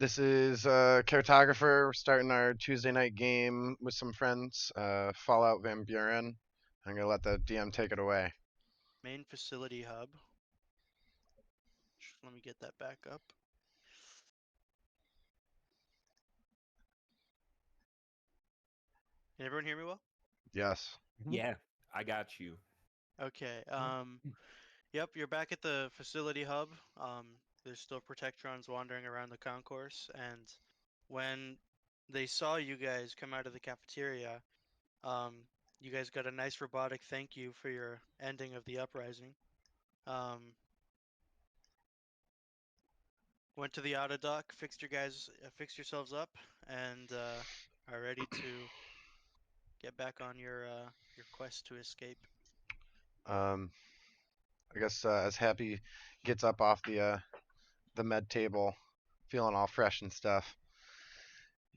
This is Cartographer. We're starting our Tuesday night game with some friends. Fallout Van Buren. I'm gonna let the DM take it away. Main facility hub. Let me get that back up. Can everyone hear me well? Yes. Yeah, I got you. Okay. Yep, you're back at the facility hub. There's still Protectrons wandering around the concourse, and when they saw you guys come out of the cafeteria, um, you guys got a nice robotic thank you for your ending of the uprising. Um, went to the auto dock, fixed yourselves up, and are ready to get back on your quest to escape. Um, I guess as Happy gets up off the med table, feeling all fresh and stuff.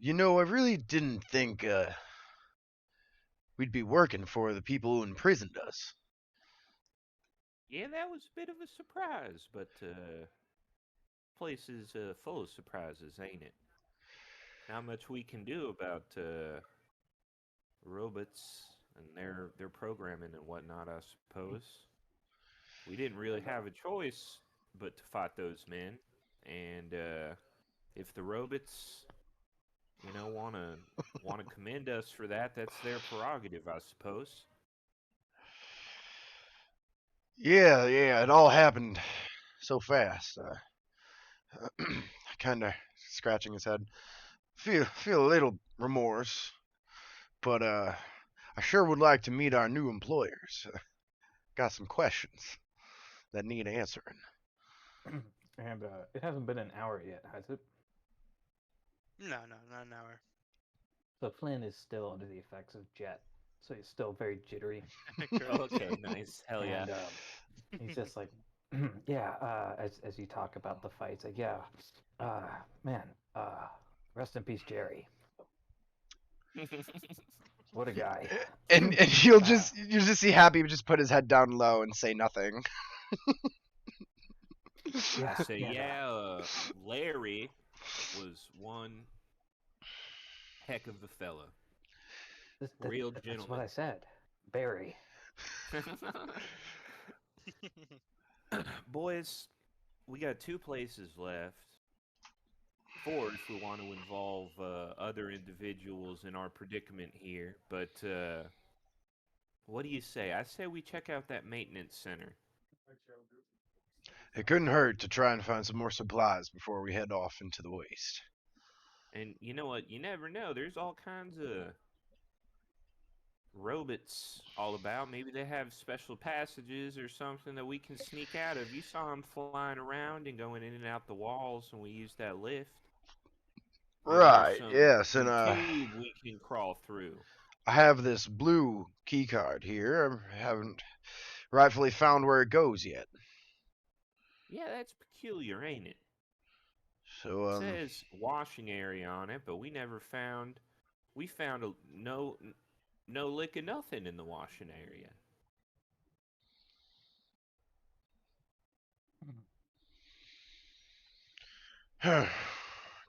I really didn't think we'd be working for the people who imprisoned us. Yeah, that was a bit of a surprise, but place is full of surprises, ain't it? Not much we can do about robots and their programming and whatnot, I suppose. We didn't really have a choice but to fight those men, and if the robots, wanna commend us for that, that's their prerogative, I suppose. Yeah, it all happened so fast. Kind of scratching his head. Feel a little remorse, but I sure would like to meet our new employers. Got some questions that need answering. And it hasn't been an hour yet, has it? No, no, not an hour. So Flynn is still under the effects of Jet, so he's still very jittery, Correct. Okay, nice. Hell yeah. and he's just like, yeah. As you talk about the fights, like, yeah, uh, man, rest in peace, Jerry. What a guy. And Uh, you'll just see Happy just put his head down low and say nothing. I yeah, say, and yeah, Larry was one heck of a fella. Real that's what gentleman. I said. Barry. Boys, we got two places left. Four if we want to involve other individuals in our predicament here. But what do you say? I say we check out that maintenance center. It couldn't hurt to try and find some more supplies before we head off into the waste. And you know what? You never know. There's all kinds of robots all about. Maybe they have special passages or something that we can sneak out of. You saw them flying around and going in and out the walls, and we used that lift. Maybe there's Right, some yes, and some tube we can crawl through. I have this blue key card here. I haven't rightfully found where it goes yet. Yeah, that's peculiar, ain't it? So, It says washing area on it, but we never found. We found no lick of nothing in the washing area.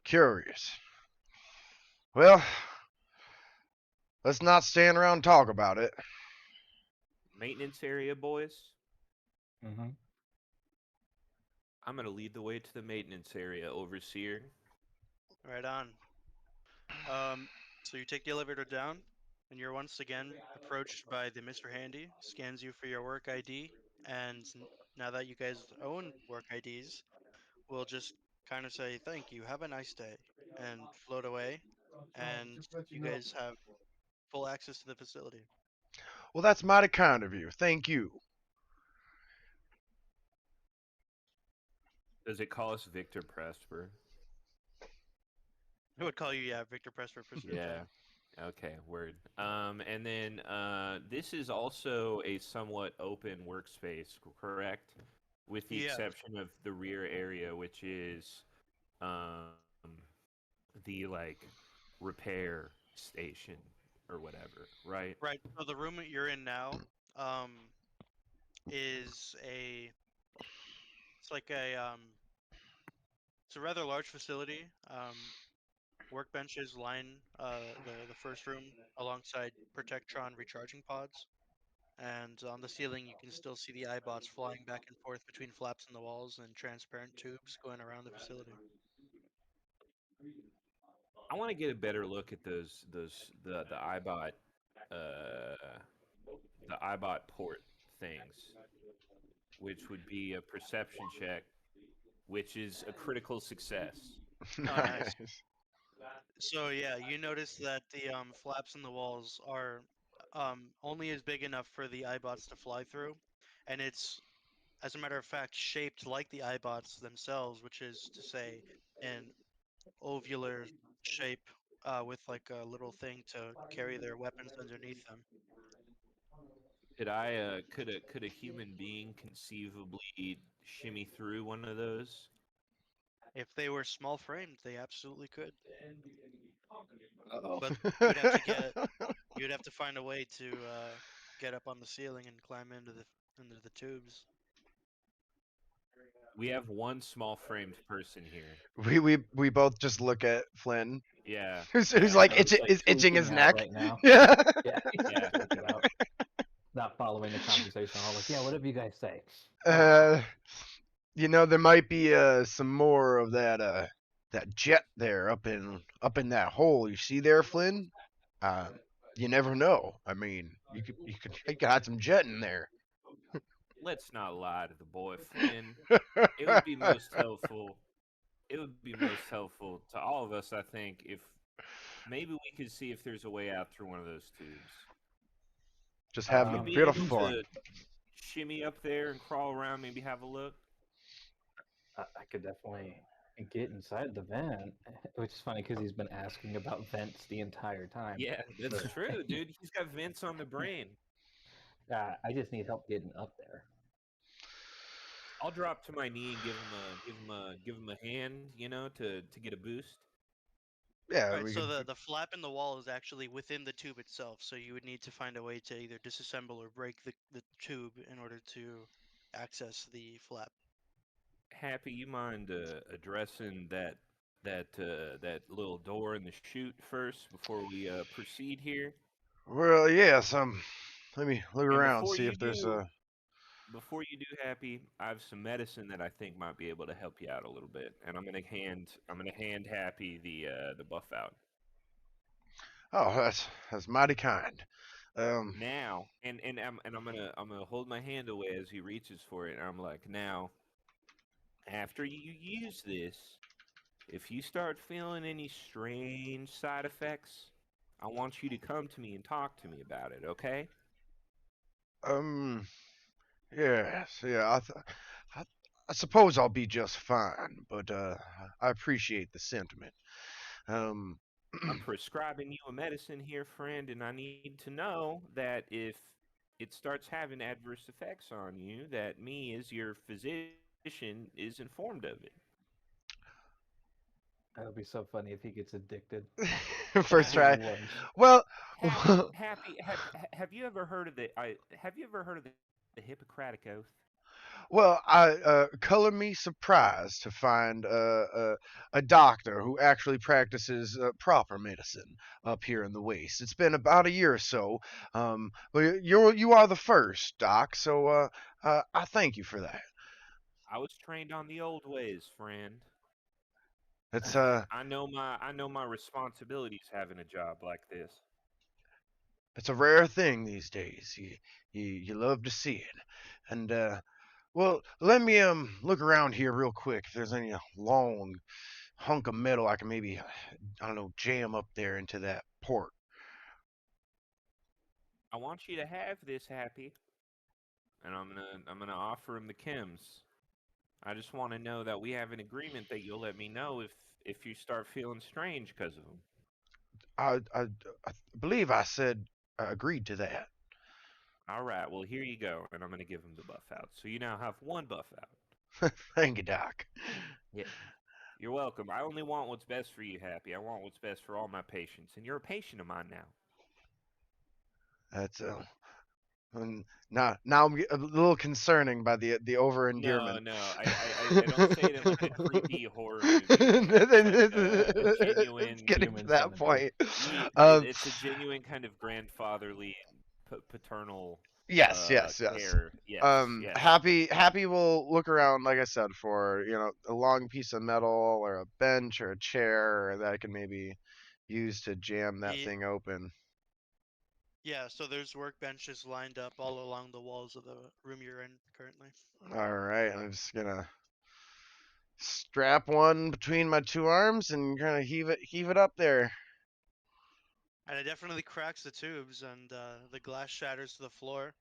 curious. Well, let's not stand around and talk about it. Maintenance area, boys. Mm-hmm. I'm gonna lead the way to the maintenance area, overseer. Right on. Um, so you take the elevator down, and you're once again approached by the Mr. Handy, scans you for your work ID, and now that you guys own work IDs, we'll just kind of say thank you, have a nice day, and float away, and you guys have full access to the facility. Well, that's mighty kind of you. Thank you. Does it call us Victor Presper? I would call you, yeah, Victor Pressford for sure Yeah. thing. Okay, word. And then this is also a somewhat open workspace, correct? With the Yeah, exception of the rear area, which is um, the like repair station or whatever, right? right. So the room that you're in now, um, is a, it's like a It's a rather large facility. Workbenches line the first room alongside Protectron recharging pods, and on the ceiling you can still see the iBots flying back and forth between flaps in the walls and transparent tubes going around the facility. I want to get a better look at the iBot uh the iBot port things, which would be a perception check, which is a critical success. Oh, nice. Nice. So yeah, you notice that the flaps in the walls are only as big enough for the iBots to fly through, and it's, as a matter of fact, shaped like the iBots themselves, which is to say, an ovular shape with like a little thing to carry their weapons underneath them. Could a human being conceivably shimmy through one of those? If they were small framed, they absolutely could, Oh. but you'd have to get you'd have to find a way to get up on the ceiling and climb into the tubes. We have one small framed person here. We both just look at Flynn, Yeah, who's yeah. like He's like is itching his tweaking out neck. right now. Yeah. Yeah, he's Yeah. freaking out. Not following the conversation. All like, yeah, whatever you guys say. Uh, there might be some more of that jet there up in that hole. You see there, Flynn? Uh, you never know. I mean, you could hide some jet in there. Let's not lie to the boy Flynn. It would be most helpful. It would be most helpful to all of us, I think, if maybe we could see if there's a way out through one of those tubes. Just Would having you a be bit of able fun. to shimmy up there and crawl around, maybe have a look? I could definitely get inside the vent, which is funny because he's been asking about vents the entire time. Yeah, that's So, true, dude. He's got vents on the brain. I just need help getting up there. I'll drop to my knee and give him a hand, to get a boost. Yeah, Right, we so could. the flap in the wall is actually within the tube itself, so you would need to find a way to either disassemble or break the tube in order to access the flap. Happy, you mind addressing that little door in the chute first before we proceed here? Well, yes. Let me look And around, see if there's a. before you do, Happy, I have some medicine that I think might be able to help you out a little bit, and I'm gonna hand Happy the buff out Oh, that's mighty kind. Um, now, and I'm gonna hold my hand away as he reaches for it, and I'm like, now, after you use this, if you start feeling any strange side effects, I want you to come to me and talk to me about it, okay? um, yes, yeah. I, I suppose I'll be just fine, but I appreciate the sentiment. Um, I'm prescribing you a medicine here, friend, and I need to know that if it starts having adverse effects on you, that me, as your physician, is informed of it. That would be so funny if he gets addicted. first Even try. worse. Well, Happy, have you ever heard of the Hippocratic Oath? well, I color me surprised to find a doctor who actually practices proper medicine up here in the West. It's been about a year or so. But you are the first, Doc. So I thank you for that. I was trained on the old ways, friend. It's I know my responsibilities having a job like this. it's a rare thing these days. You love to see it, and well, let me look around here real quick. If there's any long hunk of metal I can maybe I don't know jam up there into that port. I want you to have this, Happy, and I'm gonna offer him the chems. I just want to know that we have an agreement that you'll let me know if you start feeling strange because of them. I believe I said I agreed to that. All right, well here you go, and I'm gonna give him the buff out. So you now have one buff out. Thank you, Doc. Yeah. You're welcome. I only want what's best for you, Happy. I want what's best for all my patients, and you're a patient of mine now. That's And now I'm a little concerning by the over No, endearment. no, I don't say it in like a creepy horror movie way. It's like a It's genuine. getting to Human that centipede. point. Um, It's a genuine kind of grandfatherly, paternal, yes, yes, yes. care. Yes, yes. Happy will look around, like I said, for a long piece of metal or a bench or a chair that I can maybe use to jam that Ye- thing open. Yeah, so there's workbenches lined up all along the walls of the room you're in currently. All right, I'm just gonna strap one between my two arms and kind of heave it up there. And it definitely cracks the tubes, and the glass shatters to the floor.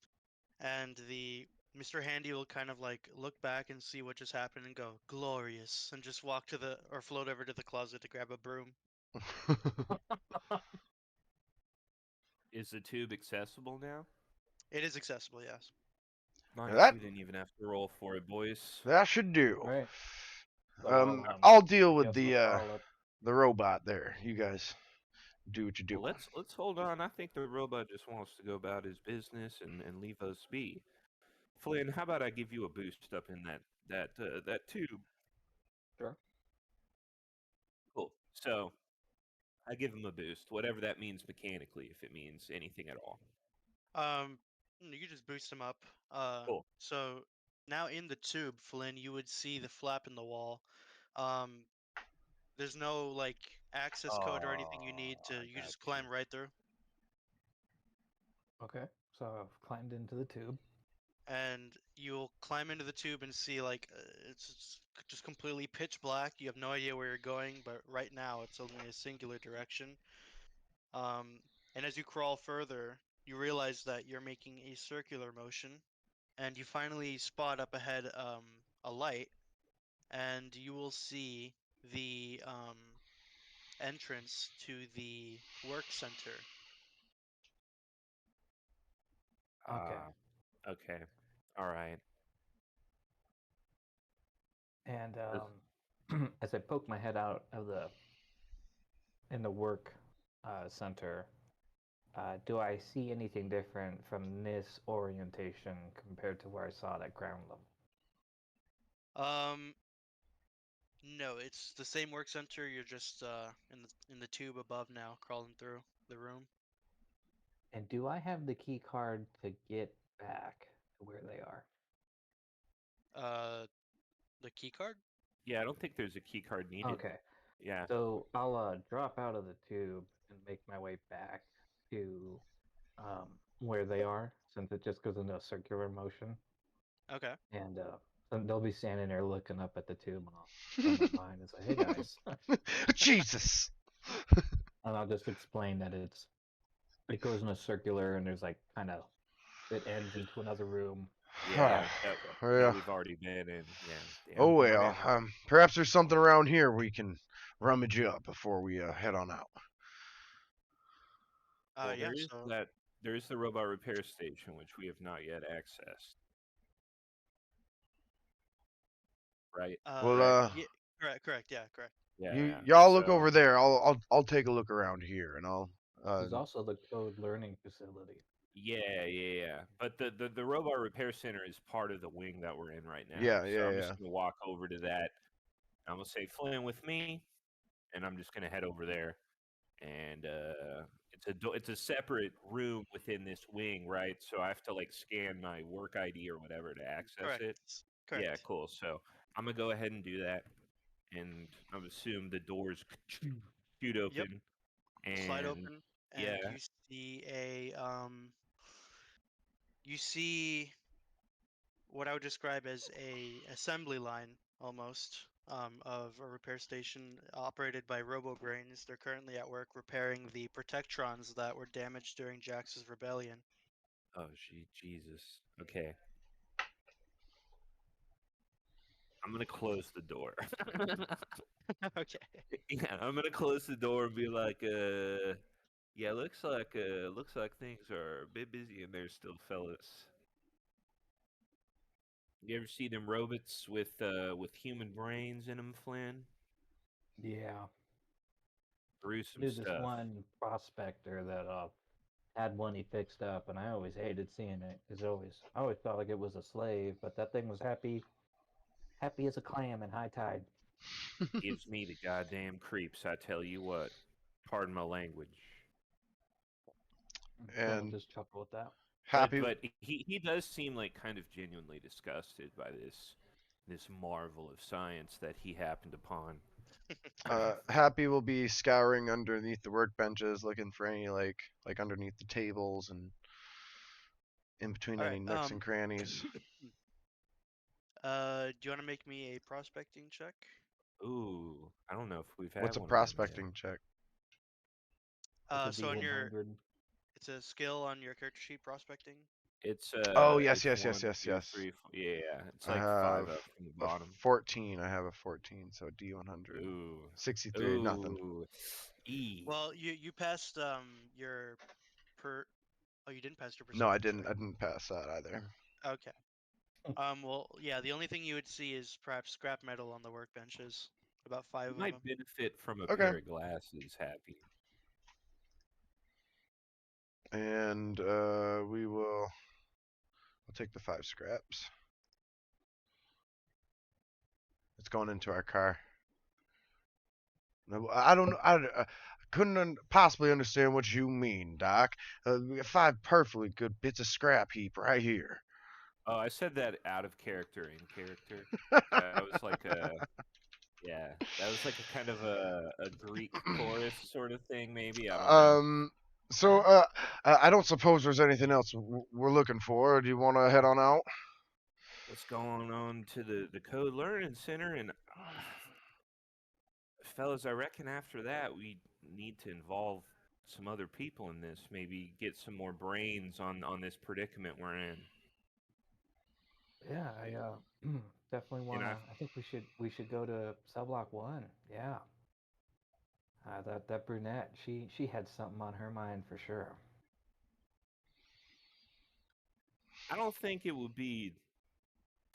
And the Mr. Handy will kind of like look back and see what just happened and go glorious, and just walk to the or float over to the closet to grab a broom. Is the tube accessible now? It is accessible, yes. Nice. that We didn't even have to roll for it, boys. that should do. All right. So I'll deal with guess we'll crawl up. the robot there. You guys do what you do. Well, let's hold on. I think the robot just wants to go about his business and leave us be. Flynn, how about I give you a boost up in that tube? Sure. Cool. So I give him a boost, whatever that means mechanically, if it means anything at all. You just boost them up. Cool. So now in the tube, Flynn, you would see the flap in the wall. Um, there's no like access code or anything you need to. I You got just climb you. right through, Okay. So I've climbed into the tube. and you'll climb into the tube and see like just completely pitch black. You have no idea where you're going, but right now it's only a singular direction. Um, and as you crawl further, you realize that you're making a circular motion, and you finally spot up ahead a light, and you will see the entrance to the work center. Okay. Ah, okay. All right. And This- as I poke my head out of the in the work center, do I see anything different from this orientation compared to where I saw it at ground level? Um, no, it's the same work center. You're just in the tube above now, crawling through the room. And do I have the key card to get back to where they are? Uh, the key card. yeah, I don't think there's a key card needed. Okay. Yeah. So I'll drop out of the tube and make my way back to where they are, since it just goes into a circular motion. Okay. And so they'll be standing there looking up at the tube, and I'll come up behind and say, "Hey guys," Jesus. and I'll just explain that it goes in a circular, and there's like kind of it ends into another room. Yeah, that Yeah. we've already been in. Yeah, Oh damn well. Buren. Perhaps there's something around here we can rummage up before we head on out. Well, Yeah. So there is the robot repair station, which we have not yet accessed. Right. Well, Correct. yeah, correct. Yeah, correct. you Yeah. y'all look So over there. I'll take a look around here, and I'll. There's also the code learning facility. yeah. But the robot repair center is part of the wing that we're in right now. Yeah, So yeah, I'm yeah. just gonna walk over to that. I'm gonna say Flynn with me, and I'm just gonna head over there. And it's a separate room within this wing, right? So I have to like scan my work ID or whatever to access Correct. it. Yeah, Correct. cool. So I'm gonna go ahead and do that, and I would assume the doors shoot Yep. open, Slide and open, and yeah. you see what I would describe as a assembly line almost of a repair station operated by robo brains. They're currently at work repairing the protectrons that were damaged during Jax's rebellion. Oh, Jesus. Okay, I'm gonna close the door. Okay. Yeah, I'm gonna close the door and be like, yeah, looks like things are a bit busy in there still, fellas. You ever see them robots with human brains in them, Flynn? Yeah. Gruesome Dude, this stuff. one prospector that had one he fixed up, and I always hated seeing it. I always felt like it was a slave, but that thing was happy as a clam in high tide. Gives me the goddamn creeps, I tell you what. Pardon my language. Flynn will And just chuckle at that. happy, But he does seem like kind of genuinely disgusted by this marvel of science that he happened upon. Happy will be scouring underneath the workbenches, looking for any like underneath the tables and in between All any right. nooks and crannies. Do you want to make me a prospecting check? Ooh, I don't know if we've had What's a one of them yet. prospecting check? It's a So on your, D100. it's a skill on your character sheet, prospecting. Oh yes, it's yes, yes, one, yes, two, yes. three, four. Yeah, it's I like five have up from the a bottom. 14. I have a 14, so D100. Ooh, 63, nothing. ooh, e. Well, you passed your per. Oh, you didn't pass your No, I perception didn't. check. I didn't pass that either. Okay. Well, yeah. The only thing you would see is perhaps scrap metal on the workbenches. About five You of might them. benefit from a Okay. pair of glasses, Happy. And we will. I'll take the 5 scraps. It's going into our car. No, I don't. I couldn't possibly understand what you mean, Doc. We got 5 perfectly good bits of scrap heap right here. Oh, I said that out of character, in character. That was like a yeah. That was like a kind of a Greek chorus sort of thing, maybe. I don't know. um. So, I don't suppose there's anything else we're looking for. Do you want to head on out? Let's go on to the Code Learning Center, and fellas, I reckon after that we need to involve some other people in this. Maybe get some more brains on this predicament we're in. Yeah, I definitely You know, wanna. I think we should go to cell block 1. Yeah. That brunette, she had something on her mind for sure. I don't think it would be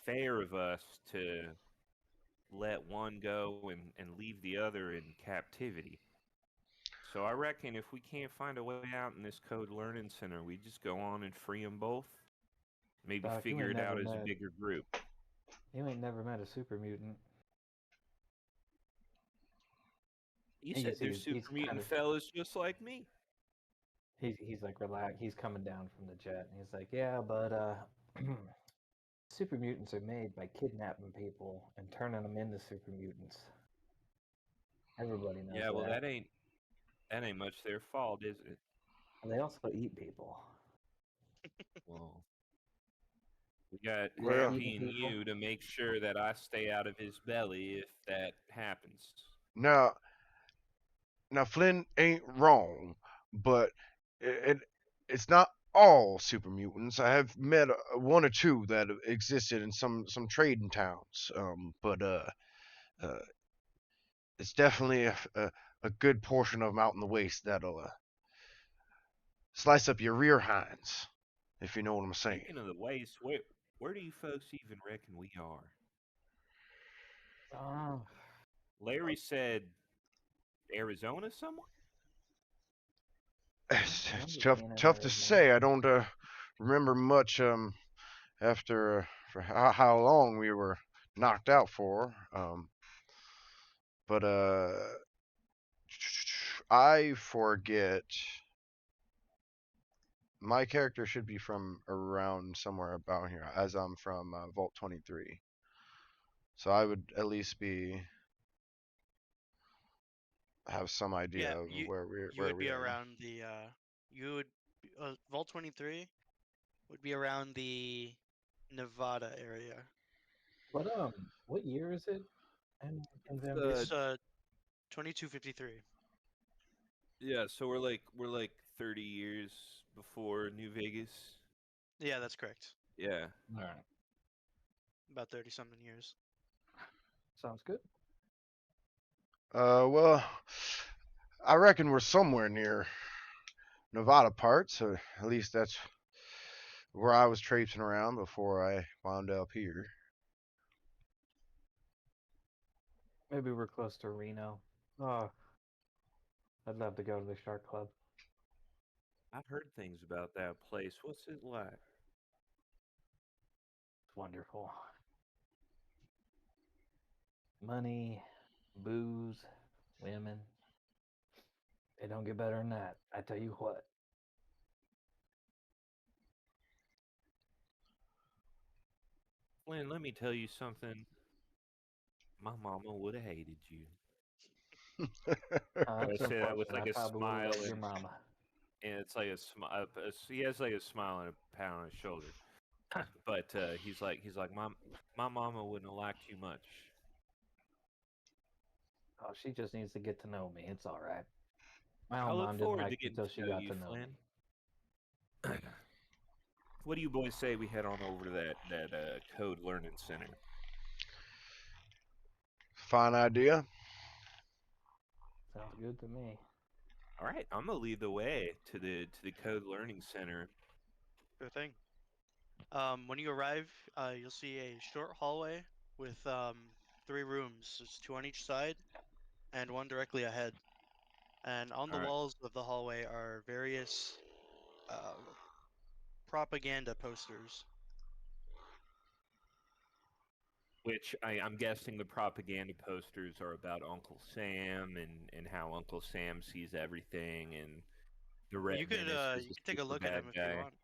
fair of us to let one go and leave the other in captivity. So I reckon if we can't find a way out in this Code Learning Center, we just go on and free them both. Maybe Doc, figure it out as a bigger group. you ain't never met a super mutant. You And you said see, they're he's super kind mutant of fellas just like me. he's like relaxed. He's coming down from the jet, and he's like, yeah, but super mutants are made by kidnapping people and turning them into super mutants. Everybody knows Yeah, well that. that ain't much their fault, is it? And they also eat people. Well, we got Quit Well, eating Happy and people. you to make sure that I stay out of his belly if that happens. now, Flynn ain't wrong, but it it's not all super mutants. I have met one or two that have existed in some trading towns. But uh, it's definitely a good portion of them out in the waste that'll slice up your rear hinds, if you know what I'm saying. Speaking of the waste, where do you folks even reckon we are? Oh, Larry said Arizona somewhere? It's, I it's remember tough being in tough to Arizona. say. I don't remember much after for how long we were knocked out for. But I forget. My character should be from around somewhere about here, as I'm from Vault 23. So I would at least be have some idea Yeah, of you you where would we be are. around the you would Vault 23 would be around the Nevada area. What year is it in Van Uh, Buren? It's 2253. yeah, so we're like 30 years before New Vegas. Yeah, that's correct. Yeah. All right, About 30 something years. sounds good. Well, I reckon we're somewhere near Nevada parts, or at least that's where I was traipsing around before I wound up here. Maybe we're close to Reno. Oh, I'd love to go to the Shark Club. I've heard things about that place. What's it like? It's wonderful. Money, booze, women. It don't get better than that. I tell you what. Flynn, let me tell you something. My mama would have hated you. I That's say that with unfortunate. I like a probably would have smile, loved your mama. and it's like a smile. He has like a smile and a pat on his shoulder. But he's like, my mama wouldn't have liked you much. Oh, she just needs to get to know me. It's all right. My I own look mom didn't forward like to me getting till to she know got you, to know me. Flynn. What do you boys say we head on over to that code learning center? Fine idea. Sounds good to me. All right, I'm gonna lead the way to the code learning center. Sure thing. When you arrive, you'll see a short hallway with three rooms. There's two on each side and one directly ahead. And on the All right, walls of the hallway are various uh, propaganda posters. which I'm guessing the propaganda posters are about Uncle Sam and how Uncle Sam sees everything, and the Well, Red Menace is you a can take a super look at bad them if you guy. want.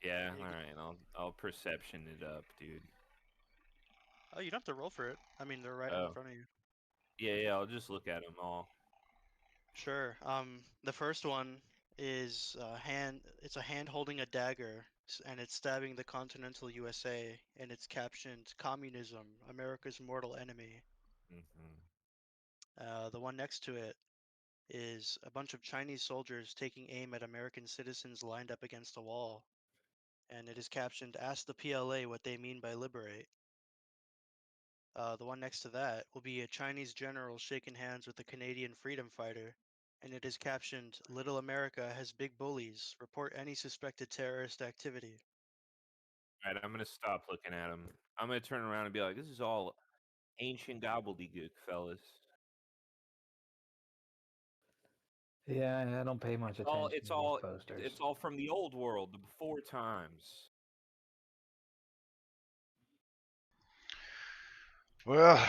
Yeah, Yeah, all right, I'll perception it up, dude. oh, you don't have to roll for it. I mean, they're right in Oh, front of you. yeah, I'll just look at them all. Sure. The first one is hand. It's a hand holding a dagger, and it's stabbing the continental USA, and it's captioned "Communism, America's mortal enemy." Hmm. The one next to it is a bunch of Chinese soldiers taking aim at American citizens lined up against a wall, and it is captioned "Ask the PLA what they mean by liberate." The one next to that will be a Chinese general shaking hands with a Canadian freedom fighter, and it is captioned "Little America has big bullies. Report any suspected terrorist activity." All right, I'm gonna stop looking at them. I'm gonna turn around and be like, "This is all ancient gobbledygook, fellas. Yeah, I don't pay much It's all, attention it's to these all, posters. it's all from the old world, the before times." Well,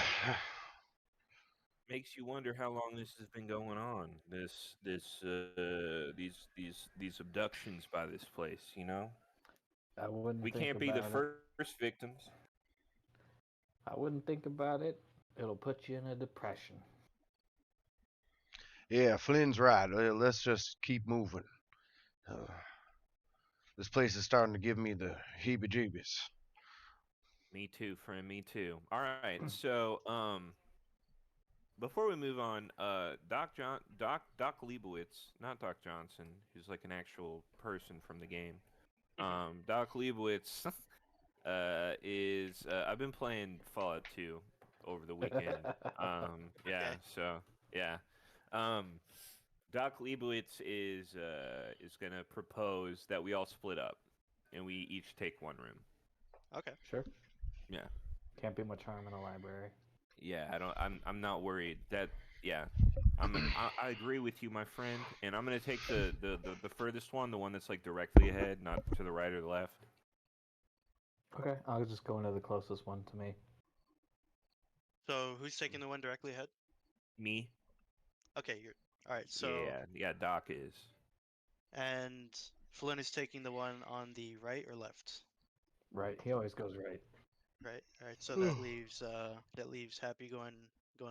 Makes you wonder how long this has been going on. These abductions by this place. You know, I wouldn't we think can't be the about it. first victims. I wouldn't think about it. It'll put you in a depression. yeah, Flynn's right. Let's just keep moving. Uh, this place is starting to give me the heebie-jeebies. Me too, friend. Me too. All right. So, before we move on, Doc Leibowitz, not Doc Johnson, who's like an actual person from the game. Doc Leibowitz is I've been playing Fallout 2 over the weekend. Yeah, Okay. so yeah. Um, Doc Leibowitz is gonna propose that we all split up and we each take one room. Okay. Sure. Yeah. Can't be much harm in a library. Yeah, I don't. I'm not worried. That yeah, I agree with you, my friend. And I'm gonna take the furthest one, the one that's like directly ahead, not to the right or the left. Okay, I'll just go into the closest one to me. So who's taking the one directly ahead? Me. Okay, you're all right. So Yeah. Doc is. and Flynn is taking the one on the right or left? Right, he always goes right. Right. All right. So Yep. that leaves Happy going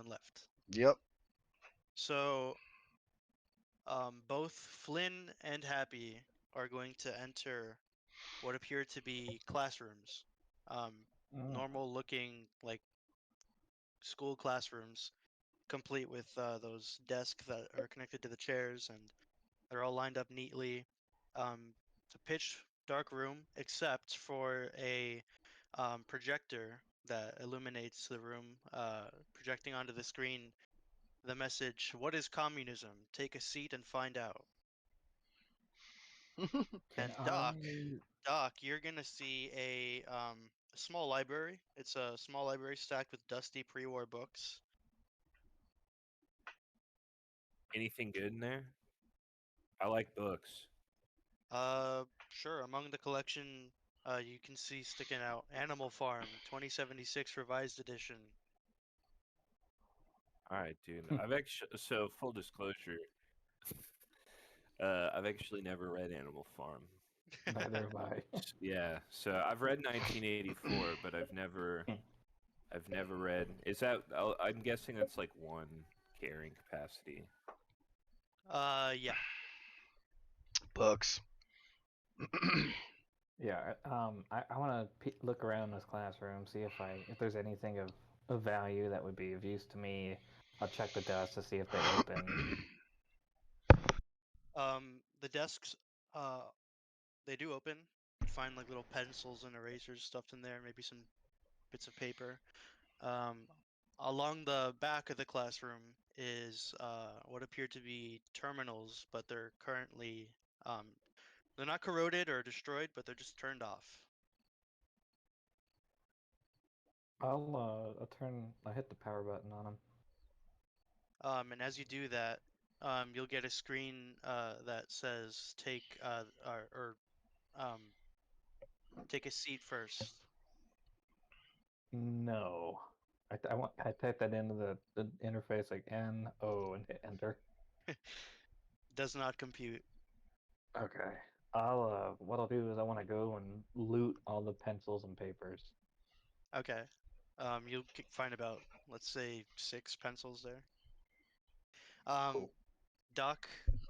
left. So both Flynn and Happy are going to enter what appear to be classrooms. Um, Mm. Normal looking like school classrooms, complete with those desks that are connected to the chairs, and they're all lined up neatly. It's a pitch dark room, except for a projector that illuminates the room, projecting onto the screen the message, "What is communism? Take a seat and find out." Can And I? Doc, you're gonna see a small library. It's a small library stacked with dusty pre-war books. Anything good in there? I like books. Sure. Among the collection, you can see sticking out Animal Farm 2076 Revised Edition. All right, dude. I've actually, so full disclosure, I've actually never read Animal Farm. Neither have I. Yeah, so I've read 1984, but I've never read. Is that? I'm guessing that's like one carrying capacity. Yeah. Books. Yeah, I want to look around this classroom, see if there's anything of value that would be of use to me. I'll check the desks to see if they open. The desks, uh, they do open. You'd find like little pencils and erasers stuffed in there, maybe some bits of paper. Um, Along the back of the classroom is what appear to be terminals, but um, they're not corroded or destroyed, but they're just turned off. I'll hit the power button on them. And as you do that, you'll get a screen that says um, take a seat first. No, I type that into the interface like NO and hit enter. Does not compute. Okay. What I'll do is I want to go and loot all the pencils and papers. Okay. You'll find about, let's say, 6 pencils there. Cool. Doc,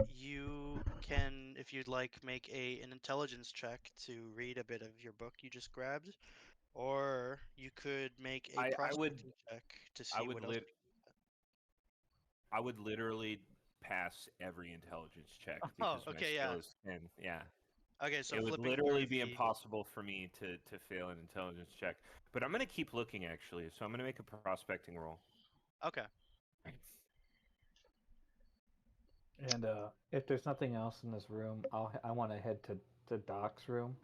you can, if you'd like, make an intelligence check to read a bit of your book you just grabbed, or you could make a I would prospecting check to I see would what else. I would literally pass every intelligence check Oh, because my okay, yeah. skill is 10. Yeah. Okay, so It would flipping through literally be the. impossible for me to fail an intelligence check. But I'm going to keep looking, actually. So I'm going to make a prospecting roll. Okay. And if there's nothing else in this room, I want to head to Doc's room.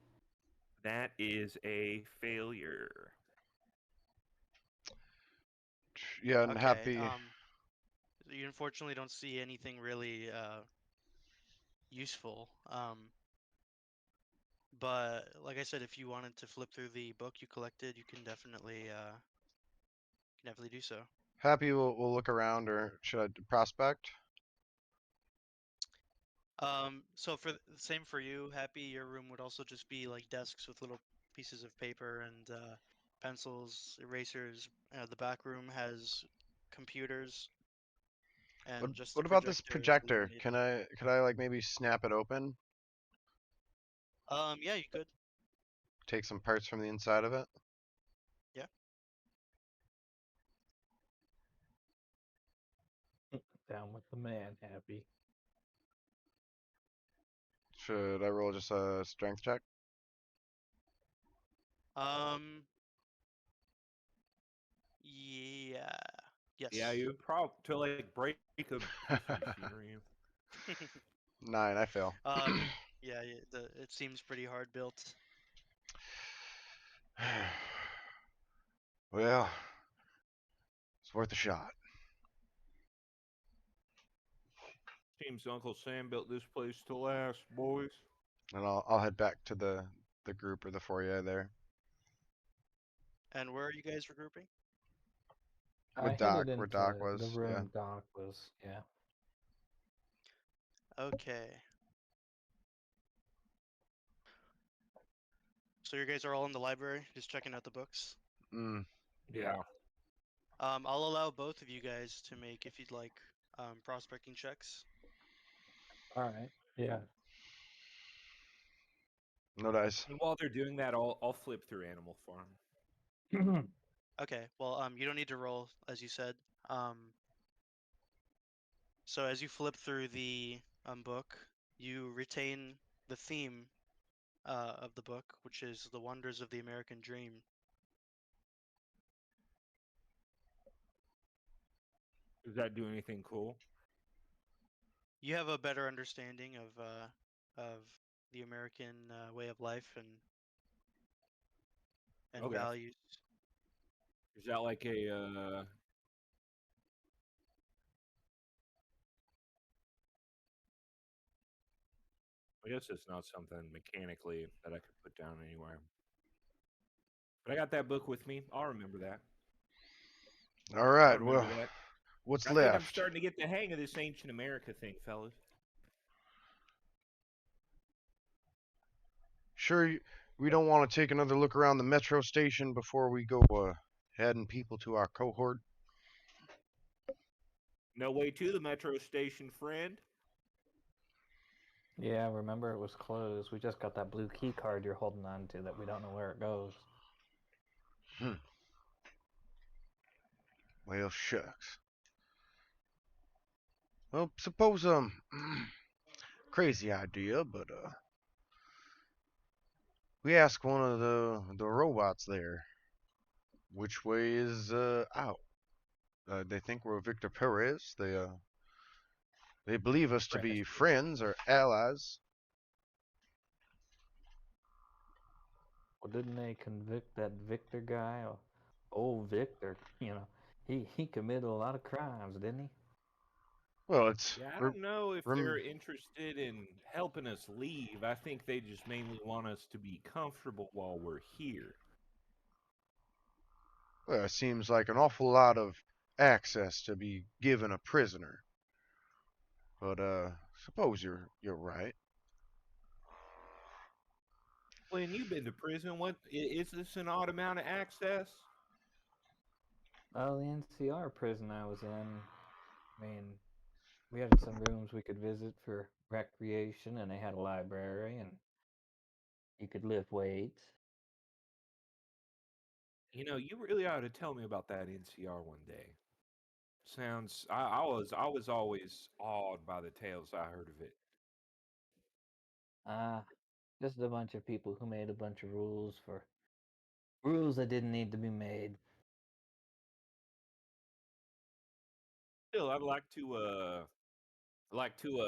That is a failure. Yeah, and Okay. happy. You unfortunately don't see anything really useful. But like I said, if you wanted to flip through the book you collected, you can definitely do so. Happy will look around, or should I prospect? So for same for you, Happy, your room would also just be like desks with little pieces of paper and pencils, erasers. The back room has computers What and just the what about this projector is projector? illuminated. Could I like maybe snap it open? Yeah, you could. Take some parts from the inside of it? Yeah. Down with the man, Happy. Should I roll just a strength check? Um, yeah. Yes. Yeah, you to like break a piece of machinery. 9, I fail. Yeah, it seems pretty hard built. Well, it's worth a shot. Seems Uncle Sam built this place to last, boys. And I'll head back to the group or the foyer there And where are you guys regrouping? I with Doc, headed where into Doc the was. Yeah. room Doc was. Yeah. Okay. So you guys are all in the library, just checking out the books. Mm. Yeah. I'll allow both of you guys to make, if you'd like, prospecting checks. All right. Yeah. No dice. And while they're doing that, I'll flip through Animal Farm. Okay. Well, you don't need to roll, as you said. So as you flip through the book, you retain the theme of the book, which is the wonders of the American dream. Does that do anything cool? You have a better understanding of the American way of life and Okay. values. Is that I guess it's not something mechanically that I could put down anywhere. But I got that book with me. I'll remember that. All I'll right, remember well, that. what's I think I'm left? starting to get the hang of this ancient America thing, fellas. Sure, we don't want to take another look around the metro station before we go heading people to our cohort. No way to the metro station, friend. Yeah, remember it was closed. We just got that blue key card you're holding on to that we don't know where it goes. Well, shucks. Well, suppose crazy idea, but we ask one of the robots there which way is out. They think we're Victor Perez. They believe us to be Nebraska. friends or allies. Well, didn't they convict that Victor guy? Old Victor, he committed a lot of crimes, didn't he? Well, it's Yeah, I don't know if rem, they're interested in helping us leave. I think they just mainly want us to be comfortable while we're here. well, it seems like an awful lot of access to be given a prisoner. But suppose you're right. When you've been to prison, what is this an odd amount of access? Oh, the NCR prison I was in. I mean, we had some rooms we could visit for recreation, and they had a library, and you could lift weights. You know, you really ought to tell me about that NCR one day. Sounds. I was always awed by the tales I heard of it. Ah, just a bunch of people who made a bunch of rules for rules that didn't need to be made. Still, I'd like to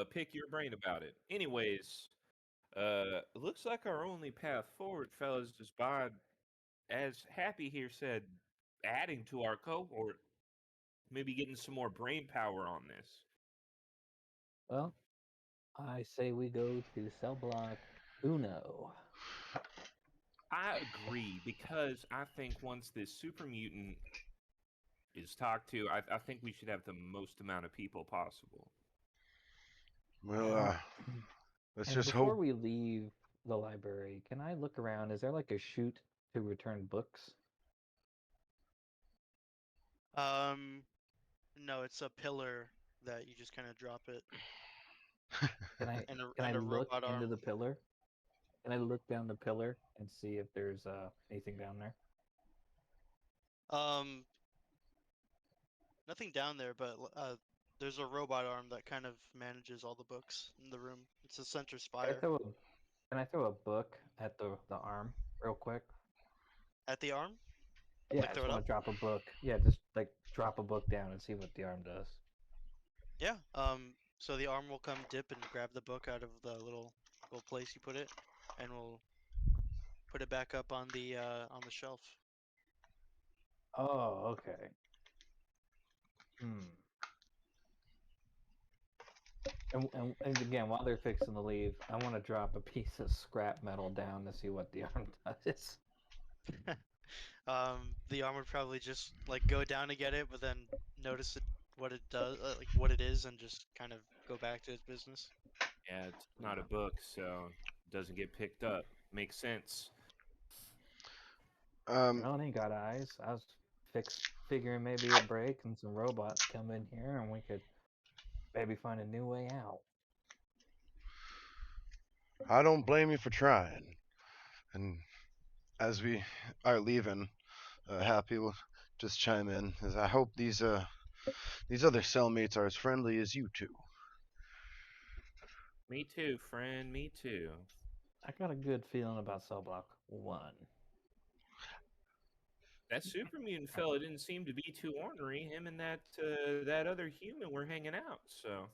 pick your brain about it. Anyways, it looks like our only path forward, fellas, is by, as Happy here said, adding to our cohort, maybe getting some more brain power on this. Well, I say we go to cell block Uno. I agree because I think once this super mutant is talked to, I think we should have the most amount of people possible. Well, Well, let's and just before hope. we leave the library, can I look around? Is there like a chute to return books? Um, no, it's a pillar that you just kind of drop it, Can I and a can I and a look robot into arm. the pillar? Can I look down the pillar and see if there's anything down there? Um, nothing down there, but there's a robot arm that kind of manages all the books in the room. It's a center Can I spire. throw a can I throw a book at the arm real quick? At the arm, Yeah, like I throw just it want up. to drop a book. Yeah, just like drop a book down and see what the arm does. Yeah. So the arm will come dip and grab the book out of the little place you put it, and we'll put it back up on the shelf. Oh, okay. Hmm. And again, while they're fixing to leave, I want to drop a piece of scrap metal down to see what the arm does. The arm would probably just like go down to get it, but then notice what it does, like what it is, and just kind of go back to its business. Yeah, it's not a book, so it doesn't get picked up. Makes sense. Um, Well, it ain't got eyes. I was figuring maybe it breaks and some robots come in here and we could maybe find a new way out. I don't blame you for trying. And as we are leaving, Happy will just chime in. As I hope these other cellmates are as friendly as you two. Me too, friend. Me too. I got a good feeling about cell block 1. That super mutant fella didn't seem to be too ornery. Him and that other human were hanging out. So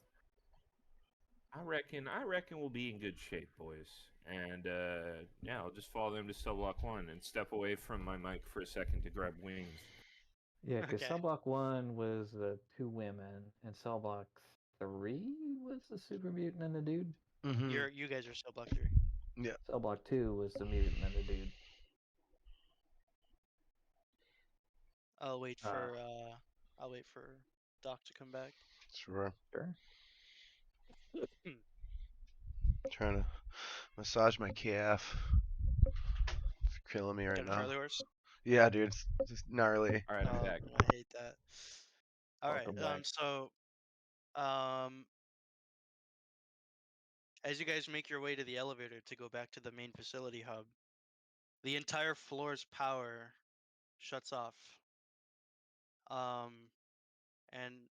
I reckon we'll be in good shape, boys. And yeah, I'll just follow them to cell block 1 and step away from my mic for a second to grab wings. Yeah, because Okay. cell block 1 was the two women, and cell block 3 was the super mutant and the dude. Mm-hmm. You guys are still block 3. Yeah. Cell block 2 was the mutant and the dude. I'll wait Uh, for Doc to come back. Sure. sure. Trying to massage my calf. It's killing me right Got a now. Charlie horse. Yeah, dude, it's just gnarly. All right, I'm back. I hate that. All right. Welcome back. So um, as you guys make your way to the elevator to go back to the main facility hub, the entire floor's power shuts off. And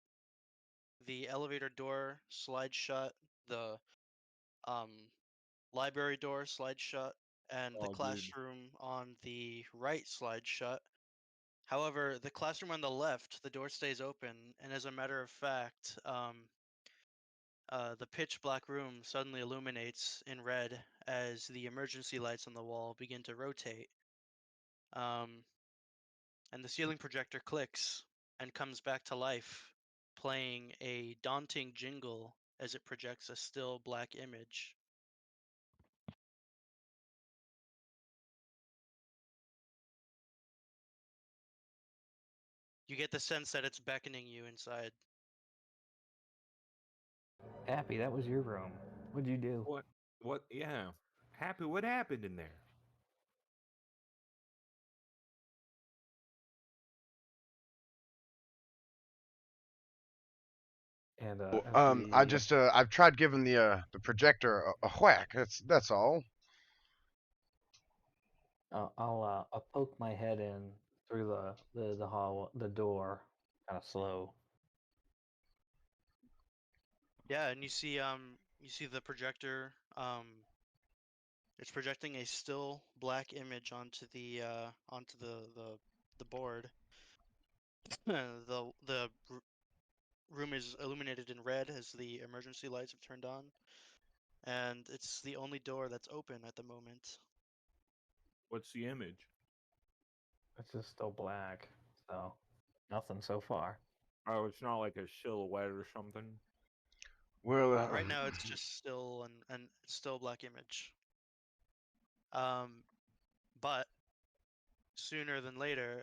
the elevator door slides shut. The um library door slides shut, and the All good. classroom on the right slides shut. However, the classroom on the left, the door stays open, and as a matter of fact, the pitch black room suddenly illuminates in red as the emergency lights on the wall begin to rotate. And the ceiling projector clicks and comes back to life, playing a daunting jingle as it projects a still black image. You get the sense that it's beckoning you inside. Happy, that was your room. What'd you do? What? What? Yeah. Happy. What happened in there? And as I the just I've tried giving the projector a whack. That's all. I'll poke my head in through the hall, the door, kind of slow. Yeah, and you see the projector it's projecting a still black image onto the board. The room is illuminated in red as the emergency lights have turned on, and it's the only door that's open at the moment. What's the image? It's just still black, so nothing so far. Oh, it's not like a silhouette or something. Well, Right now, it's just still and still black image. But sooner than later,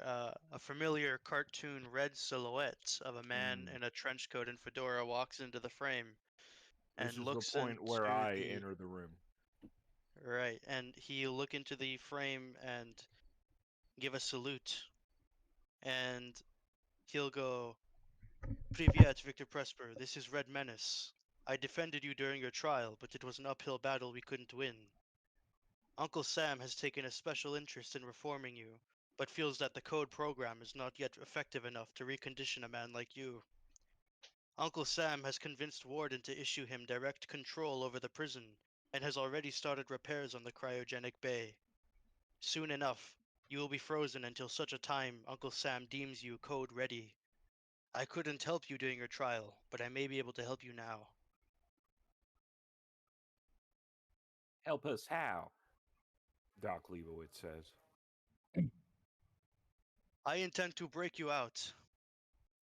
a familiar cartoon red silhouette of a man in a trench coat and fedora walks into the frame This and is the looks point where into I the enter the room. right, and he'll look into the frame and give a salute, and he'll go, "Privyet, Victor Presper. This is Red Menace. I defended you during your trial, but it was an uphill battle we couldn't win. Uncle Sam has taken a special interest in reforming you, but feels that the code program is not yet effective enough to recondition a man like you. Uncle Sam has convinced Warden to issue him direct control over the prison, and has already started repairs on the cryogenic bay. Soon enough, you will be frozen until such a time Uncle Sam deems you code ready. I couldn't help you during your trial, but I may be able to help you now. Help us how? Doc Leibowitz says. I intend to break you out,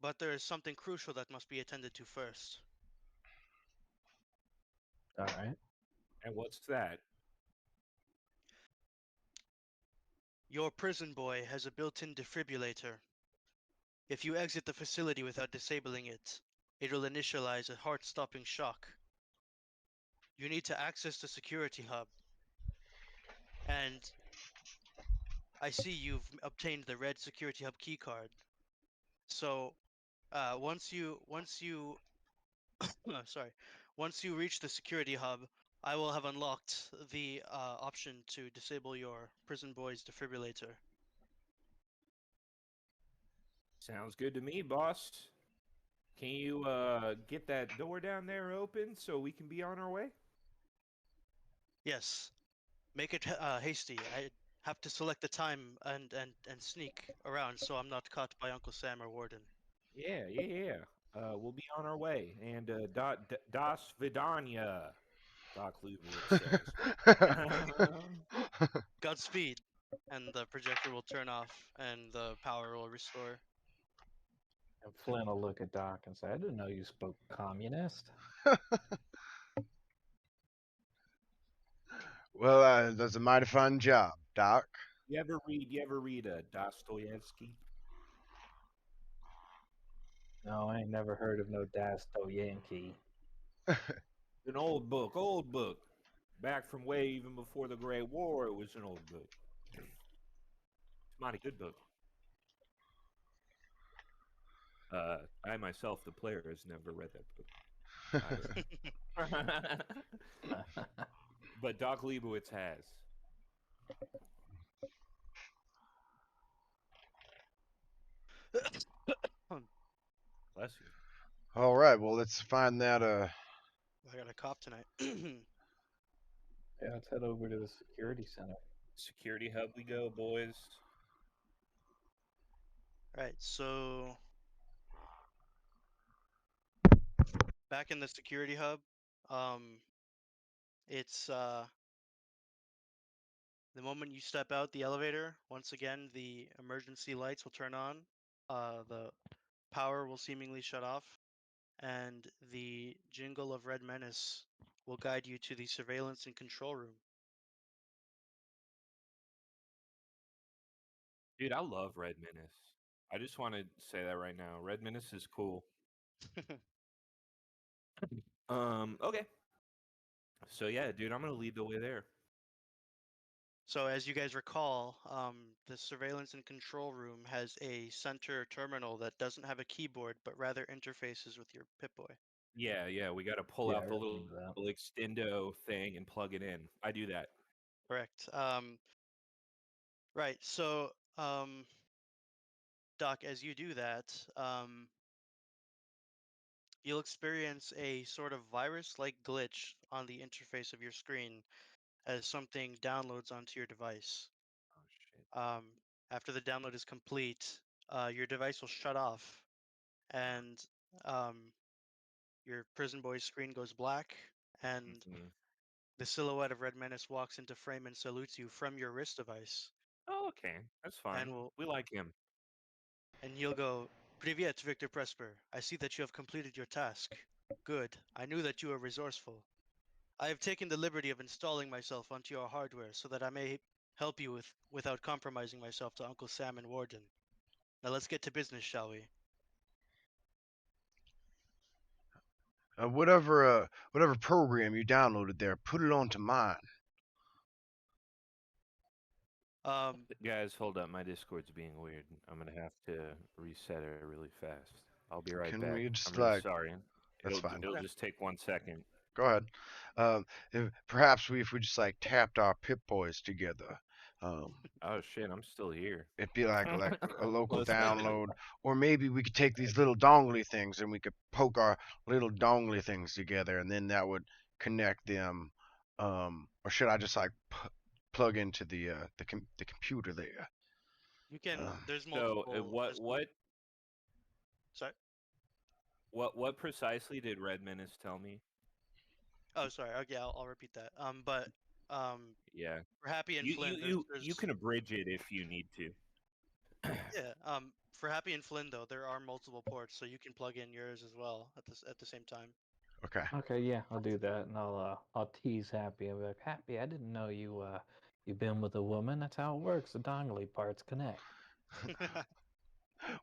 but there is something crucial that must be attended to first. All right. And what's that? Your prison boy has a built-in defibrillator. If you exit the facility without disabling it, it will initialize a heart-stopping shock. You need to access the security hub, and I see you've obtained the red security hub keycard. So, once you sorry, once you reach the security hub, I will have unlocked the option to disable your prison boy's defibrillator. Sounds good to me, boss. Can you get that door down there open so we can be on our way? Yes, make it hasty. I have to select the time and sneak around so I'm not caught by Uncle Sam or Warden. Yeah. We'll be on our way. And Das Vidania, Doc Leibowitz says. Godspeed, and the projector will turn off and the power will restore. And Flynn will look at Doc and say, "I didn't know you spoke communist." Well, that's a mighty fine job, Doc. You ever read Dostoevsky? No, I ain't never heard of no Yankee. An old book. Back from way even before the Great War, it was an old book. It's a mighty good book. I myself, the player, has never read that book either. But Doc Leibowitz has. Bless you. All right, well, let's find that. I got a cough tonight. Yeah, let's head over to the security center. Security hub we go, boys. Right, so back in the security hub, it's the moment you step out the elevator, once again the emergency lights will turn on, the power will seemingly shut off, and the jingle of Red Menace will guide you to the surveillance and control room. Dude, I love Red Menace. I just want to say that right now. Red Menace is cool. Okay. So yeah, dude, I'm gonna lead the way there. So as you guys recall, the surveillance and control room has a center terminal that doesn't have a keyboard, but rather interfaces with your Pip-Boy. Yeah, we gotta pull Yeah, I out the little, remember that. little extendo thing and plug it in. I do that. Correct. Right. So, Doc, as you do that, you'll experience a sort of virus-like glitch on the interface of your screen as something downloads onto your device. Oh shit. After the download is complete, your device will shut off, and um, your prison boy's screen goes black, and Mhm. the silhouette of Red Menace walks into frame and salutes you from your wrist device, Oh, okay, that's and fine. will We like him. and he'll go, "Privyet, Victor Presper. I see that you have completed your task. Good. I knew that you were resourceful. I have taken the liberty of installing myself onto your hardware so that I may help you without compromising myself to Uncle Sam and Warden. Now let's get to business, shall we?" Whatever program you downloaded there, put it onto mine. Guys, hold up. My Discord's being weird. I'm gonna have to reset it really fast. I'll be right Can back. we I'm just really sorry. That's fine. It'll Okay. just take 1 second. Go ahead. Perhaps if we just like tapped our Pip Boys together, um, Oh shit, I'm still here. it'd be like a local Let's go. download, or maybe we could take these little dongly things and we could poke our little dongly things together, and then that would connect them. Or should I just like plug into the computer there? You can. Um, There's So, multiple. There's sorry. what precisely did Red Menace tell me? Oh, sorry. Okay, I'll repeat that. But Yeah, for Happy and you Flynn, you there's you you there's can abridge it if you need to. yeah. For Happy and Flynn though, there are multiple ports, so you can plug in yours as well at the same time. okay. Okay, yeah, I'll do that, and I'll tease Happy. I'll be like, Happy, I didn't know you've been with a woman. That's how it works. The dongly parts connect.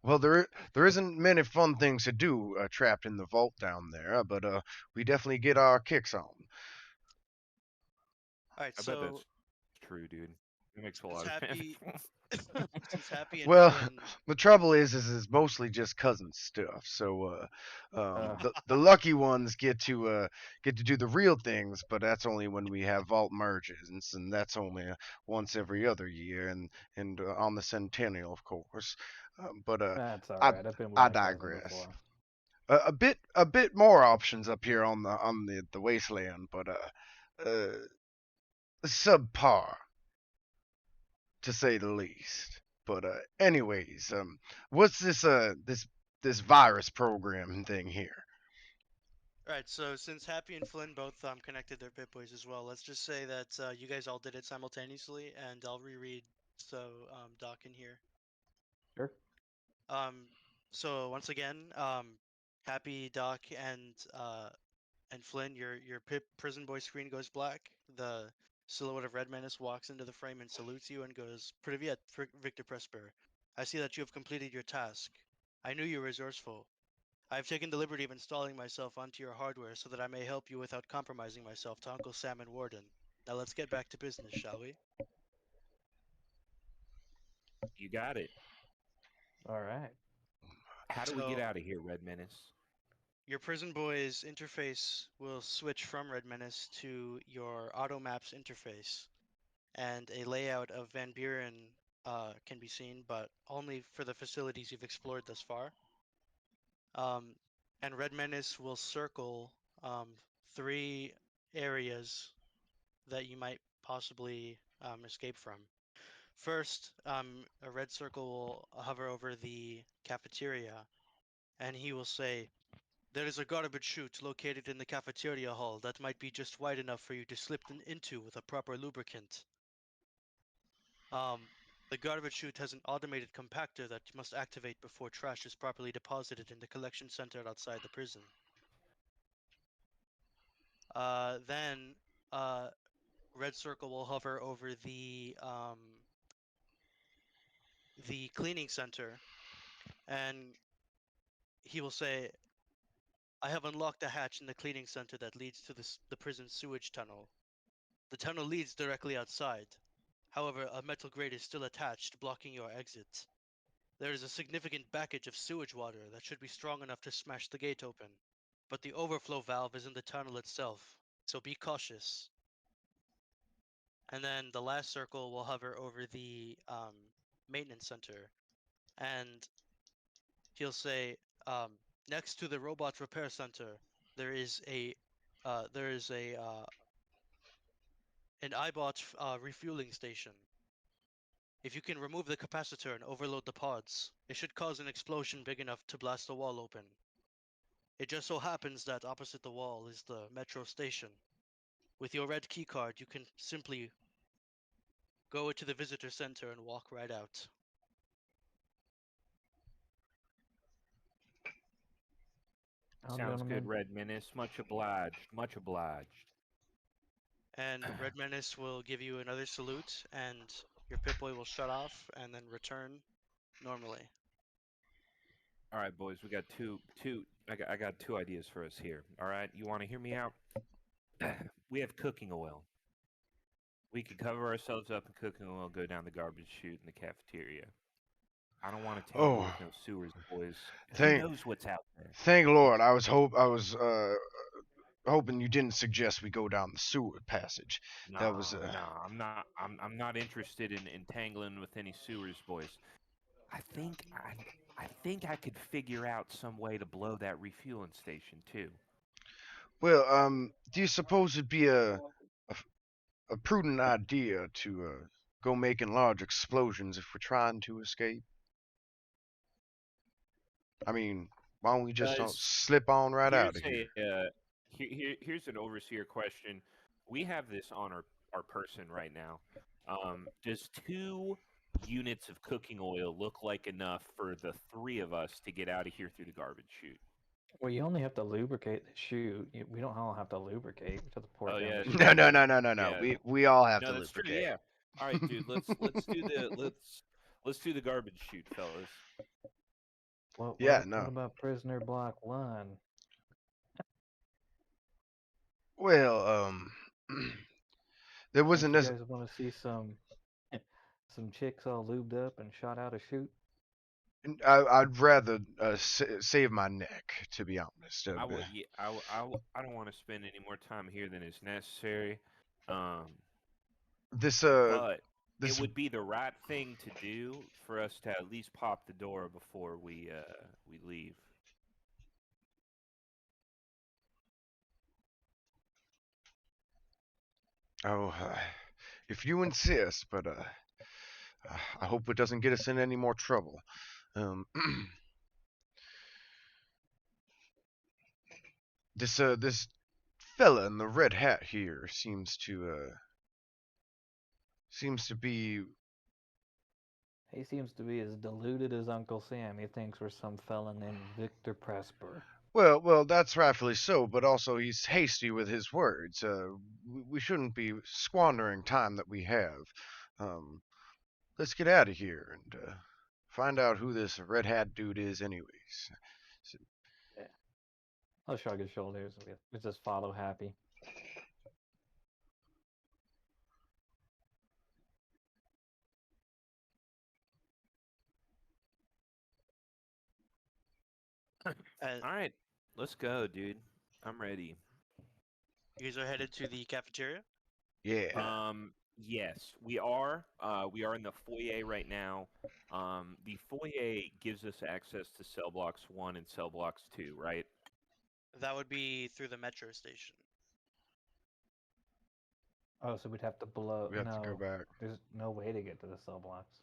Well, there isn't many fun things to do trapped in the vault down there, but we definitely get our kicks on. All right, I bet so that's true, dude. It makes a since lot of sense. Happy since Happy and Well, Flynn, the trouble is it's mostly just cousin stuff. So Uh, the lucky ones get to do the real things, but that's only when we have vault merges, and that's only once every other year, and on the centennial, of course. But that's all I right. I've been with I my cousin digress. before. A bit more options up here on the wasteland, but subpar to say the least. But anyways, what's this virus program thing here? all right, so since Happy and Flynn both connected their Pip-Boys as well, let's just say that you guys all did it simultaneously, and I'll reread so Doc can hear. Sure. Um, so once again, Happy, Doc, and Flynn, your prison boy screen goes black. The Silhouette of Red Menace walks into the frame and salutes you and goes, Privyet, Victor Presper. I see that you have completed your task. I knew you were resourceful. I have taken the liberty of installing myself onto your hardware so that I may help you without compromising myself to Uncle Sam and Warden. Now let's get back to business, shall we? You got it. All right. How do we get So, out of here, Red Menace? your prison boy's interface will switch from Red Menace to your Auto Maps interface, and a layout of Van Buren can be seen, but only for the facilities you've explored thus far. Um, and Red Menace will circle 3 areas that you might possibly escape from. First, a red circle will hover over the cafeteria, and he will say, There is a garbage chute located in the cafeteria hall that might be just wide enough for you to slip into with a proper lubricant. Um, the garbage chute has an automated compactor that you must activate before trash is properly deposited in the collection center outside the prison. Then, uh, red circle will hover over the cleaning center, and he will say, I have unlocked a hatch in the cleaning center that leads to the prison sewage tunnel. The tunnel leads directly outside. However, a metal grate is still attached, blocking your exit. There is a significant backage of sewage water that should be strong enough to smash the gate open, but the overflow valve is in the tunnel itself, so be cautious. And then the last circle will hover over the maintenance center, and he'll say, next to the robot repair center, there is a there is a an iBot refueling station. If you can remove the capacitor and overload the pods, it should cause an explosion big enough to blast the wall open. It just so happens that opposite the wall is the metro station. With your red keycard, you can simply go to the visitor center and walk right out. Sounds good, Gentlemen. Red Menace. Much obliged. Much obliged. And Red Menace will give you another salute, and your Pip-Boy will shut off and then return normally. All right, boys. We got two. I got 2 ideas for us here. All right, you want to hear me out? We have cooking oil. We could cover ourselves up in cooking oil, go down the garbage chute in the cafeteria. I don't want to tangle Oh, with no sewers, boys. Who thank knows what's out there? thank Lord. I was hoping you didn't suggest we go down the sewer passage. That was Nah, nah. I'm not interested in entangling with any sewers, boys. I think I think I could figure out some way to blow that refueling station too. well. Do you suppose it'd be a prudent idea to go making large explosions if we're trying to escape? I mean, why don't we just don't Does slip on right out here's of a here? here's an overseer question. We have this on our person right now. Does 2 units of cooking oil look like enough for the 3 of us to get out of here through the garbage chute? Well, you only have to lubricate the chute. We don't all have to lubricate. We just have to pour Oh it down yeah, the that's No, chute. no, true. no, no, no, no. Yeah, We all have no, to that's true. lubricate. Yeah. All right, dude. Let's do the garbage chute, fellas. Yeah, What no. about prisoner block 1? Well, there Don't wasn't you as guys want to see some chicks all lubed up and shot out a chute? I'd rather save my neck, to be honest. Yeah, I don't want to spend any more time here than is necessary. Um, this but it this would be the right thing to do for us to at least pop the door before we leave. oh, if you insist, but I hope it doesn't get us in any more trouble. Um, this fella in the red hat here seems to be He seems to be as deluded as Uncle Sam. He thinks we're some fella named Victor Presper. Well, that's rightfully so, but also he's hasty with his words. We shouldn't be squandering time that we have. Um, let's get out of here and find out who this red hat dude is, anyways. So, Yeah. I'll shrug his shoulders. We just follow Happy. Uh, All right, let's go, dude. I'm ready. you guys are headed to the cafeteria. yeah, Yes, we are. We are in the foyer right now. The foyer gives us access to cell blocks 1 and cell blocks 2, right? That would be through the metro station. Oh, so we'd have to blow. we have to go No, back. there's no way to get to the cell blocks.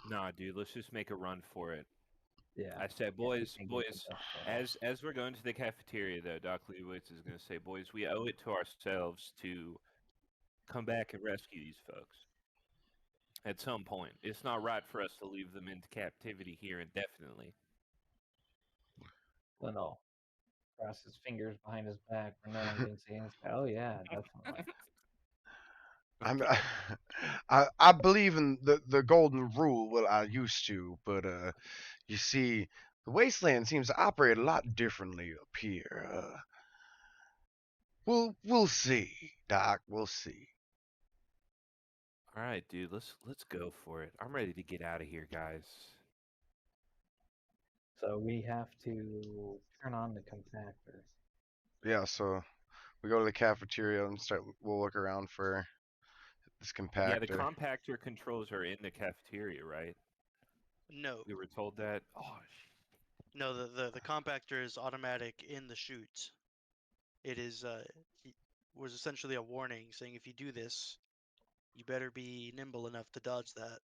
Nah, dude, let's just make a run for it. Yeah. I said, Yeah, we boys, can get to boys, the cell blocks. as we're going to the cafeteria, though, Doc Leibowitz is going to say, boys, we owe it to ourselves to come back and rescue these folks at some point. It's not right for us to leave them into captivity here indefinitely. Lindell cross his fingers behind his back where no one can see and say, "Oh yeah, definitely." I'm, Okay. I believe in the golden rule. Well, I used to, but you see, the wasteland seems to operate a lot differently up here. We'll see, Doc. We'll see. All right, dude, let's go for it. I'm ready to get out of here, guys. So we have to turn on the compactor. Yeah. So we go to the cafeteria and start. We'll look around for this Yeah, the compactor. compactor controls are in the cafeteria, right? No, We were told that. Oh, no, the compactor is automatic in the chute. It is was essentially a warning saying if you do this, you better be nimble enough to dodge that.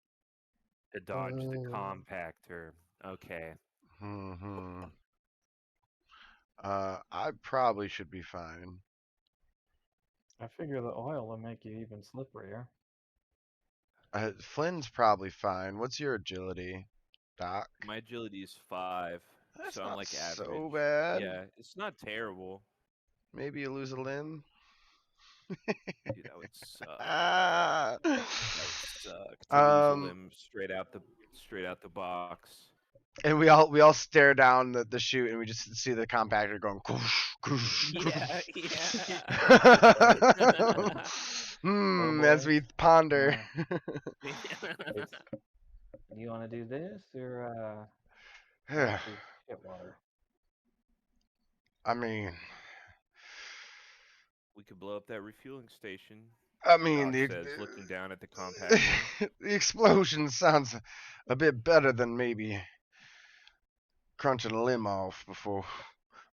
to dodge the Oh. compactor. Okay. Hmm. I probably should be fine. I figure the oil will make you even slipperier. Flynn's probably fine. What's your agility, Doc? My agility is 5, That's so I'm not like so average. bad. Yeah, it's not terrible. Maybe you lose a limb. Dude, that would suck. Ah. That would suck to lose a um, limb straight out the box. and we all stare down the chute and we just see the compactor going. Yeah, yeah. Well, As boys, we ponder. it's, you want to do this or I do shit water? mean, We could blow up that refueling station. I mean Doc the says, looking down at the compactor. the explosion sounds a bit better than maybe crunching a limb off before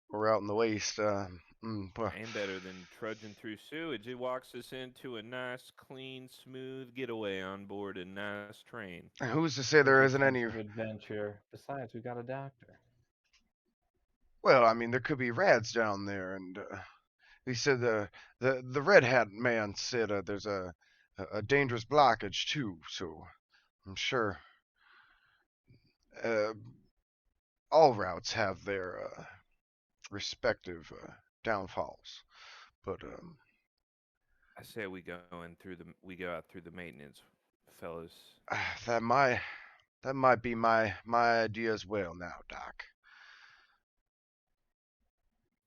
we're out in the waste. Well, And better than trudging through sewage. It walks us into a nice, clean, smooth getaway on board a nice train. who's to say Gives there you a isn't sense any? of adventure. Besides, we got a doctor. Well, I mean, there could be rats down there, and he said the red hat man said there's a dangerous blockage too. So I'm sure uh, all routes have their respective downfalls. But I say we go out through the maintenance, fellas. that might be my idea as well now, Doc.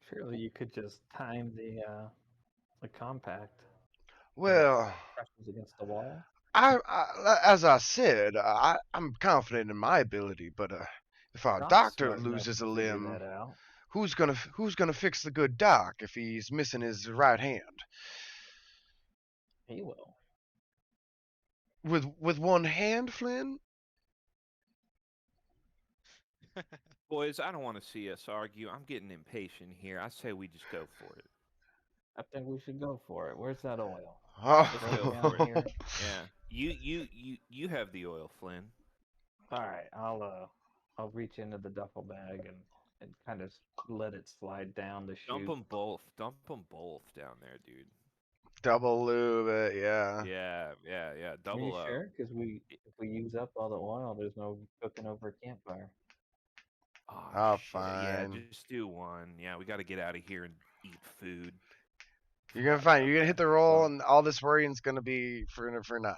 Surely you could just time the compact when it Well, presses against the wall. as I said, I'm confident in my ability, but if our Doc's doctor smart enough loses to a figure that limb, out. who's gonna fix the good doc if he's missing his right hand? He will. With one hand, Flynn? Boys, I don't want to see us argue. I'm getting impatient here. I say we just go for it. I think we should go for it. Where's that oil? Let's Right go down for it. here. Yeah. You have the oil, Flynn. All right, I'll reach into the duffel bag and kind of let it slide down the chute. Dump them both. Dump them both down there, dude. Double lube it, yeah. Yeah. Are Double you up. sure? Because if we use up all the oil, there's no cooking over a campfire. Oh, Oh, shit. Yeah, fine. just do one. Yeah, we got to get out of here and eat food. You're gonna Fuck, find you're gonna hit okay. the roll, Well, and all this worrying's gonna be for nothing.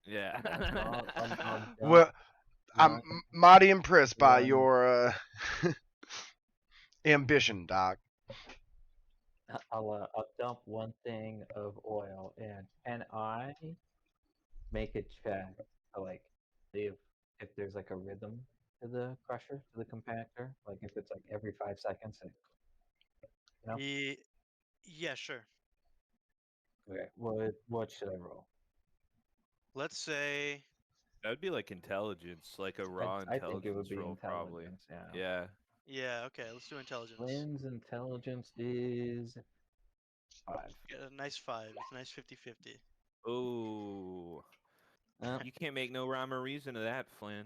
Yeah. yeah, so I'll dump Well, I'm one. mighty impressed by one your ambition, Doc. I'll dump one thing of oil in, and I make a check to like see if there's like a rhythm to the crusher, to the compactor, like if it's like every 5 seconds. You know, Yeah, sure. okay. What should I roll? Let's say That would be like intelligence, like a raw I think it would intelligence be roll, probably. intelligence. Yeah. Yeah. yeah, okay, let's do intelligence. Lynn's intelligence is 5. Get a nice 5. It's a nice 50-50. Ooh. Uh, You can't make no rhyme or reason to that, Flynn.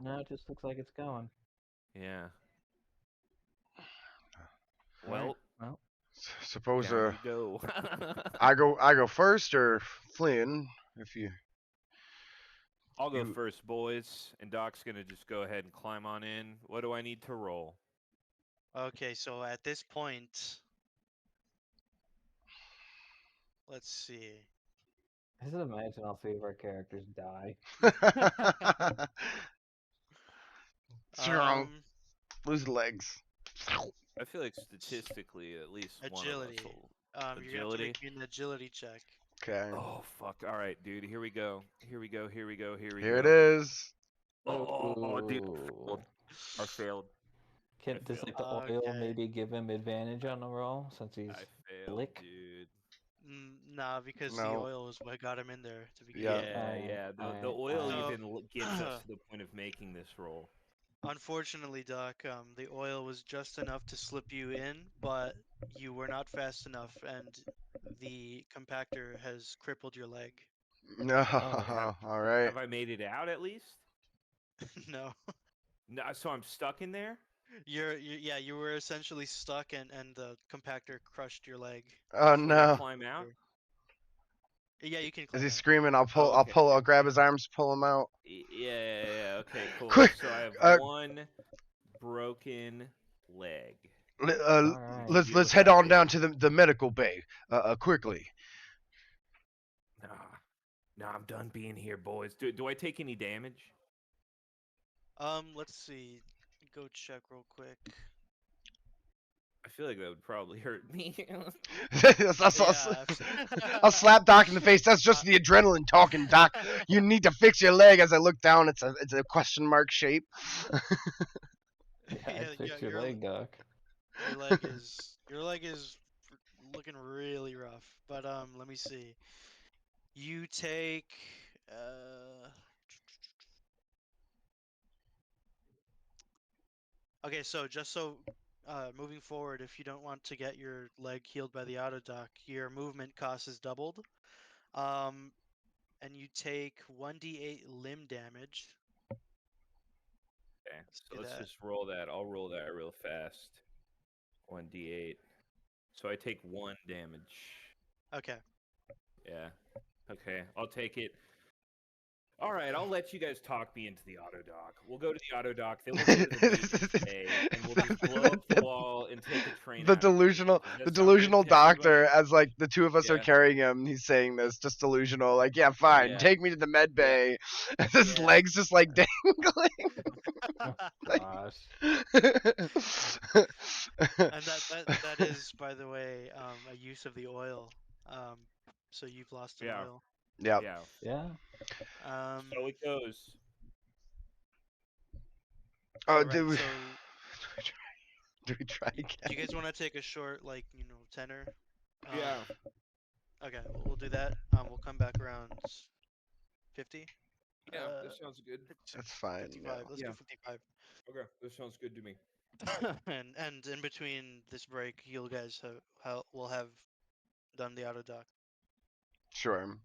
no, it just looks like it's going. Yeah. All right. Well, Well, Suppose down you go. I go first, or Flynn, if you I'll go you first, boys, and Doc's gonna just go ahead and climb on in. What do I need to roll? Okay, so at this point, let's see. I just imagine all 3 of our characters die. strong Um, lose legs. I feel like statistically, at least one of us agility. will. You're gonna have to Agility? make me an agility check. Okay, Oh, fuck. All right, dude. Here we go. Here we go. here it is. Oh, dude. Ooh. I failed. Does like the failed. oil Okay. maybe give him advantage on the roll since he's I failed, slick? dude. Nah, because the No. oil is what got him in there to begin Yeah. with. Yeah. The Alright, oil So, even gets us to the point of making this roll. unfortunately, Doc, the oil was just enough to slip you in, but you were not fast enough, and the compactor has crippled your leg. No, Oh. all right. Have I made it out at least? No, No, so I'm stuck in there? yeah, you were essentially stuck, and the compactor crushed your leg. Oh Can I no. climb out? Yeah, you can Is climb he out. screaming? Oh, okay. I'll grab his arms, pull him out. Yeah. Okay, cool. Quick, So I have uh, one broken leg. Li- We Alright. can deal let's with head that on down later. to the medical bay, quickly. Nah, I'm done being here, boys. Do I take any damage? Let's see. Go check real quick. I feel like that would probably hurt me. Yeah. I'll slap Doc in the face. That's just the adrenaline talking, Doc. You need to fix your leg. As I look down, it's a question mark shape. Yeah, Yeah, I'd fix yeah, your leg, Doc. your leg is looking really rough. But let me see. You take okay, so just so moving forward, if you don't want to get your leg healed by the auto dock, your movement cost is doubled. Um, and you take 1d8 limb damage. Okay, so See let's that? just roll that. I'll roll that real fast. 1d8. So I take 1 damage. Okay. Yeah. Okay, I'll take it. All right, I'll let you guys talk me into the auto dock. We'll go to the auto dock, then we'll go to the maintenance bay, and we'll just blow up the wall and take a train the out of here. delusional Does the that sound good delusional to everybody? doctor, as like the two of us are Yeah. carrying him, he's saying this, just delusional, like, yeah, fine, Yeah. take me to the med Yeah. bay. His Yeah. legs just like dangling. Gosh. And that is, by the way, a use of the oil. So you've lost an Yeah. oil. Yep. Yeah. Yeah. So it goes. Oh, Right. do we, So do we try do you again? guys want to take a short, like, tenor? Yeah. Okay, we'll do that. We'll come back around 50. Yeah, this sounds good. That's fine. 55. Let's Yeah. do 55. Okay, this sounds good to me. And in between this break, you guys will have done the auto dock. Sure.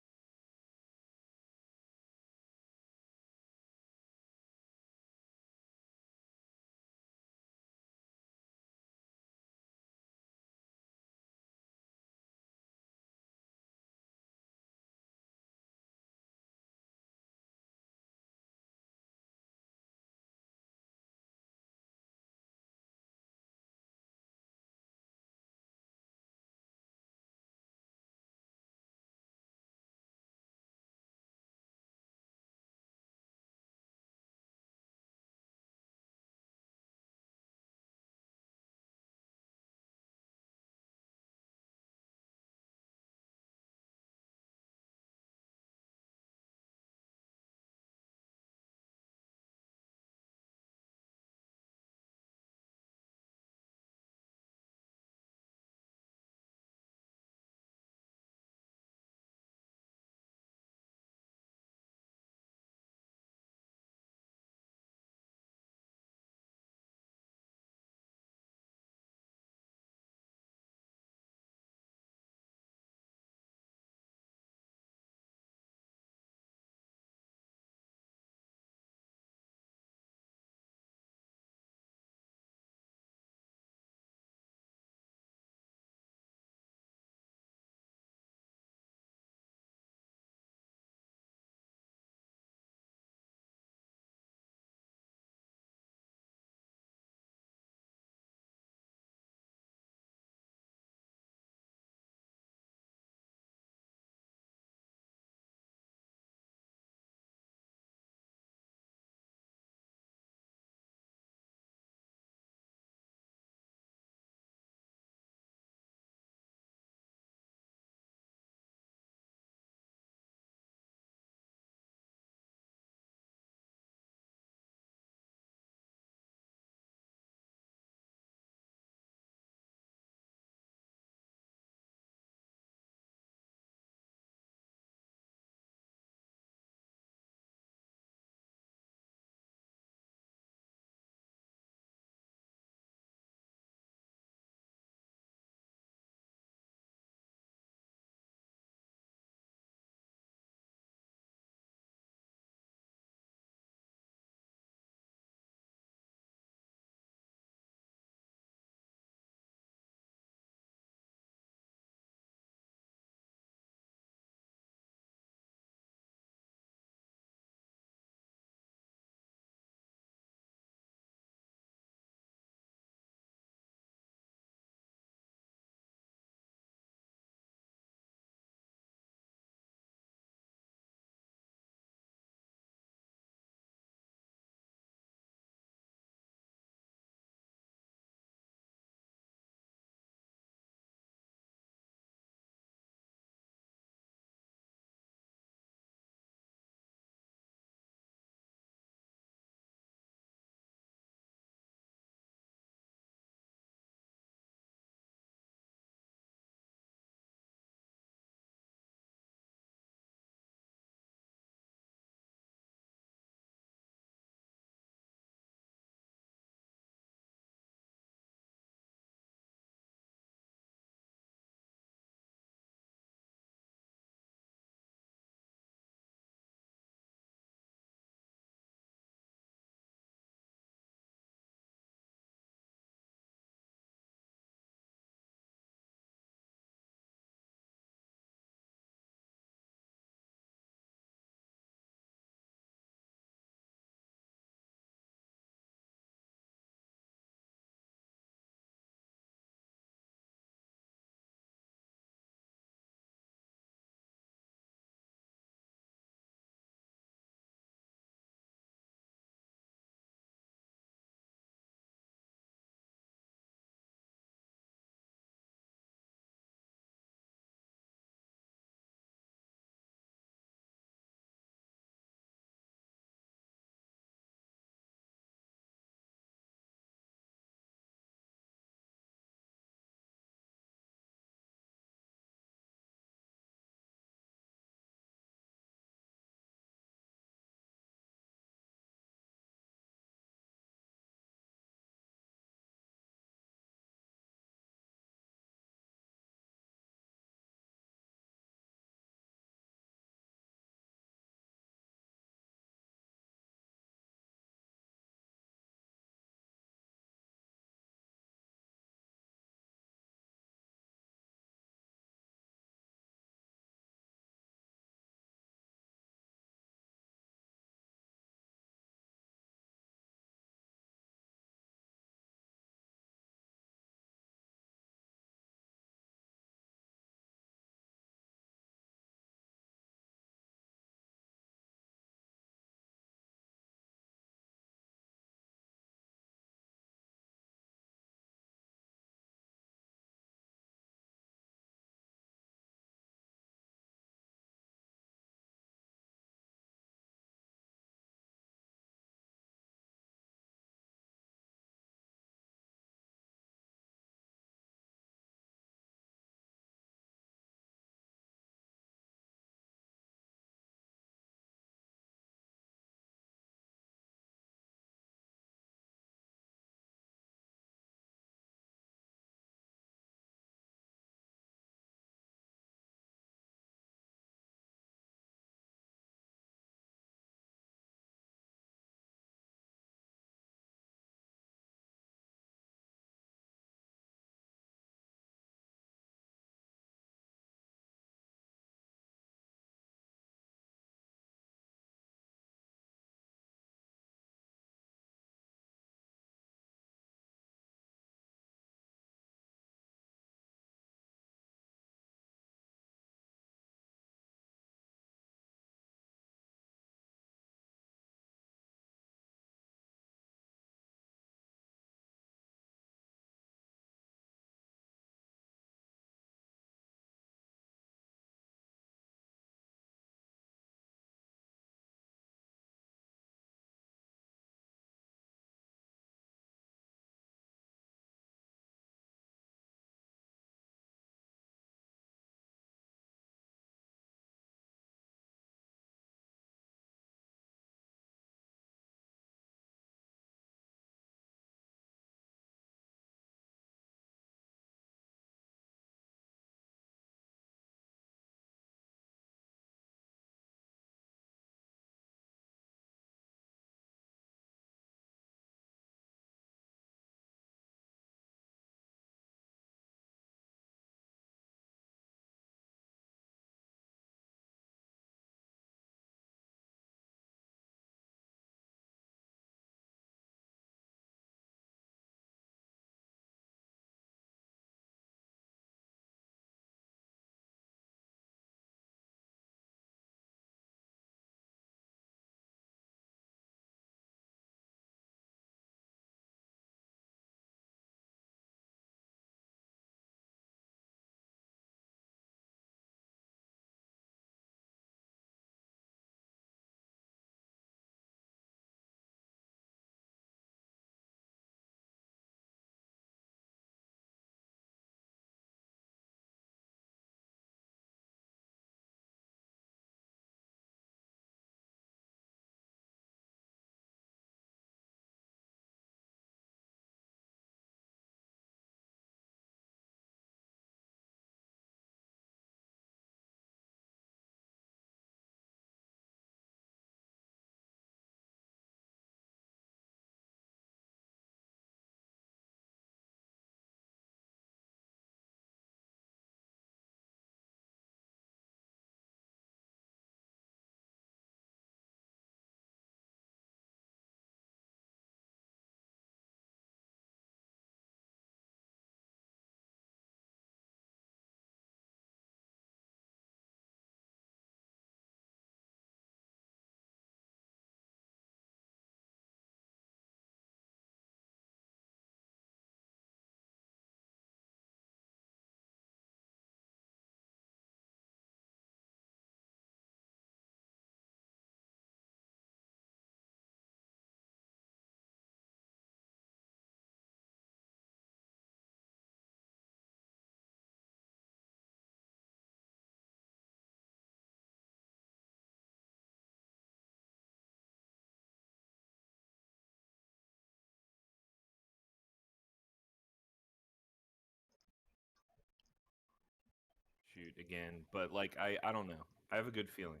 troubleshoot again, but like I don't know. I have a good feeling.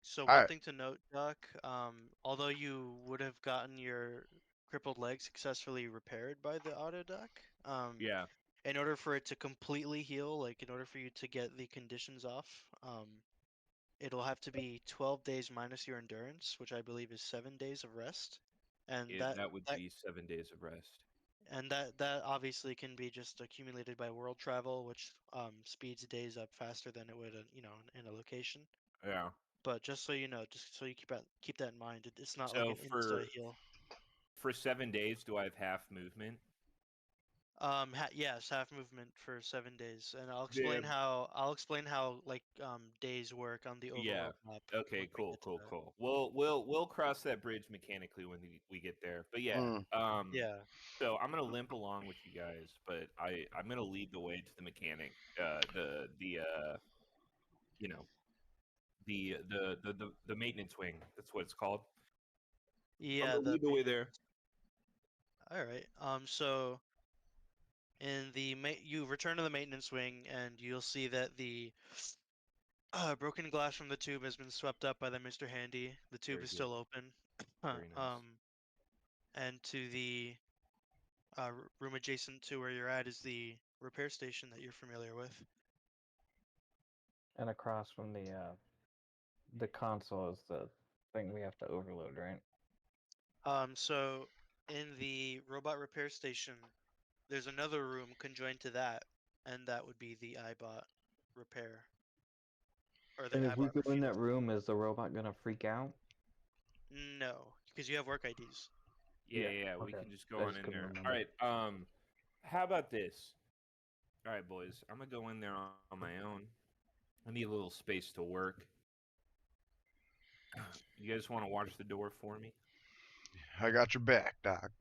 So All one right. thing to note, Doc, although you would have gotten your crippled leg successfully repaired by the auto doc, Yeah, in order for it to completely heal, like in order for you to get the conditions off, it'll have to be 12 days minus your endurance, which I believe is 7 days of rest, and that would that be 7 days of rest. that obviously can be just accumulated by world travel, which speeds days up faster than it would, in a location. Yeah. But just so you know, just so you keep that in mind, it's not like So an insta heal. for 7 days, do I have half movement? Yes, half movement for 7 days, and Yeah. I'll explain how like days work on the Yeah. overworld map Okay. once we Cool. get to Cool. that. Cool. We'll cross that bridge mechanically when we get there. But yeah. Mm. Yeah. So I'm gonna limp along with you guys, but I'm gonna lead the way to the mechanic. You know the maintenance wing. That's what it's called. I'm Yeah, gonna the lead the way there. maintenance. All right. So in the you return to the maintenance wing, and you'll see that the broken glass from the tube has been swept up by the Mr. Handy. The tube Very is good. still open. Very nice. And to the room adjacent to where you're at is the repair station that you're familiar with. And across from the console is the thing we have to overload, right? So in the robot repair station, there's another room conjoined to that, and that would be the iBot repair or the And if we iBot go in refueling. that room, is the robot gonna freak out? No, because you have work IDs. Yeah. We Okay. can just go I on just in couldn't there. All remember. right. How about this? All right, boys. I'm gonna go in there on my own. I need a little space to work. You guys want to watch the door for me? I got your back, Doc.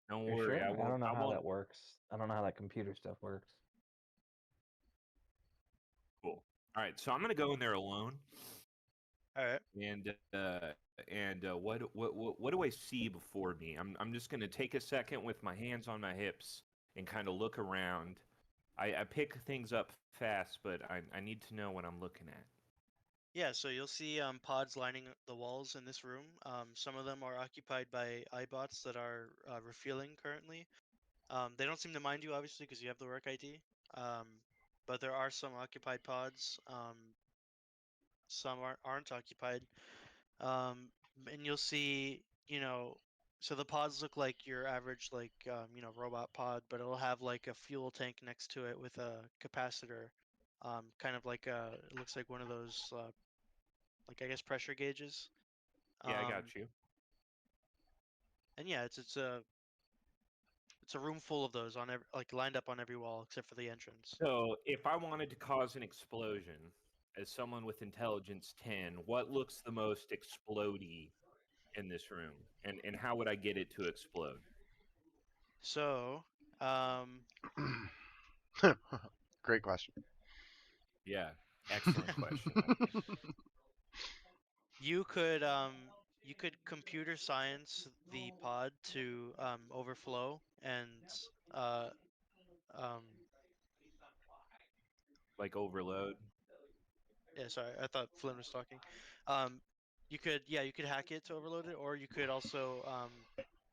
Don't You worry. sure? I I won't. don't know I how won't. that works. I don't know how that computer stuff works. Cool. All right. So I'm gonna go in there alone. All right. And what do I see before me? I'm just gonna take a second with my hands on my hips and kind of look around. I pick things up fast, but I need to know what I'm looking at. Yeah, so you'll see pods lining the walls in this room. Some of them are occupied by iBots that are refueling currently. They don't seem to mind you, obviously, because you have the work ID. Um, but there are some occupied pods. Some aren't occupied. And you'll see, so the pods look like your average, like, robot pod, but it'll have like a fuel tank next to it with a capacitor. Kind of like it looks like one of those, like I guess pressure gauges. Yeah, I Um, got you. and yeah, it's a room full of those on like lined up on every wall except for the entrance. So if I wanted to cause an explosion, as someone with intelligence 10, what looks the most explodey in this room, and how would I get it to explode? So, um, Great question. Yeah, excellent question. you could um, you could computer science the pod to overflow and uh, um, Like overload. yeah, sorry, I thought Flynn was talking. Um, you could hack it to overload it, or you could also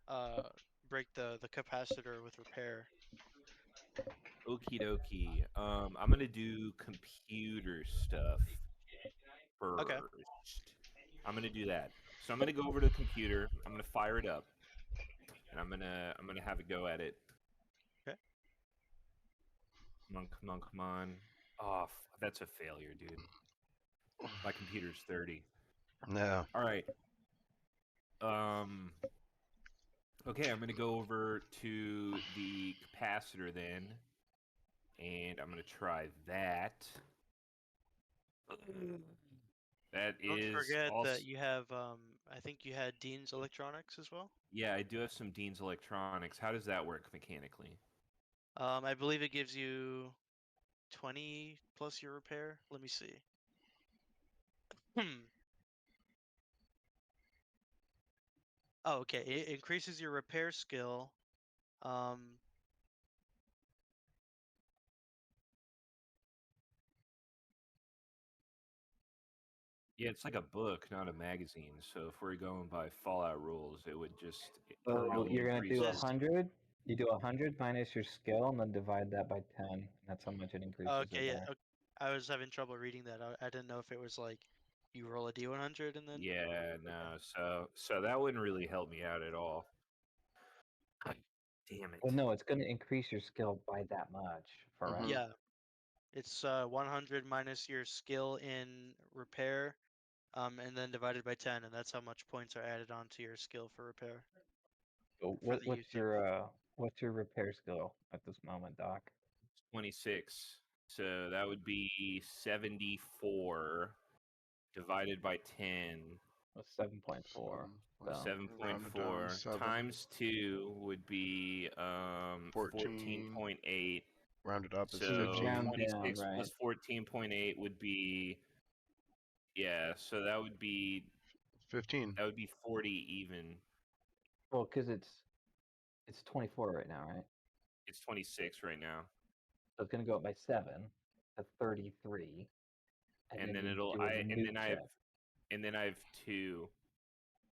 uh, break the capacitor with repair. Okie dokie. I'm gonna do computer stuff Okay. first. I'm gonna do that. So I'm gonna go over to the computer. I'm gonna fire it up, and I'm gonna have a go at it. Okay. Come on, come on. Oh, that's a failure, dude. My computer's 30. No. All right. Um. Okay, I'm gonna go over to the capacitor then, and I'm gonna try that. That Don't is forget also. that you have I think you had Dean's Electronics as well. Yeah, I do have some Dean's Electronics. How does that work mechanically? I believe it gives you 20 plus your repair. Let me see. Hmm. Oh, okay. It increases your repair skill. Um, Yeah, it's like a book, not a magazine. So if we're going by Fallout rules, it would just So permanently you're gonna increase do the Is- 100. You do 100 minus your skill, and then divide that by 10. That's how much it increases it Okay, yeah. by. Okay. I was having trouble reading that. I didn't know if it was like you roll a D100 and then. Yeah, no. So that wouldn't really help me out at all. Damn it. Well, no, it's gonna increase your skill by that much for Mhm. right. Yeah, it's 100 minus your skill in repair, and then divided by 10, and that's how much points are added onto your skill for repair So for the what's usage. what's your repair skill at this moment, Doc? 26. So that would be 74 divided by 10. It's 7.4. So Rounded down 7.4 7. times 2 would be 14. 14.8. Rounded up is you So 15. round down, 26 right? plus 14.8 would be, yeah, so that would be 15. 40 even. Well, because it's 24 right now, right? It's 26 right now. So it's gonna go up by 7 to 33, and And then then you it'll do a and new then I have check. 2.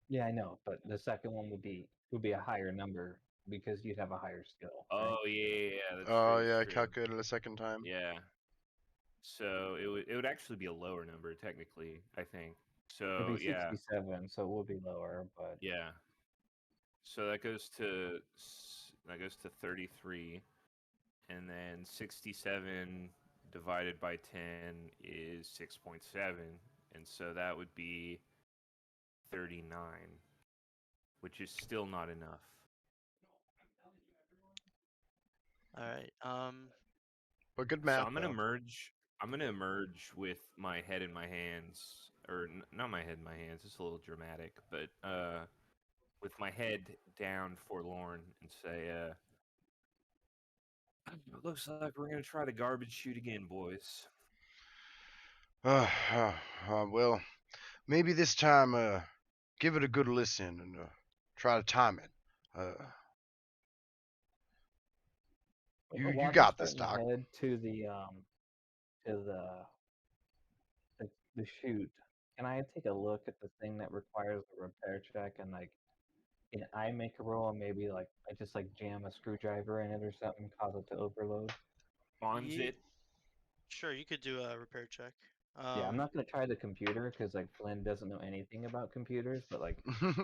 Yeah, I know, but the second one would be a higher number because you'd have a higher skill, right? Oh yeah, that's Oh, true, yeah, that's true. calculated a second time. Yeah. So it would actually be a lower number technically, I think. It'd So be yeah, 67, so it will be lower, but yeah. So that goes to 33, and then 67 divided by 10 is 6.7, and so that would be 39, which is still not enough. All right. But good So math, though. I'm gonna merge with my head in my hands, or not my head in my hands. It's a little dramatic, but with my head down, forlorn, and say, "It looks like we're gonna try the garbage chute again, boys." Well, maybe this time, give it a good listen and try to time it. You while you're got this, starting to Doc. head to the chute, can I take a look at the thing that requires a repair check and like can I make a roll and maybe like I just like jam a screwdriver in it or something, cause it to overload? Bonds Ye it. Sure, you could do a repair check. Yeah, I'm not gonna try the computer because like Flynn doesn't know anything about computers, but like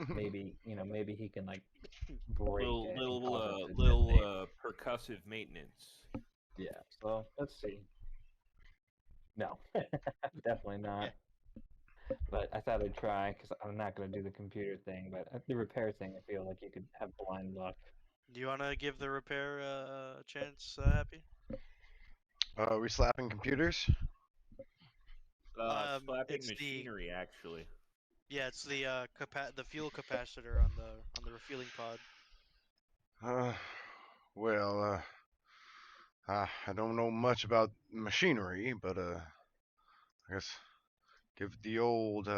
maybe maybe he can like break Little it and little cause it to little detonate. percussive maintenance. Yeah, so let's see. No, definitely not. But I thought I'd try because I'm not gonna do the computer thing, but the repair thing, I feel like you could have blind luck. Do you want to give the repair a chance, Happy? We slapping computers? Slapping It's the machinery, actually. Yeah, it's the the fuel capacitor on the refueling pod. Uh, well, I don't know much about machinery, but I guess give the old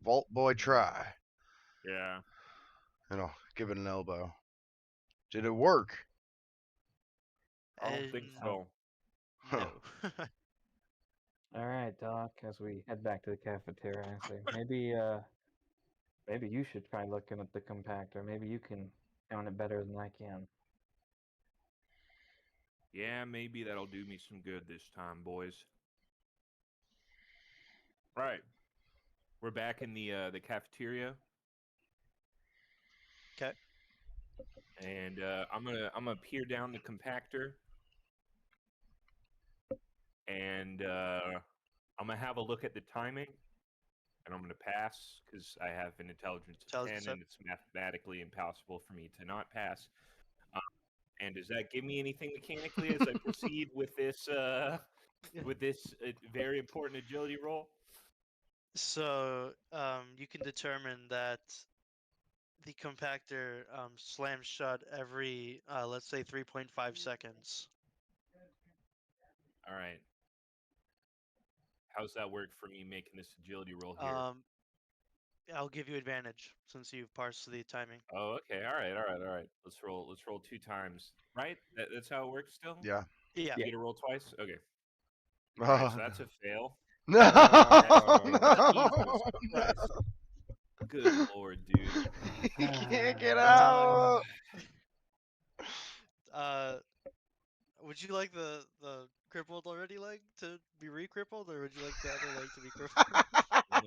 Vault Boy try. Yeah. Give it an elbow. Did it work? I don't think And so. Huh. no. All right, Doc. As we head back to the cafeteria, I say maybe you should try looking at the compactor. Maybe you can count it better than I can. Yeah, maybe that'll do me some good this time, boys. Right. We're back in the cafeteria, Okay. and I'm gonna peer down the compactor, and I'm gonna have a look at the timing, and I'm gonna pass because I have an intelligence of 10, Intelligence up. and it's mathematically impossible for me to not pass. And does that give me anything mechanically as I proceed with this very important agility roll? So you can determine that the compactor slams shut every let's say 3.5 seconds. All right. How's that work for me making this agility roll here? Um, I'll give you advantage since you've parsed the timing. Oh, okay. All right. All right. All right. Let's roll. Let's roll 2 times. Right? That's how it works. Still. Yeah. Yeah. You Yeah. get to roll twice. Okay. All right. Uh, So that's a fail. No, Jesus no, Christ. Good lord, dude. he can't get Uh, out. uh, would you like the crippled already leg to be re-crippled, or would you like the other leg to be crippled?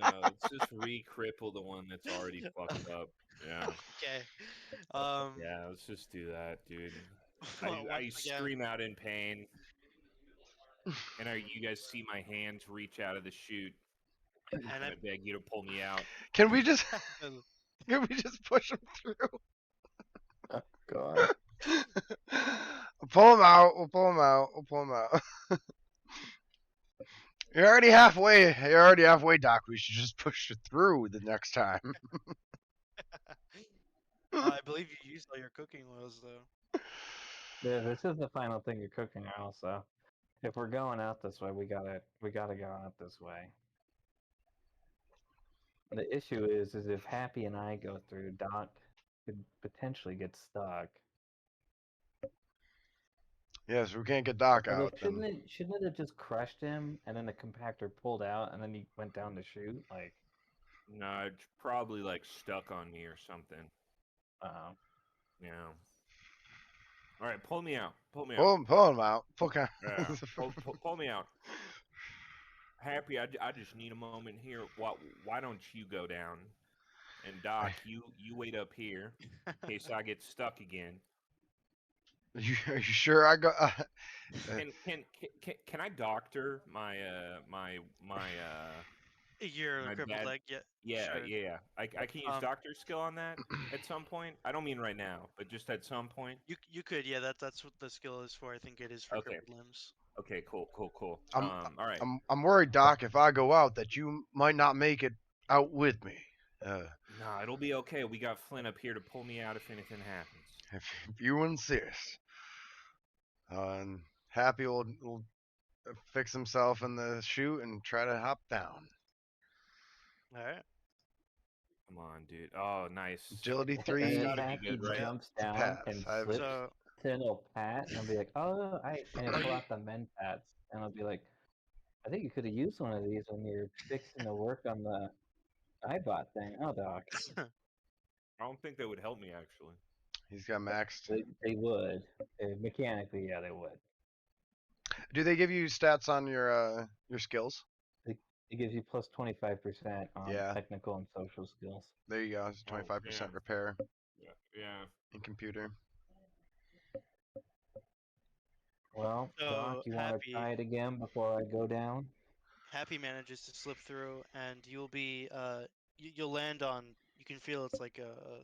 No, let's just re-cripple the one that's already fucked up. Yeah. Okay. Um, Yeah, let's just do that, dude. I once again, scream out in pain, and you guys see my hands reach out of the chute, and and I beg you to pull me out. Can we just I can we just push him through? Oh, God. Pull him out. We'll pull him out. We'll pull him out. You're already halfway. You're already halfway, Doc. We should just push it through the next time. I believe you used all your cooking oils though. Yeah, this is the final thing you're cooking also. If we're going out this way, we gotta go out this way. The issue is if Happy and I go through, Doc could potentially get stuck. Yes, we can't get Doc Although out. Then shouldn't it have just crushed him and then the compactor pulled out and then he went down the chute? Like, No, it's probably like stuck on me or something. uh, Yeah. All right, pull me out. Pull me out. pull him out. Pull him. Yeah. Pull me out. Happy, I just need a moment here. Why don't you go down? And Doc, you wait up here in case I get stuck again. Are you sure I go? Can I doctor my Your my crippled bad? leg, yeah, Yeah, sure. yeah. I can use Um, doctor skill on that at some point. I don't mean right now, but just at some point. you could, yeah, that's what the skill is for. I think it is for Okay. crippled limbs. Okay. Cool. I'm All right. I'm worried, Doc. If I go out, that you might not make it out with me. No, it'll be okay. We got Flynn up here to pull me out if anything happens. If you insist. And Happy will fix himself in the chute and try to hop down. All right. Come on, dude. Oh, nice. Agility and 3. then gotta be Happy good, right? jumps It's a down pass. and I have- slips So to an old pat and be like, oh, and he'll pull out the men pats and I'll be like, I think you could have used one of these when you're fixing the work on the iBot thing. Oh, Doc. I don't think that would help me actually. He's got maxed. They would. Mechanically, yeah, they would. Do they give you stats on your skills? It gives you plus 25% on Yeah. technical and social skills. There you go. It's Oh, 25% yeah. repair Yeah. in computer. Well, Doc, so you want to try Happy it again before I go down? Happy manages to slip through, and you'll be you'll land on. You can feel it's like a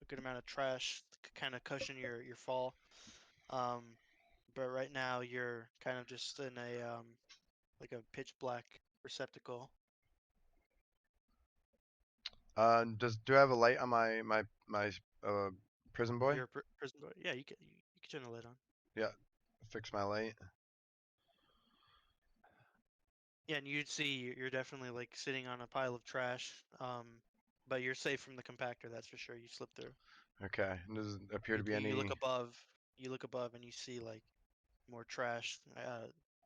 good amount of trash kind of cushion your fall. Um, but right now you're kind of just in a like a pitch black receptacle. Do I have a light on my prison boy? Your prison door. Yeah, you can turn the light on. Yeah. Fix my light. Yeah, and you'd see you're definitely like sitting on a pile of trash. But you're safe from the compactor, that's for sure. You slip through. Okay. And does it appear to be You look any? above. You look above, and you see like more trash,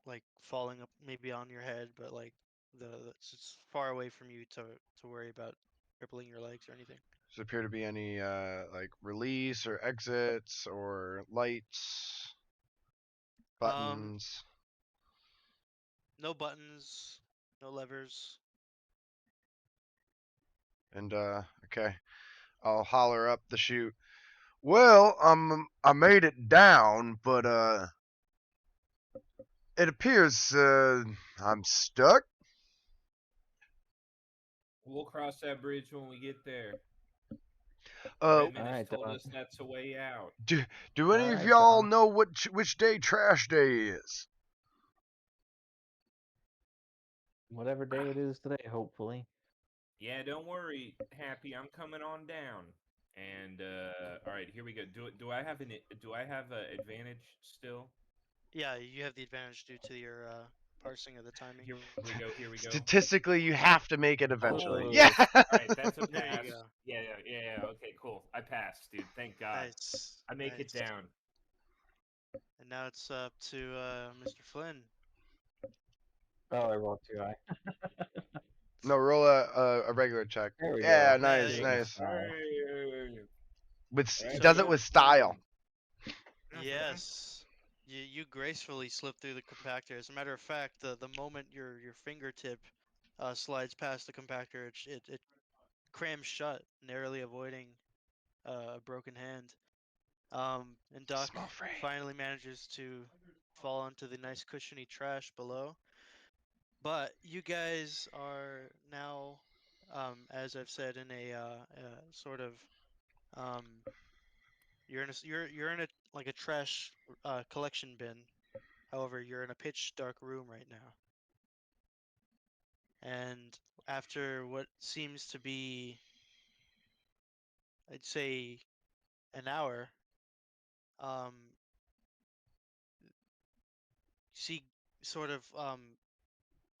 like falling up maybe on your head, but like it's far away from you to worry about crippling your legs or anything. Does it appear to be any like release or exits or lights, Um, buttons? no buttons, no levers. And okay, I'll holler up the chute. Well, I made it down, but it appears I'm stuck. We'll cross that bridge when we get there. Uh, Redman has Alright, told Doc. us that's a way out. do any of Alright, y'all Doc. know which day trash day is? Whatever day it is today, hopefully. Yeah, don't worry, Happy. I'm coming on down. And all right, here we go. Do I have a advantage still? Yeah, you have the advantage due to your parsing of the timing. Here we go. Statistically, you have to make it eventually. Cool. Yeah. All right, that's a There pass. you go. Yeah. Okay, cool. I passed, dude. Thank God. Nice. I make it nice. down. And now it's up to Mr. Flynn. Oh, I rolled too high. No, roll a regular check. There we Yeah, go. there nice, you With a go. nice. style. With So does you, it with style. yes, you gracefully slip through the compactor. As a matter of fact, the moment your fingertip slides past the compactor, it crams shut, narrowly avoiding a broken hand. And Doc Small fray. finally manages to fall onto the nice cushiony trash below. But you guys are now, as I've said, in a sort of um, you're in a like a trash collection bin. However, you're in a pitch dark room right now, and after what seems to be, I'd say, an hour, um, see sort of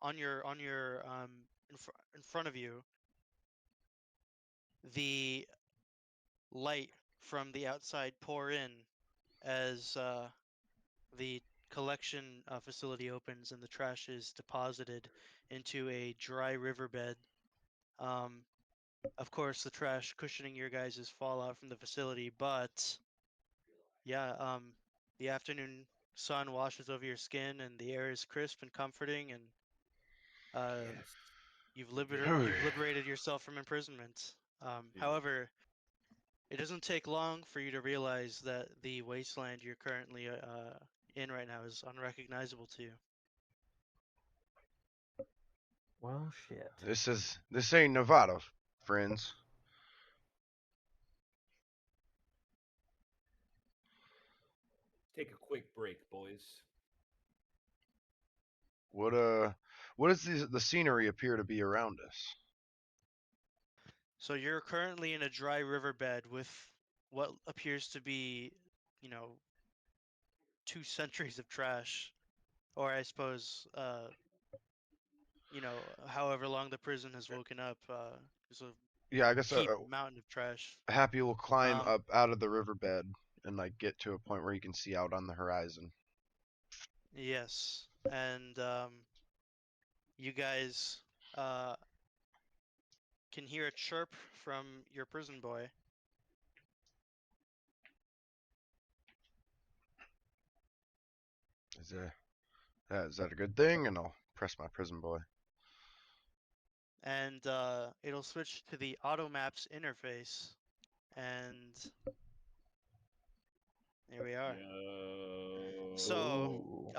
on your in front of you the light from the outside pour in as the collection facility opens and the trash is deposited into a dry riverbed. Um, of course, the trash cushioning your guys' fallout from the facility, but yeah, the afternoon sun washes over your skin and the air is crisp and comforting, and Yes. you've liberated yourself from imprisonment. Yeah. However, it doesn't take long for you to realize that the wasteland you're currently in right now is unrecognizable to you. Well, shit. This ain't Nevada, friends. Take a quick break, boys. What does the scenery appear to be around us? So you're currently in a dry riverbed with what appears to be, you know, 2 centuries of trash, or I suppose, however long the prison has woken up, there's a Yeah, I guess heap mountain of trash. Happy will climb Um, up out of the riverbed and like get to a point where you can see out on the horizon. yes, and you guys uh, can hear a chirp from your prison boy. Is that a good thing? And I'll press my prison boy. And it'll switch to the auto maps interface, and there we are. Yo. So, Ooh.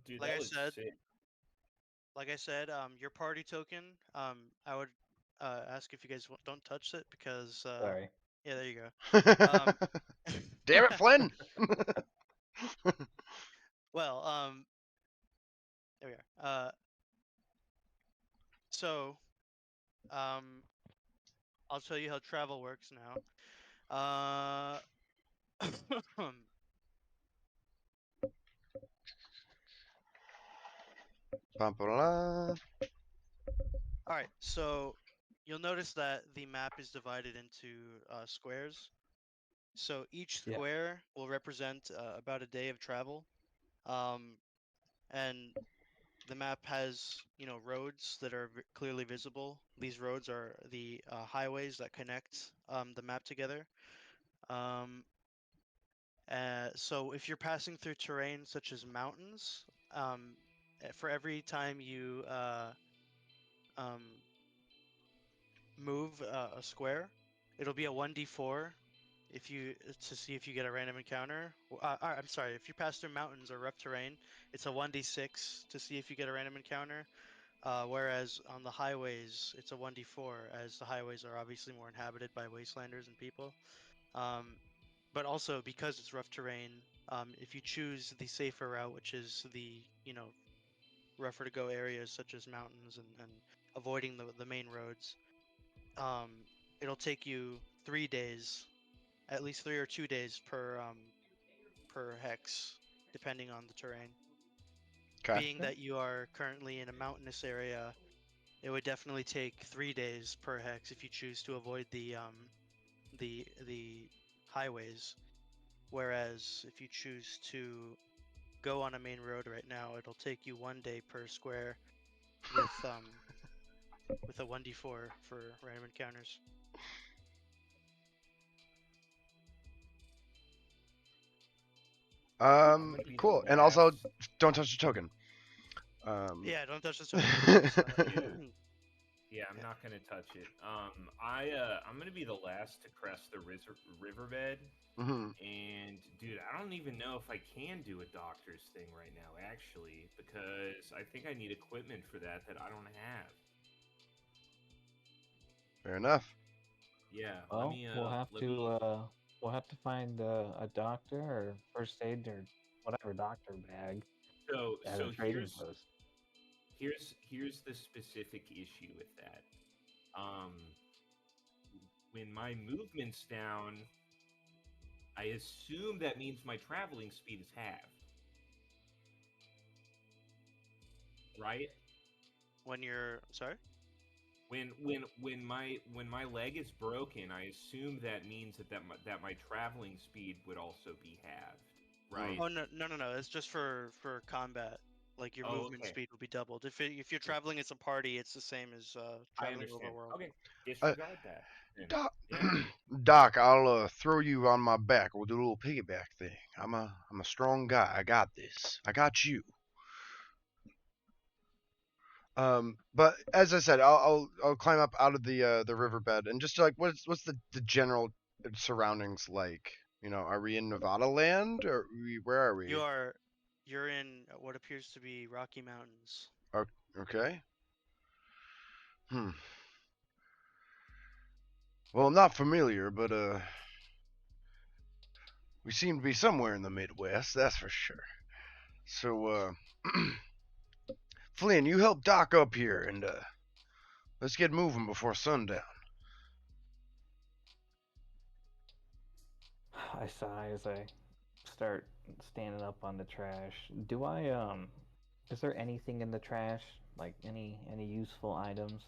Dude, like that I looks said, sick. your party token, I would ask if you guys don't touch it because, Sorry. yeah, there you go. Damn it, Flynn! Well, there we are. So, um, I'll tell you how travel works now. Ba-ba-la. All right, so you'll notice that the map is divided into squares. So each Yeah. square will represent about a day of travel, um, and the map has roads that are clearly visible. These roads are the highways that connect the map together. Um, so if you're passing through terrain such as mountains, for every time you um, move a square, it'll be a 1d4 if you to see if you get a random encounter. I'm sorry, if you pass through mountains or rough terrain, it's a 1d6 to see if you get a random encounter. Whereas on the highways, it's a 1d4, as the highways are obviously more inhabited by wastelanders and people. Um, but also because it's rough terrain, if you choose the safer route, which is the rougher to go areas such as mountains and avoiding the main roads, um, it'll take you 3 days, at least 3 or 2 days per hex, depending on the terrain. Okay. Being that you are currently in a mountainous area, it would definitely take 3 days per hex if you choose to avoid the highways. Whereas if you choose to go on a main road right now, it'll take you 1 day per square, with a 1d4 for random encounters. I'm gonna be the Cool. And also, last. don't touch the token. Yeah, don't touch the token, please. Dude. Yeah, I'm not gonna touch it. I'm gonna be the last to crest the riverbed, mhm. and dude, I don't even know if I can do a doctor's thing right now, actually, because I think I need equipment for that I don't have. Fair enough. Yeah, Well, we'll have to find a doctor or first aid or whatever doctor bag at a So trading post. here's the specific issue with that. Um, when my movement's down, I assume that means my traveling speed is halved, right? When you're sorry. When my leg is broken, I assume that means that my traveling speed would also be halved, right? Oh no! It's just for combat. Like your Oh, movement okay. speed will be doubled. If you're traveling as a party, it's the same as I traveling understand. overworld. Okay, Uh, disregard that. Then. Doc, Yeah. Doc, I'll throw you on my back. We'll do a little piggyback thing. I'm a strong guy. I got this. I got you. But as I said, I'll climb up out of the riverbed and just like what's the general surroundings like? You know, are we in Nevada land or where are we? You're in what appears to be Rocky Mountains. Okay. Hmm. Well, I'm not familiar, but we seem to be somewhere in the Midwest, that's for sure. So, Flynn, you help Doc up here, and let's get moving before sundown. I sigh as I start standing up on the trash. Is there anything in the trash? Like any useful items?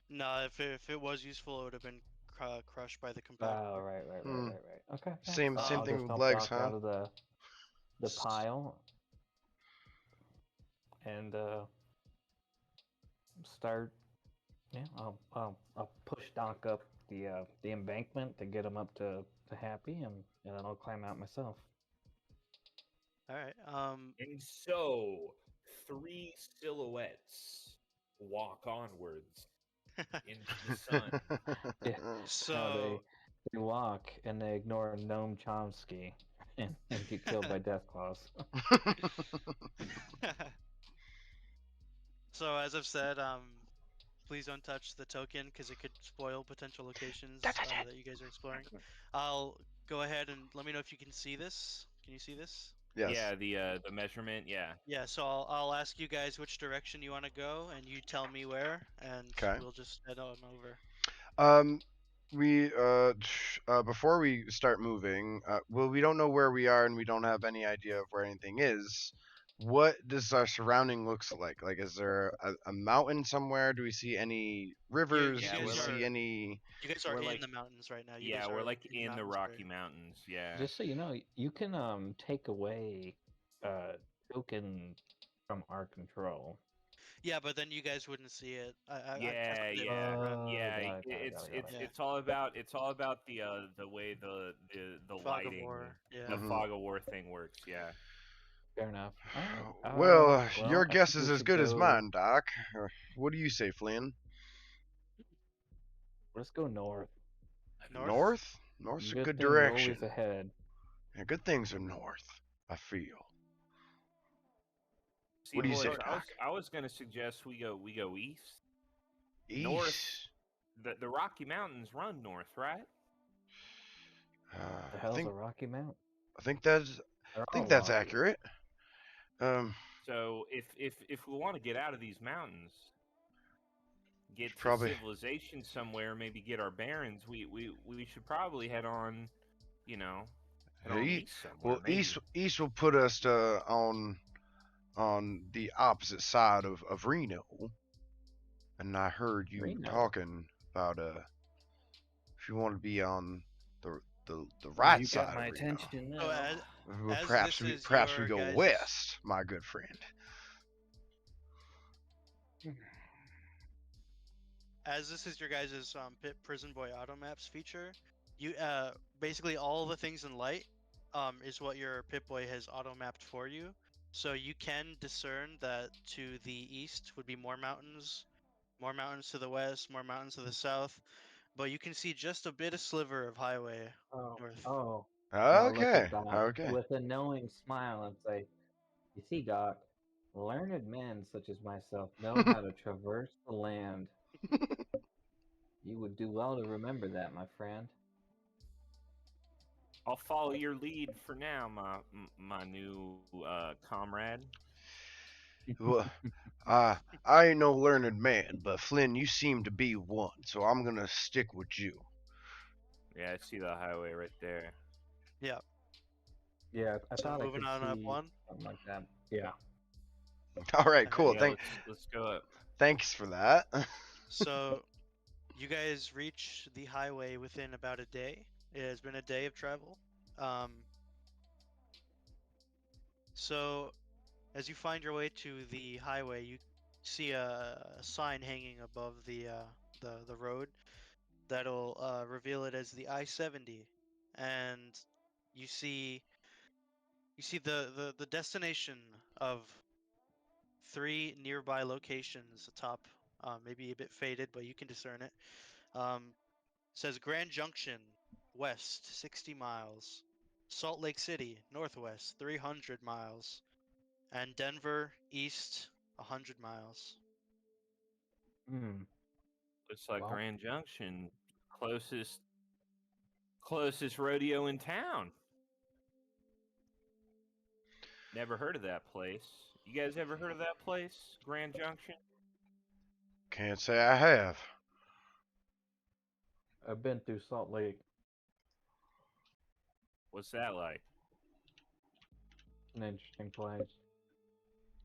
No, if it was useful, it would have been crushed by the Oh, compactor. Hmm. right. Okay, yeah. Same So same I'll thing just with help legs, Doc huh? out of the pile and start. Yeah, I'll push Doc up the embankment to get him up to happy, and then I'll climb out myself. All right. And so, three silhouettes walk onwards into the sun. Yeah. No, So they walk and they ignore Noam Chomsky and get killed by death claws. so as I've said, please don't touch the token because it could spoil potential locations that you guys are exploring. I'll go ahead and let me know if you can see this. Can you see this? Yes. Yeah, the measurement. Yeah. Yeah, so I'll ask you guys which direction you want to go, and you tell me where, and Okay. we'll just head on over. Um, we before we start moving, well, we don't know where we are, and we don't have any idea of where anything is. What does our surrounding looks like? Like, is there a mountain somewhere? Do we see any rivers? You Yeah, Do we guys we're like see are any? you guys are we're in like the mountains right now. You yeah, guys we're are like in the in the mountains right. Rocky Mountains. Yeah. Just so you know, you can take away token from our control. Yeah, but then you guys wouldn't see it. I've Yeah, tested it with yeah, friends. yeah. Got it, got it, got It's it, got it. Yeah, it's all about the way the fog of lighting, war. Yeah. the Mhm. fog of war thing works. Yeah. Fair enough. All right. Well, Well, your I guess think is we as should good as go. mine, Doc. What do you say, Flynn? Let's go north. North? North? North's a Good good things always direction. ahead. Yeah, good things are north. I feel. See, What do you say, boys, North. Doc? I was gonna suggest we go east, north. East. The Rocky Mountains run north, right? The I hell's a think Rocky Mountain? I think that's They're I think all that's rocky. accurate. Um, So if we want to get out of these mountains, should get to probably civilization somewhere, maybe get our bearings, we should probably head on, you know, head on e- east somewhere, well maybe. east will put us on the opposite side of Reno. And I heard you Reno. talking about if you want to be on the Well, right you got side of my Reno. attention So now. Well, as this is perhaps we your go guys' west, my good friend. as this is your guys' Prison Boy Auto Maps feature, you basically all the things in light is what your Pip Boy has auto mapped for you. So you can discern that to the east would be more mountains to the west, more mountains to the south, but you can see just a bit of sliver of highway Oh, north. oh. And I'll look Okay, at Doc okay. with a knowing smile and say, "You see, Doc, learned men such as myself know how to traverse the land. You would do well to remember that, my friend." I'll follow your lead for now, my new comrade. Well, I ain't no learned man, but Flynn, you seem to be one, so I'm gonna stick with you. Yeah, I see the highway right there. Yeah. Yeah, I So thought I moving could on up see one. something like that. Yeah. All right, All right. cool. Yeah, let's go up. Thanks for that. So you guys reach the highway within about a day. It has been a day of travel. Um, so as you find your way to the highway, you see a sign hanging above the road that'll reveal it as the I-70, and you see the destination of three nearby locations atop, maybe a bit faded, but you can discern it. Says Grand Junction, west 60 miles, Salt Lake City, northwest 300 miles, and Denver, east 100 miles. Hmm. Looks like Well, Grand Junction, closest rodeo in town. Never heard of that place. You guys ever heard of that place, Grand Junction? Can't say I have. I've been through Salt Lake. What's that like? An interesting place.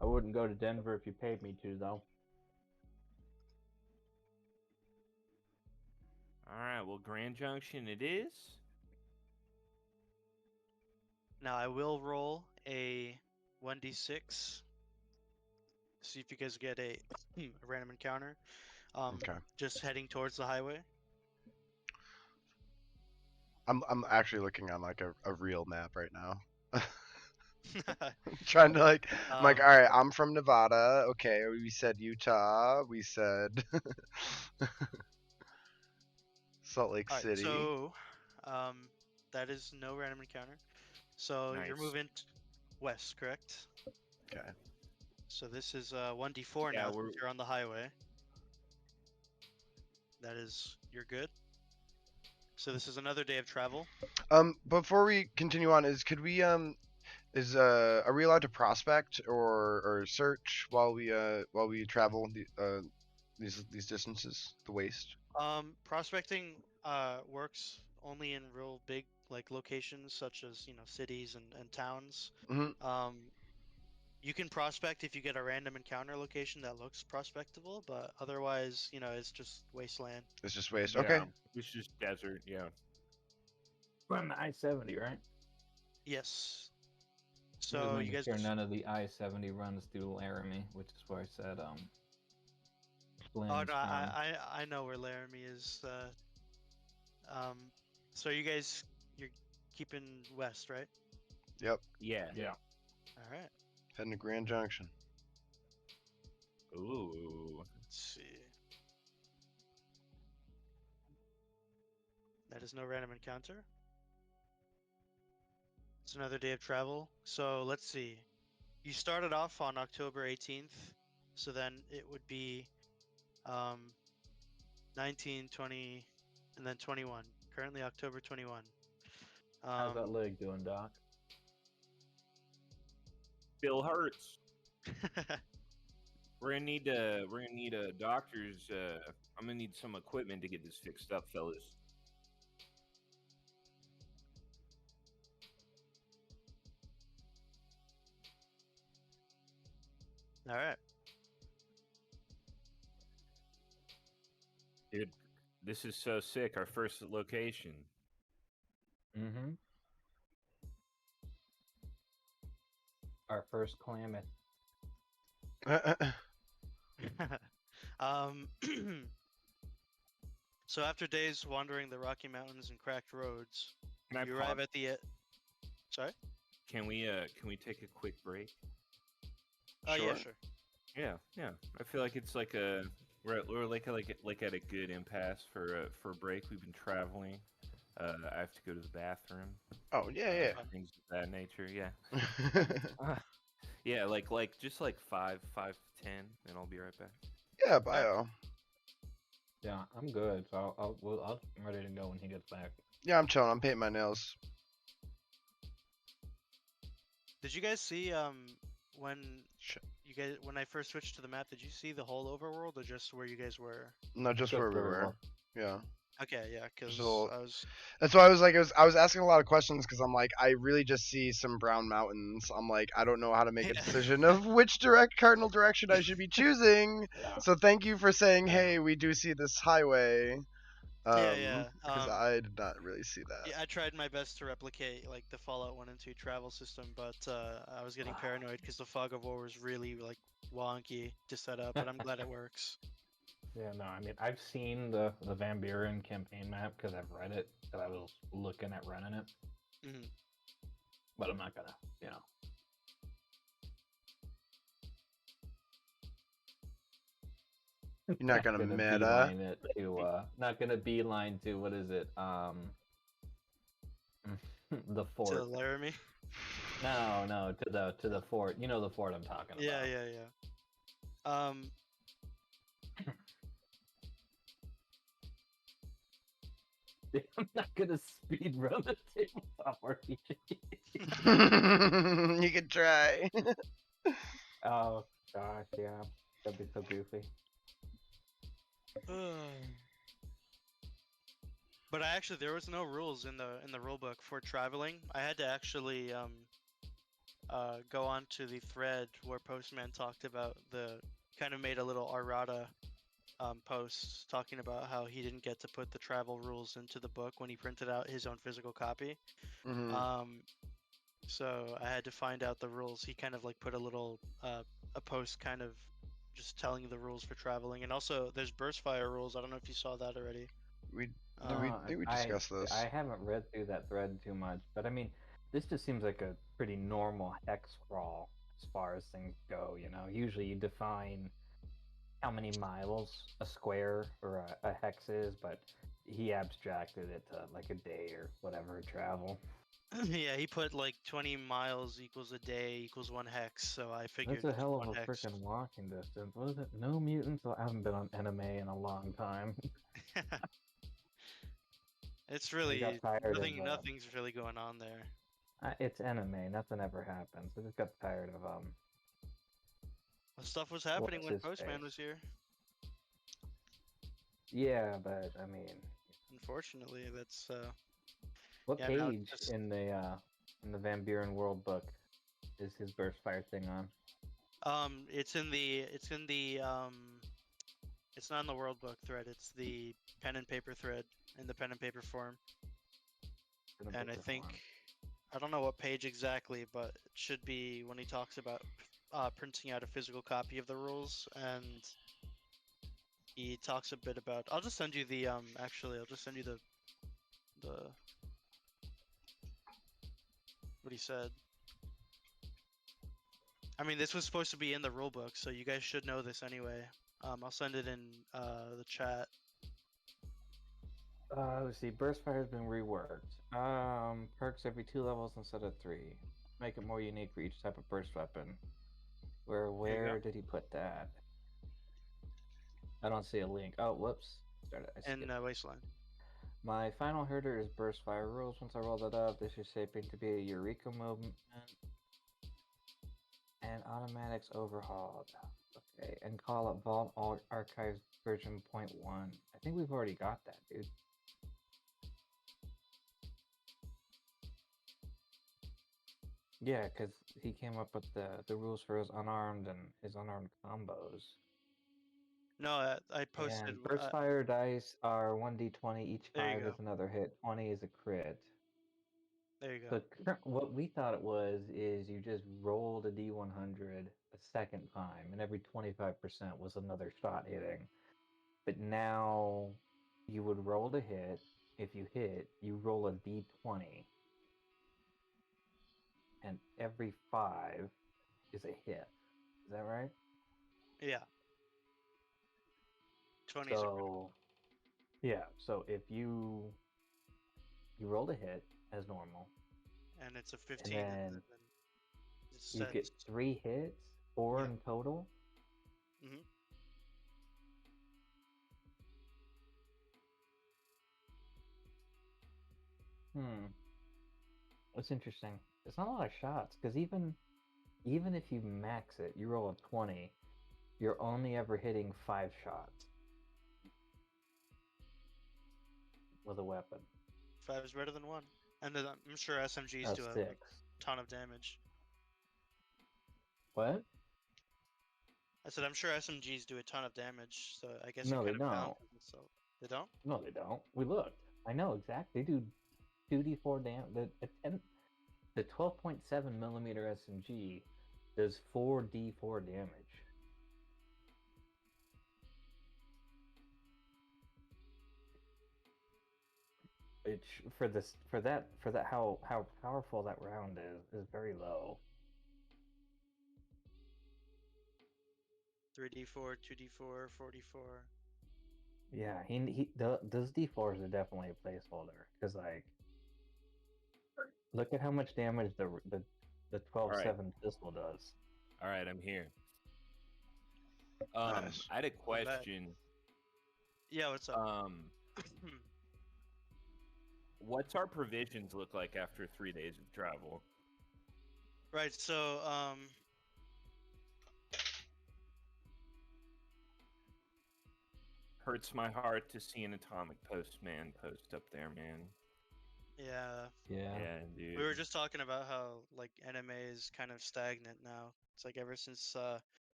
I wouldn't go to Denver if you paid me to, though. All right, well, Grand Junction it is. Now I will roll a 1d6. See if you guys get a, a random encounter. Okay. Just heading towards the highway. I'm actually looking on like a real map right now. Trying to like I'm like, um, all right, I'm from Nevada. Okay, we said Utah. We said Salt Lake all right, City. so that is no random encounter. So you're Nice. moving west, correct? Okay. So this is 1d4 Yeah, now we're since you're on the highway. That is, you're good. So this is another day of travel. Before we continue on, is are we allowed to prospect or search while we travel these distances, the waste? Prospecting works only in real big like locations such as cities and towns. Hmm. Um, you can prospect if you get a random encounter location that looks prospectable, but otherwise, it's just wasteland. It's just waste. Okay. yeah, it's just desert. Yeah. We're on the I-70, right? Yes. I'm just So you making guys sure just. none of the I-70 runs through Laramie, which is where I said Oh Flynn's no, from. I know where Laramie is. Um, so you're keeping west, right? Yep. Yeah. Yeah. All right. Heading to Grand Junction. Ooh. Let's see. That is no random encounter. It's another day of travel. So let's see. You started off on October 18th, so then it would be um, 19, 20, and then 21. Currently October 21. How's that leg doing, Doc? Bill Hurts. We're gonna need a doctor's. I'm gonna need some equipment to get this fixed up, fellas. All right. Dude, this is so sick. Our first location. Mm-hmm. our first Klamath. um, so after days wandering the Rocky Mountains and cracked roads, Can I you pause? arrive at the. Sorry. Can we take a quick break? Oh yeah, Sure. sure. Yeah. I feel like it's like we're like at a good impasse for a break. We've been traveling. I have to go to the bathroom. Oh yeah, Things of that nature. Yeah. yeah. Yeah, just like 5 to 10, and I'll be right back. Yeah, Alright. bio. Yeah, I'm good. So I'm ready to go when he gets back. Yeah, I'm chilling. I'm painting my nails. Did you guys see when Sh- when I first switched to the map? Did you see the whole overworld or just where you guys were? No, just Just where we where we were. were. Yeah. Okay, yeah, Just a because little. I was. That's why I was like, I was asking a lot of questions because I'm like, I really just see some brown mountains. I'm like, I don't know how to make a decision of which cardinal direction I should be choosing. Yeah. So thank you for saying, Yeah. hey, we do see this highway. Yeah. Because I did not really see that. Yeah, I tried my best to replicate like the Fallout 1 and 2 travel system, but I was getting paranoid because the fog of war was really like wonky to set up. But I'm glad it works. Yeah, no, I mean, I've seen the Van Buren campaign map because I've read it, because I was looking at running it, hmm but I'm not gonna, you know. You're not gonna meta. beeline it to, not gonna beeline to, what is it, the To fort. Laramie. No, to the fort. You know the fort I'm talking Yeah, about. yeah. I'm not gonna speed run the tabletop RPG. You could try. Oh gosh, yeah, that'd be so goofy. But there was no rules in the rule book for traveling. I had to actually go on to the thread where Postman talked about kind of made a little errata post talking about how he didn't get to put the travel rules into the book when he printed out his own physical copy. Hmm. Um, so I had to find out the rules. He kind of like put a post kind of just telling the rules for traveling, and also there's burst fire rules. I don't know if you saw that already. We Um, think we I discussed I this. haven't read through that thread too much, but I mean, this just seems like a pretty normal hex crawl as far as things go. You know, usually you define how many miles a square or a hex is, but he abstracted it to like a day or whatever travel. yeah, he put like 20 miles equals a day equals one hex. So I That's figured a just hell of one a hex. freaking walking distance. What is it? No mutants? I haven't been on anime in a long time. It's I really got tired of nothing's really going on there. it's anime. Nothing ever happens. I just got tired of Stuff was happening what's when his Postman was face? here. Yeah, but I mean, Unfortunately, that's what yeah. Now it's page just in the Van Buren World book is his burst fire thing on? it's not in the world book thread. It's the pen and paper thread in the pen and paper form. In the And I paper think form. I don't know what page exactly, but it should be when he talks about printing out a physical copy of the rules, and he talks a bit about. I'll just send you the Actually, I'll just send you the what he said. I mean, this was supposed to be in the rule book, so you guys should know this anyway. I'll send it in the chat. Let's see. Burst fire has been reworked. Perks every 2 levels instead of 3. Make it more unique for each type of burst weapon. Where Here you go. where did he put that? I don't see a link. Oh, whoops. Sorry, I In skipped it. Wasteland. My final herder is burst fire rules. Once I rolled it up, this is shaping to be a Eureka movement and automatics overhauled. Okay, and call it Vault Archives version 0.1. I think we've already got that, dude. Yeah, because he came up with the rules for his unarmed and his unarmed combos. No, I posted. And burst fire dice are 1d20, each There you 5 go. is another hit, 20 is a crit. There you go. So what we thought it was is you just rolled a D100 a second time, and every 25% was another shot hitting. But now you would roll to hit. If you hit, you roll a D20, and every 5 is a hit. Is that right? Yeah. 20s are critical. So yeah. So if you roll to hit as normal, And it's a and 15, and then then it you get sends. 3 hits, 4 Yeah. in total. Hmm. Hmm. That's interesting. It's not a lot of shots because even if you max it, you roll a 20, you're only ever hitting 5 shots with a weapon. 5 is better than 1. And then I'm sure SMGs do a 6. ton of damage. What? I said I'm sure SMGs do a ton of damage, so I guess it No, they kind of don't. balances itself. They don't? No, they don't. We looked. I know exactly. They do 2d4 damage. The 12.7 millimeter SMG does 4d4 damage. Which for that how powerful that round is very low. 3d4, 2d4, 4d4. Yeah, those d4s are definitely a placeholder because like look at how much damage the All right, 12.7 pistol does. all right, I'm here. Nice. I had a I'm back. question. Yeah, what's up? What's our provisions look like after 3 days of travel? Right, so Hurts my heart to see an atomic postman post up there, man. yeah, Yeah. Yeah, dude. we were just talking about how like anime is kind of stagnant now. It's like ever since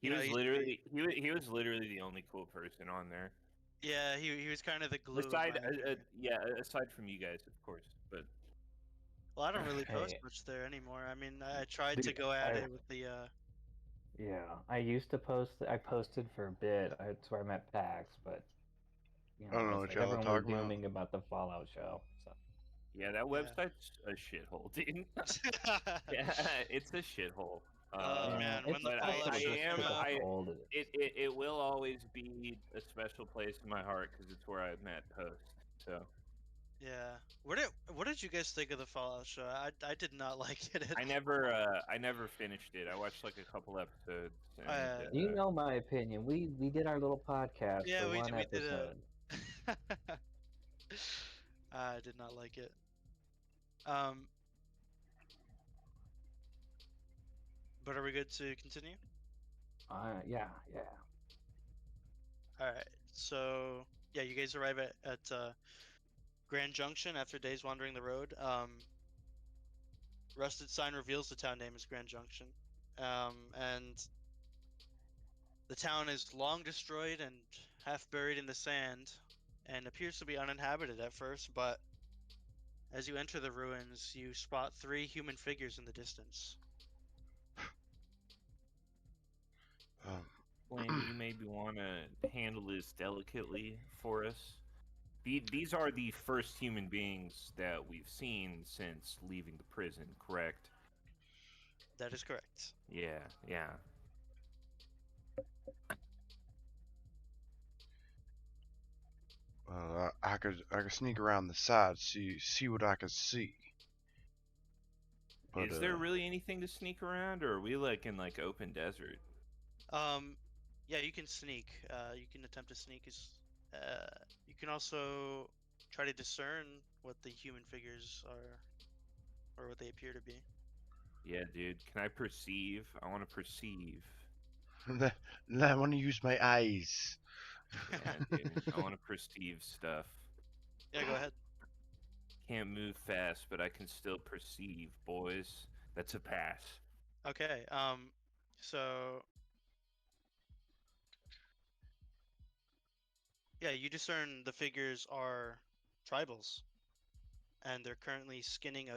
He you know, was it used to be, literally he was literally the only cool person on there. yeah, he was kind of the glue of my anime. Yeah, aside from you guys, of course. But Well, I don't really post Hey, much there anymore. I mean, I tried to dude, go at it with the I used to post. I posted for a bit. That's where I met Pax, but I don't know it's what like y'all are everyone was talking about. zooming about the Fallout show. So yeah, that yeah. website's a shithole, dude. Yeah, it's a shithole. Oh yeah, man, when it's the But Fallout possible show just came because of out, how old it is. it will always be a special place in my heart because it's where I met Post. So yeah. What did you guys think of the Fallout show? I did not like it at I never finished it. I watched like a couple episodes all. and You know my opinion. We did our little podcast for Yeah, one we did a. episode. I did not like it. Um, but are we good to continue? Yeah. All right. So yeah, you guys arrive at Grand Junction after days wandering the road. Rusted sign reveals the town name is Grand Junction, and the town is long destroyed and half buried in the sand, and appears to be uninhabited at first. But as you enter the ruins, you spot 3 human figures in the distance. Um, Flynn, you maybe want to handle this delicately for us. These are the first human beings that we've seen since leaving the prison, correct? That is correct. Yeah, yeah. I could sneak around the side, see what I could see. But Is there really anything to sneak around, or are we like in like open desert? Um, yeah, you can sneak. You can attempt to sneak. You can also try to discern what the human figures are, or what they appear to be. Yeah, dude. Can I perceive? I want to perceive. I want to use my eyes. Yeah, dude. I want to perceive stuff. Yeah, go ahead. Can't move fast, but I can still perceive, boys. That's a pass. Okay. So yeah, you discern the figures are tribals, and they're currently skinning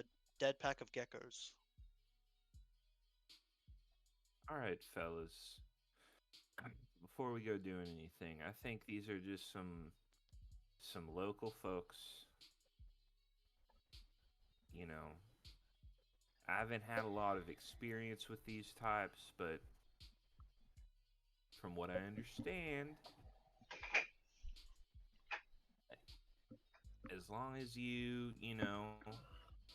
dead pack of geckos. All right, fellas. Before we go doing anything, I think these are just some local folks. You know, I haven't had a lot of experience with these types, but from what I understand, as long as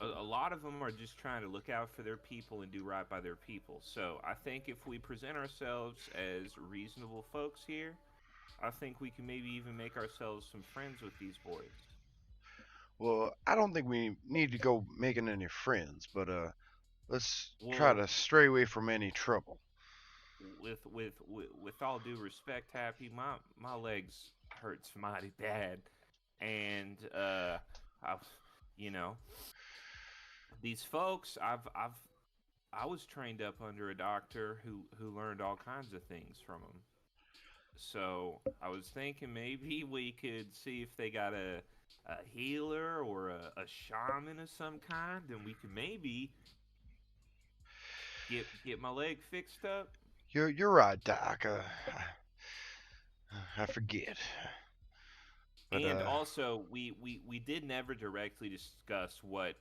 a lot of them are just trying to look out for their people and do right by their people. So I think if we present ourselves as reasonable folks here, I think we can maybe even make ourselves some friends with these boys. Well, I don't think we need to go making any friends, but let's try Well, to stray away from any trouble. with all due respect, Happy, my legs hurts mighty bad, and I, you know, these folks, I was trained up under a doctor who learned all kinds of things from them. So I was thinking maybe we could see if they got a healer or a shaman of some kind, and we could maybe get my leg fixed up. You're right, Doc. I forget, but And also, we did never directly discuss what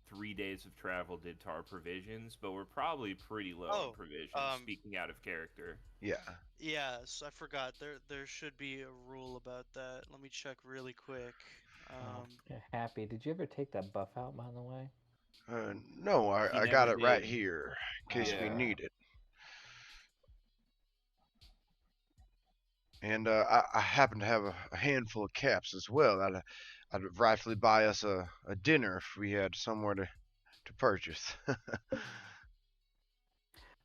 3 days of travel did to our provisions, but we're probably pretty low on Oh, provisions. um, Speaking out of character, yeah. yes, I forgot. There should be a rule about that. Let me check really quick. Oh, Um, yeah, Happy. Did you ever take that buff out, by the way? No, he I got never it right did. here in case we Yeah, Okay. need it. And I happen to have a handful of caps as well. I'd rightfully buy us a dinner if we had somewhere to purchase.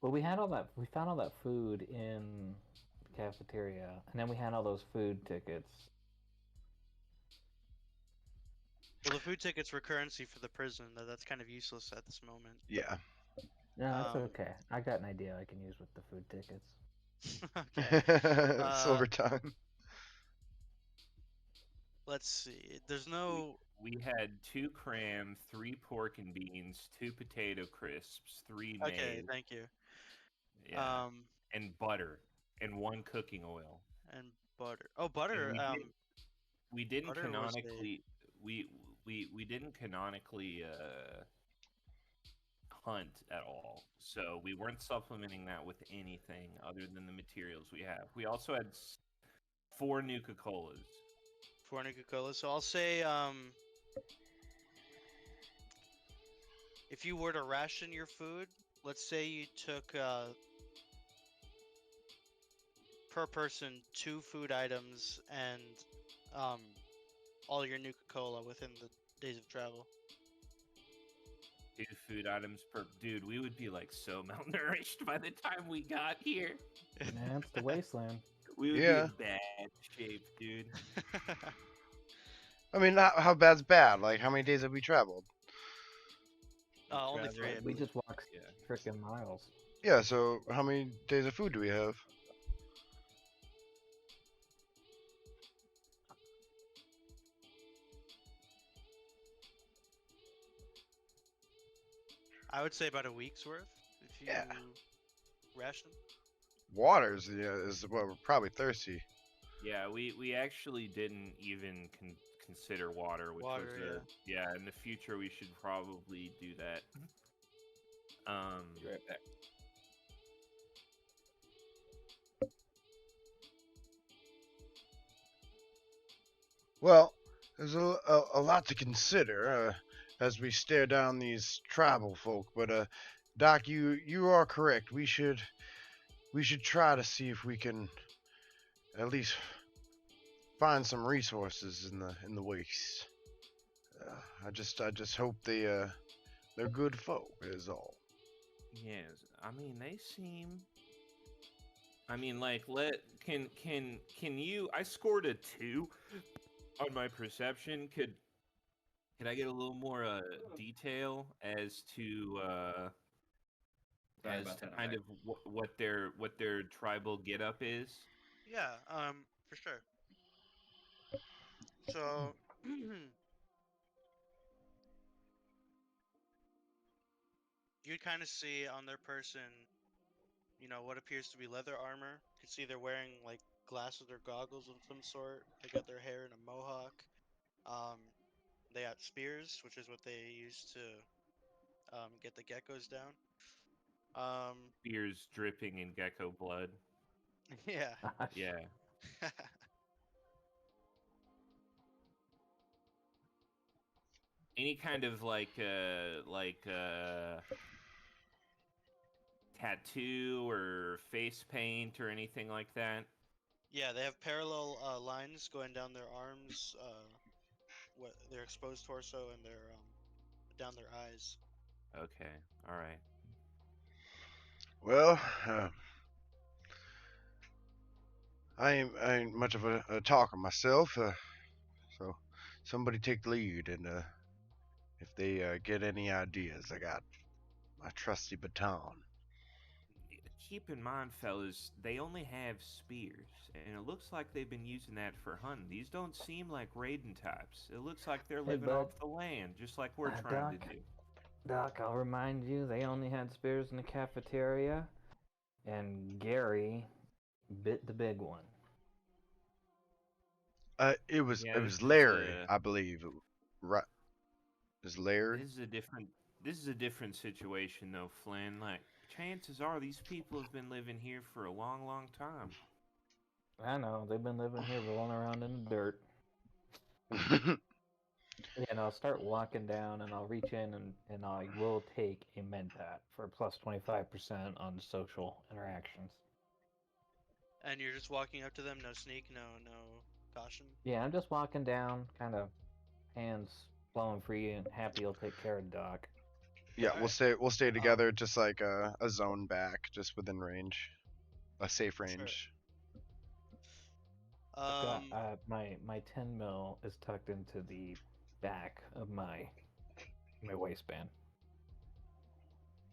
Well, we found all that food in the cafeteria, and then we had all those food tickets. well, the food tickets were currency for the prison, though that's kind of useless at this moment. Yeah. No, that's Um, okay. I got an idea I can use with the food tickets. okay. Uh, Silver time. let's see. There's we no. we had 2 cram, 3 pork and beans, 2 potato crisps, 3 maize, Okay, thank you. yeah, Um, and butter, and 1 cooking oil. and butter. Oh, And butter. we didn't Butter was a. canonically we we didn't canonically hunt at all. So we weren't supplementing that with anything other than the materials we have. We also had 4 Nuka-Colas. For Coca-Cola. So I'll say, if you were to ration your food, let's say you took per person 2 food items and um, all your Nuka Cola within the days of travel. 2 food items per dude. We would be like so malnourished by the time we got here. Yeah, it's the wasteland. We would be Yeah. in bad shape, dude. I mean, how bad's bad? Like, how many days have we traveled? Only 3, I Travel- We believe. just walked Yeah. frickin' miles. Yeah, so how many days of food do we have? I would say about a week's worth if you Yeah. ration. Water's is well, we're probably thirsty. Yeah, we actually didn't even consider water, which was Water, yeah. In the future, we should probably do that. Be right back. Well, there's a lot to consider as we stare down these tribal folk. But Doc, you are correct. We should try to see if we can at least find some resources in the waste. I just hope they're good folk is all. Yes, I mean they seem. I mean, like, can you? I scored a 2 on my perception. Could I get a little more detail as to Sorry about that. kind of what their tribal get up is? yeah, for sure. So You kind of see on their person, what appears to be leather armor. You can see they're wearing like glasses or goggles of some sort. They got their hair in a mohawk. Um, they got spears, which is what they use to get the geckos down. Spears dripping in gecko blood. Yeah. Yeah. Any kind of tattoo or face paint or anything like that? Yeah, they have parallel lines going down their arms, their exposed torso, and their down their eyes. Okay. All right. Well, I ain't much of a talker myself, so somebody take the lead, and if they get any ideas, I got my trusty baton. Keep in mind, fellas, they only have spears, and it looks like they've been using that for hunting. These don't seem like raiding types. It looks like they're Hey, living bud. off the land, just like we're trying to Doc. do. Doc, I'll remind you, they only had spears in the cafeteria, and Gary bit the big one. It Yeah, was Larry, I believe. Right, is Larry? this is a different this is a different situation though, Flynn. Like, chances are these people have been living here for a long, long time. I know, they've been living here rolling around in the dirt. And I'll start walking down and I'll reach in and I will take a med pat for plus 25% on social interactions. And you're just walking up to them, no sneak, no caution. Yeah, I'm just walking down, kind of hands flowing free and happy you'll take care of Doc. Yeah, All right. we'll stay Um, together, just like a zone back, just within range, a safe Sure. range. I've got Um, my 10 mil is tucked into the back of my waistband.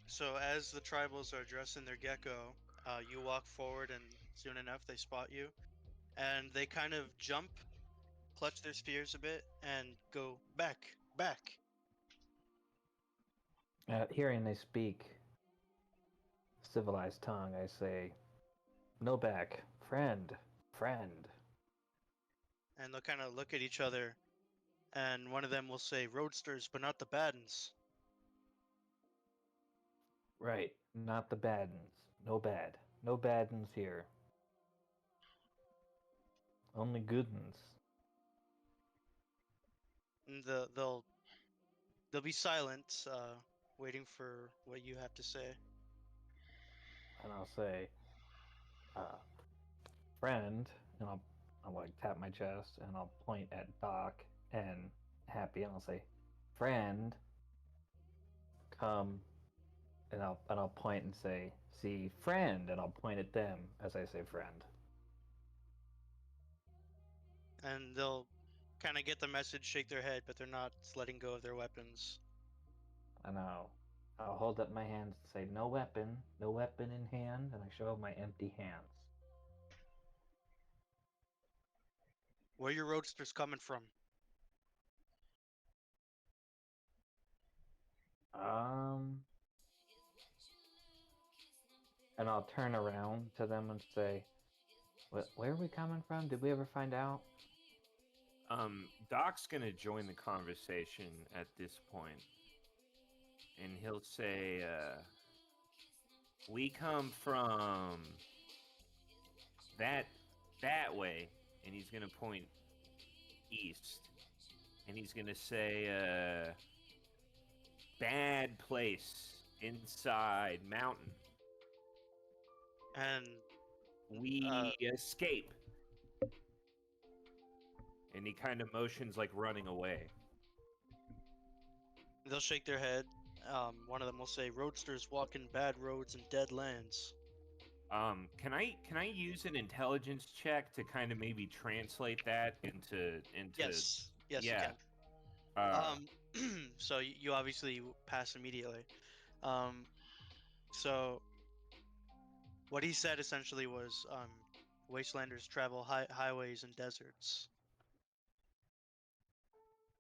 so as the tribals are dressing their gecko, you walk forward, and soon enough they spot you, and they kind of jump, clutch their spears a bit, and go back, back. Hearing they speak civilized tongue, I say, "No back, friend, friend." And they'll kind of look at each other, and one of them will say, "Roadsters, but not the bad uns." Right, not the bad uns. No bad. No bad uns here. Only good uns. And they'll be silent, waiting for what you have to say. And I'll say, uh, friend, and I'll like tap my chest and I'll point at Doc and Happy and I'll say, friend, come, and I'll point and say, see, friend, and I'll point at them as I say friend. And they'll kind of get the message, shake their head, but they're not letting go of their weapons. And I'll hold up my hands and say, no weapon in hand, and I show my empty hands. Where are your roadsters coming from? Um, and I'll turn around to them and say, where are we coming from? Did we ever find out? Doc's gonna join the conversation at this point, and he'll say, "We come from that way," and he's gonna point east, and he's gonna say, "Bad place inside mountain. And We escape." And he kind of motions like running away. they'll shake their head. One of them will say, "Roadsters walk in bad roads and dead lands." Can I use an intelligence check to kind of maybe translate that into Yes, yes, you yeah. can. So you obviously pass immediately. Um, so what he said essentially was, wastelanders travel highways and deserts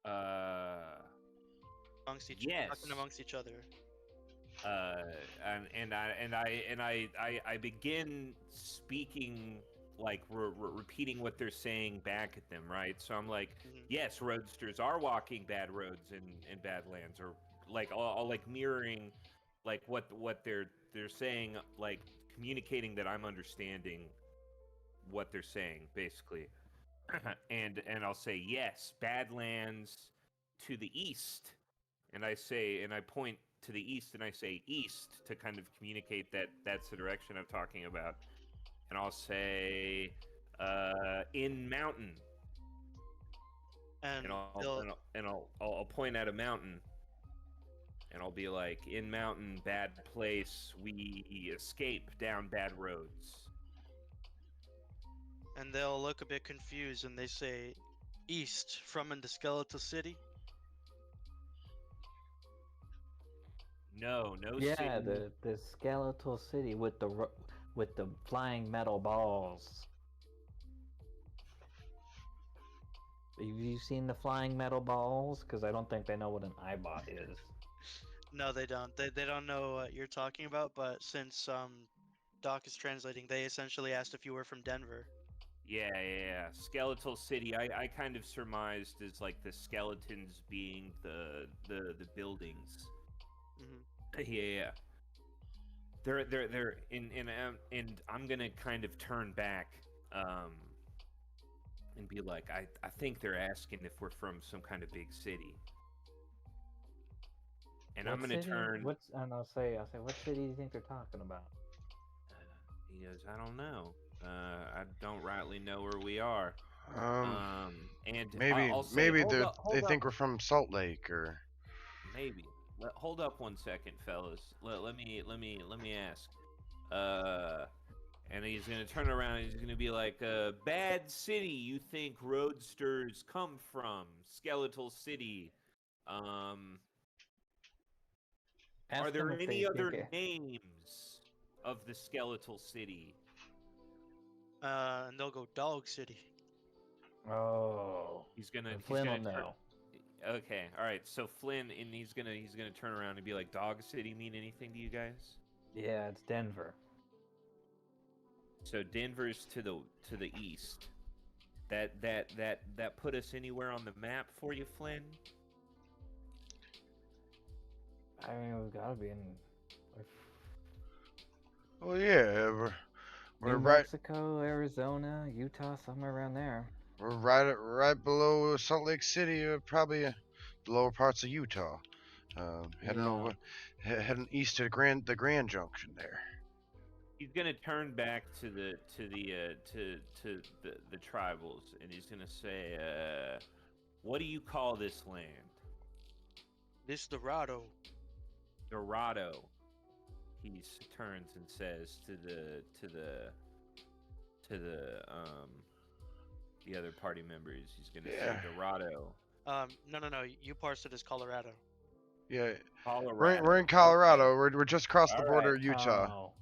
uh amongst talking yes. amongst each other. I begin speaking like repeating what they're saying back at them, right? So I'm like, Mhm. yes, roadsters are walking bad roads in bad lands, or like I'll like mirroring like what they're saying, like communicating that I'm understanding what they're saying, basically. And I'll say yes, Badlands to the east, and I point to the east and I say east to kind of communicate that that's the direction I'm talking about, and I'll say in mountain, And and they'll I'll point at a mountain, and I'll be like, in mountain, bad place, we escape down bad roads. look a bit confused and they say, "East from in the Skeletal City." No Yeah, city. the skeletal city with with the flying metal balls. Have you seen the flying metal balls? Because I don't think they know what an eyebot is. No, they don't. They don't know what you're talking about. But since Doc is translating, they essentially asked if you were from Denver. Yeah. Skeletal City. I kind of surmised as like the skeletons being the buildings. Hmm. Yeah. They're and I'm gonna kind of turn back, um, and be like, I think they're asking if we're from some kind of big city, and I'm What gonna city? turn. What's and I'll say, what city do you think they're talking about? He goes, I don't know. I don't rightly know where we are. Um, And maybe I'll say, maybe they hold think up, we're from Salt Lake or. maybe. Hold up 1 second, fellas. Let me ask. Uh, and he's gonna turn around and he's gonna be like, "Bad city. You think roadsters come from Skeletal City? Um, are Ask them there if they any think other it. names of the Skeletal City?" And they'll go Dog City. Oh, and He's Flynn will gonna turn. know. Okay, all right. So Flynn, and he's gonna turn around and be like, "Dog City mean anything to you guys?" Yeah, it's Denver. So Denver's to the east. That put us anywhere on the map for you, Flynn? I mean, we've got to be in like, Well, yeah, we're New right Mexico, Arizona, Utah, somewhere around there. we're right below Salt Lake City, probably the lower parts of Utah. Heading Yeah. over, heading east to the Grand Junction there. He's gonna turn back to the tribals, and he's gonna say, "What do you call this land?" This Dorado. Dorado. He turns and says to the other party members. He's gonna say Yeah, Dorado, No. You parsed it as Colorado. yeah. We're in Colorado. Okay. Colorado. We're just across the All border right. of Utah. Oh,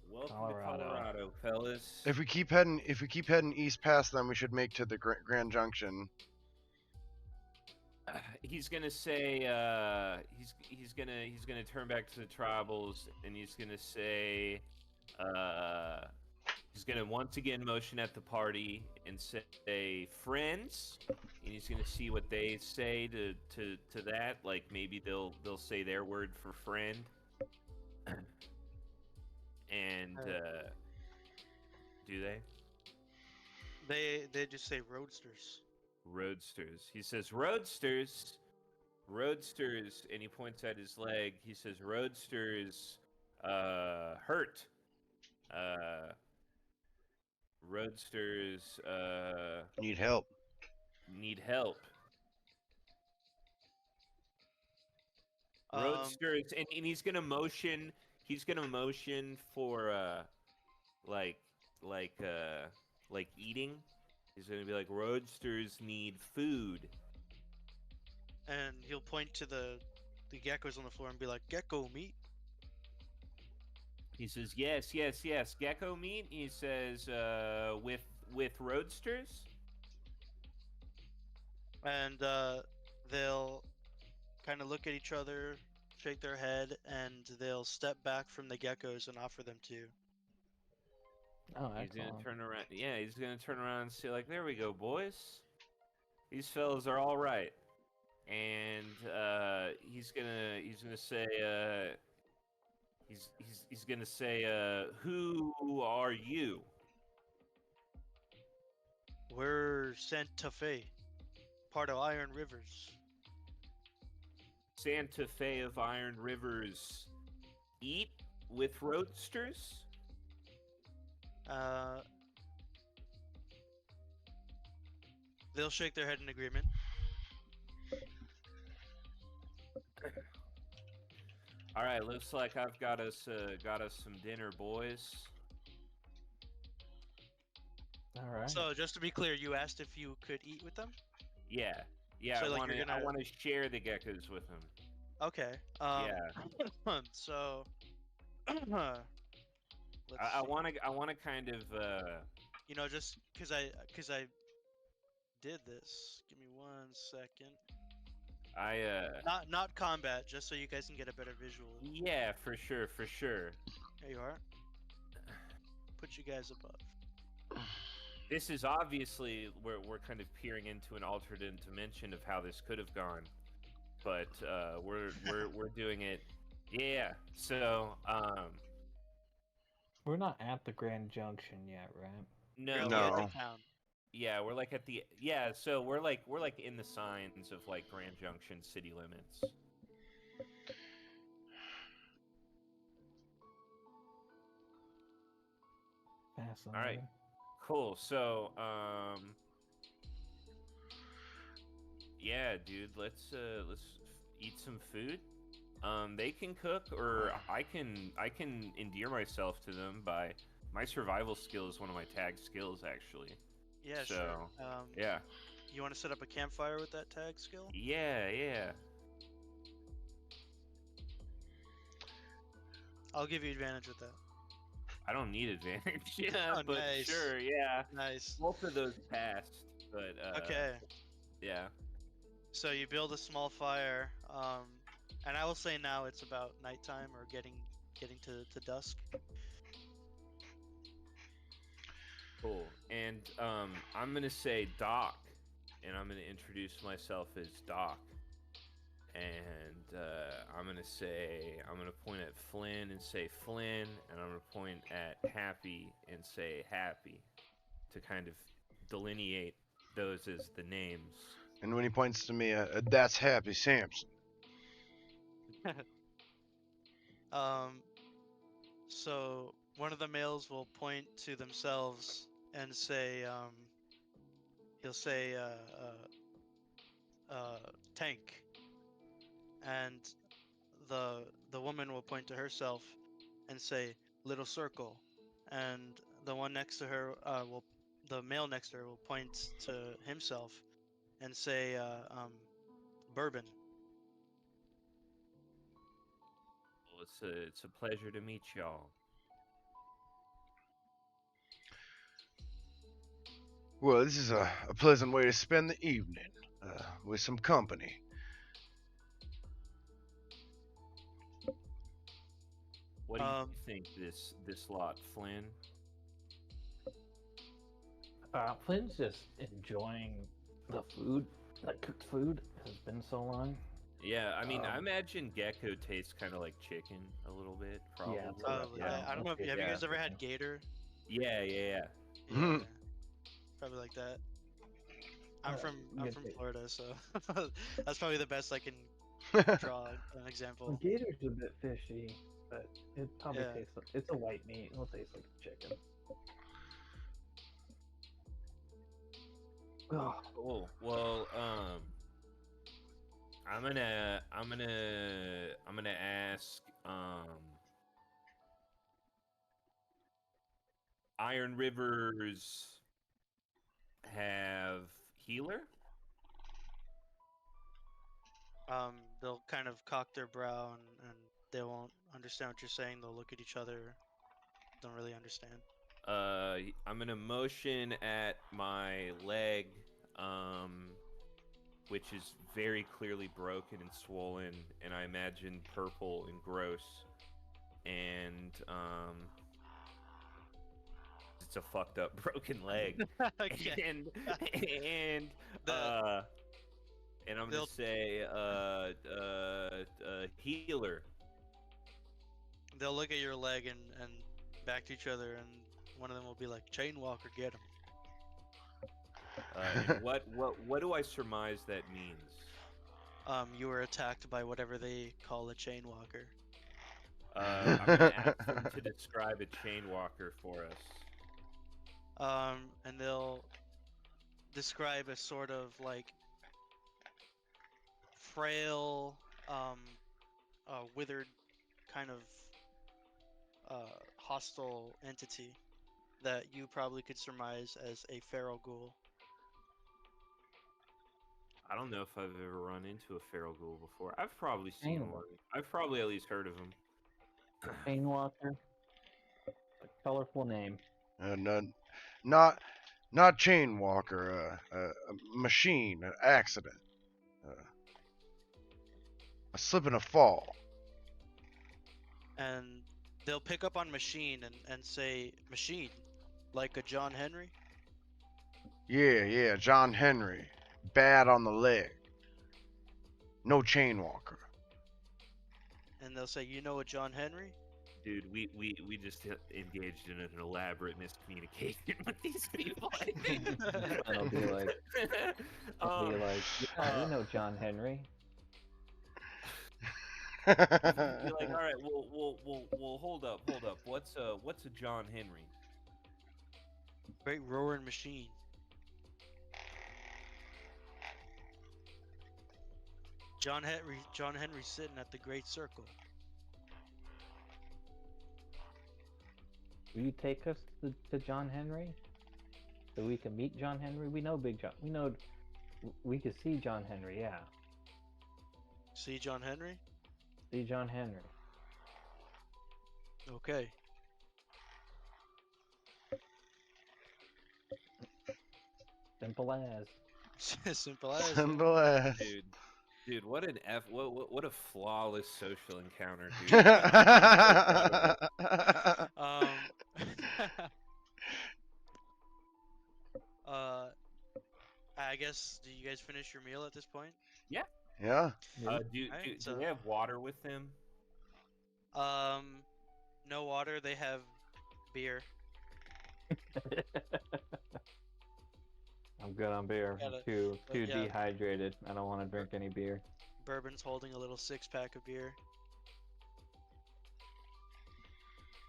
Welcome to Colorado. Colorado, fellas. If we keep heading east past them, we should make to the Grand Junction. He's gonna say he's gonna turn back to the tribals, and he's gonna say uh, he's gonna once again motion at the party and say friends, and he's gonna see what they say to that. Like maybe they'll say their word for friend, and Uh, do they? they just say Roadsters. Roadsters. He says roadsters. Roadsters, and he points at his leg. He says, "Roadsters, hurt. Uh, roadsters, Need help. need help. Um, Roadsters," and he's gonna motion. He's gonna motion for like like uh, like eating. He's gonna be like, "Roadsters need food." and he'll point to the geckos on the floor and be like, "Gecko meat." He says, yes. Gecko meat. He says, with roadsters. And they'll kind of look at each other shake their head, and they'll step back from the geckos and offer them to you. Oh, He's gonna excellent. turn around. Yeah, he's gonna turn around and say like, "There we go, boys. These fellas are all right." And he's gonna say he's gonna say who are you? We're Santa Fe, part of Iron Rivers. Santa Fe of Iron Rivers eat with roadsters? Uh, they'll shake their head in agreement. All right, looks like I've got us some dinner, boys. All right. So just to be clear, you asked if you could eat with them. Yeah, yeah. So, I like, want you're to I gonna- want to share the geckos with him. Okay. Yeah. So, let's I see. want to kind of You know, just cause I did this. Give me 1 second. Not combat, just so you guys can get a better visual. yeah, for sure, for sure. There you are. Put you guys above. This is obviously we're kind of peering into an alternate dimension of how this could have gone, but we're doing it. Yeah. So We're not at the Grand Junction yet, right? no, You're at No. the edge we're of town. yeah, we're like at the so we're like in the signs of like Grand Junction city limits. Fascinating. Cool. So yeah, dude, let's eat some food. They can cook, or I can endear myself to them by my survival skill is one of my tag skills actually. Yeah, So, sure. Yeah. You want to set up a campfire with that tag skill? Yeah. I'll give you advantage with that. I don't need advantage. Yeah, Oh, but nice. sure, yeah. Nice. Both of those passed, but Okay. yeah. So you build a small fire, and I will say now it's about nighttime or getting to dusk. Cool. And I'm gonna say Doc, and I'm gonna introduce myself as Doc. And I'm gonna point at Flynn and say Flynn, and I'm gonna point at Happy and say Happy, to kind of delineate those as the names. And when he points to me, that's Happy Sampson. So one of the males will point to themselves and say, he'll say, tank, and the woman will point to herself and say little circle, and the one next to her the male next to her will point to himself and say bourbon. Well, it's a pleasure to meet y'all. Well, this is a pleasant way to spend the evening with some company. What do you think this lot, Flynn? Flynn's just enjoying the food. That cooked food has been so long. Yeah, I mean, I imagine gecko tastes kind of like chicken a little bit, probably. Yeah, Probably. Yeah, I don't know if okay, have you yeah. guys ever had gator? Yeah. Yeah, Mhm. probably like that. I'm Uh, from good from taste. Florida, so that's probably the best I can draw an example. Gator's a bit fishy, but it probably Yeah. tastes like it's a white meat. It'll taste like chicken. Oh, Cool. Well, I'm gonna ask Iron Rivers have healer? They'll kind of cock their brow and they won't understand what you're saying. They'll look at each other, don't really understand. I'm gonna motion at my leg, which is very clearly broken and swollen, and I imagine purple and gross. And it's a fucked up broken leg. Okay. and and The uh and I'm gonna they'll say healer. they'll look at your leg and back to each other, and one of them will be like, "Chain Walker, get him." And what do I surmise that means? You were attacked by whatever they call a Chain Walker. I'm gonna ask them to describe a chain walker for us. And they'll describe a sort of like frail, withered kind of hostile entity that you probably could surmise as a feral ghoul. I don't know if I've ever run into a feral ghoul before. I've probably seen Chain one. I've probably at least heard of them. Chain Walker. A colorful name. No, not not chain walker. A machine, an accident, uh, a slip and a fall. And they'll pick up on machine and say, "Machine, like a John Henry?" Yeah, John Henry, bad on the leg. No chain walker. And they'll say, "You know a John Henry?" Dude, we just engaged in an elaborate miscommunication with these people. I think. And I'll be like, Um, yeah, we know John Henry. Be like, all right, well, hold up. What's a John Henry? Great roaring machine. John Henry sitting at the Great Circle. Will you take us to John Henry? So we can meet John Henry? We know Big John. We know we could see John Henry, yeah. See John Henry? See John Henry. Okay. Simple as. Simple as. Simple as. Dude, what an what a flawless social encounter, dude. Um. uh. I guess. Do you guys finish your meal at this point? Yeah. Yeah. Alright, Do so- they have water with them? No water. They have beer. I'm good on beer. I'm Gotta- too yeah. dehydrated. I don't want to drink any beer. Bourbon's holding a little 6-pack of beer.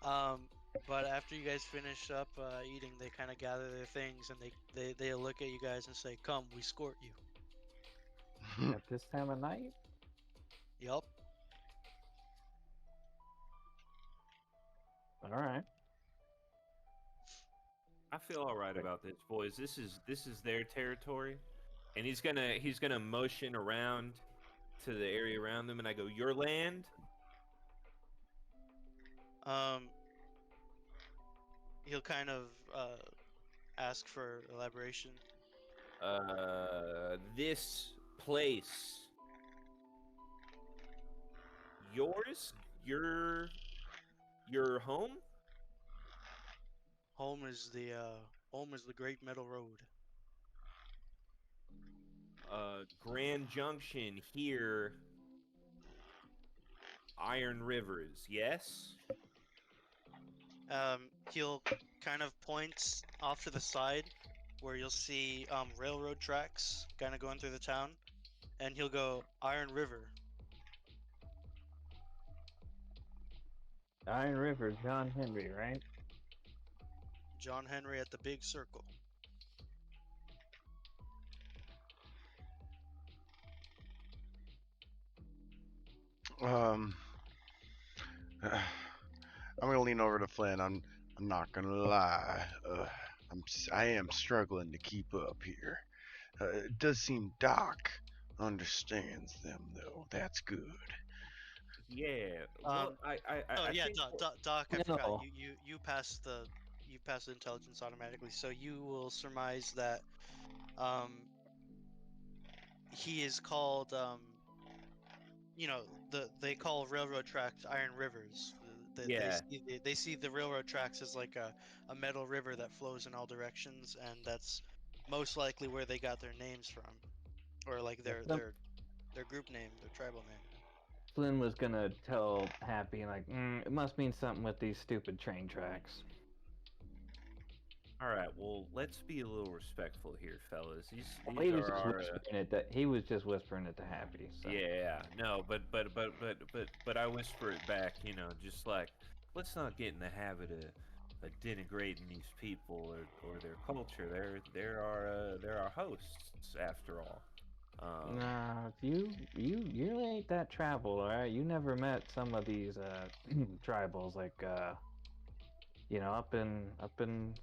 But after you guys finish up eating, they kind of gather their things and they look at you guys and say, "Come, we escort you." At this time of night? Yup. All right. I feel all right about this, boys. This is their territory, and he's gonna motion around to the area around them, and I go, "Your land." He'll kind of ask for elaboration. This place. Yours? Your home? Home is the Great Metal Road. Grand Junction here. Iron Rivers, yes? He'll kind of point off to the side where you'll see railroad tracks kind of going through the town, and he'll go Iron River. Iron River, John Henry, right? John Henry at the Big Circle. Um, I'm gonna lean over to Flynn. I'm not gonna lie. I am struggling to keep up here. It does seem Doc understands them though. That's good. Yeah. Well, I Yeah, think Doc. I forgot. No. You passed the intelligence automatically, so you will surmise that he is called they call railroad tracks iron rivers. Yeah. They see the railroad tracks as like a metal river that flows in all directions, and that's most likely where they got their names from, or like their group name, their tribal name. Flynn was gonna tell Happy, like, it must mean something with these stupid train tracks. All right. Well, let's be a little respectful here, fellas. Well, These are our he was just whispering it to Happy. So. yeah. No, but I whisper it back. You know, just like let's not get in the habit of denigrating these people or their culture. They're our hosts after all. Nah, you ain't that travel, all right? You never met some of these tribals like up in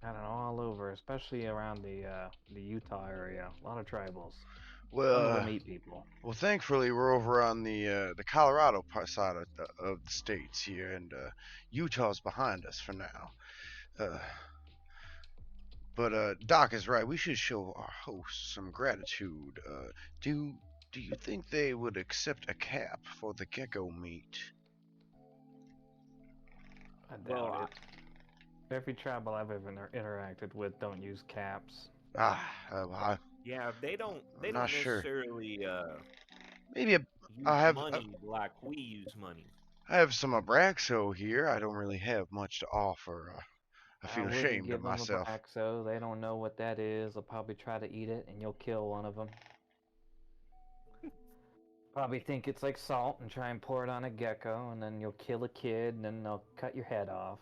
I don't know, all over, especially around the Utah area. A lot of tribals. Some of Well, them eat people. well, thankfully we're over on the Colorado side of the states here, and Utah's behind us for now. Uh, but Doc is right. We should show our hosts some gratitude. Do do you think they would accept a cap for the gecko meat? I Well, doubt it. Every tribal I've ever interacted with don't use caps. yeah, they I'm not don't sure. necessarily Maybe use I have money like we use money. I have some Abraxo here. I don't really have much to offer. I I feel wouldn't ashamed of give them a myself. Braxo. They don't know what that is. They'll probably try to eat it, and you'll kill one of them. Probably think it's like salt and try and pour it on a gecko, and then you'll kill a kid, and then they'll cut your head off.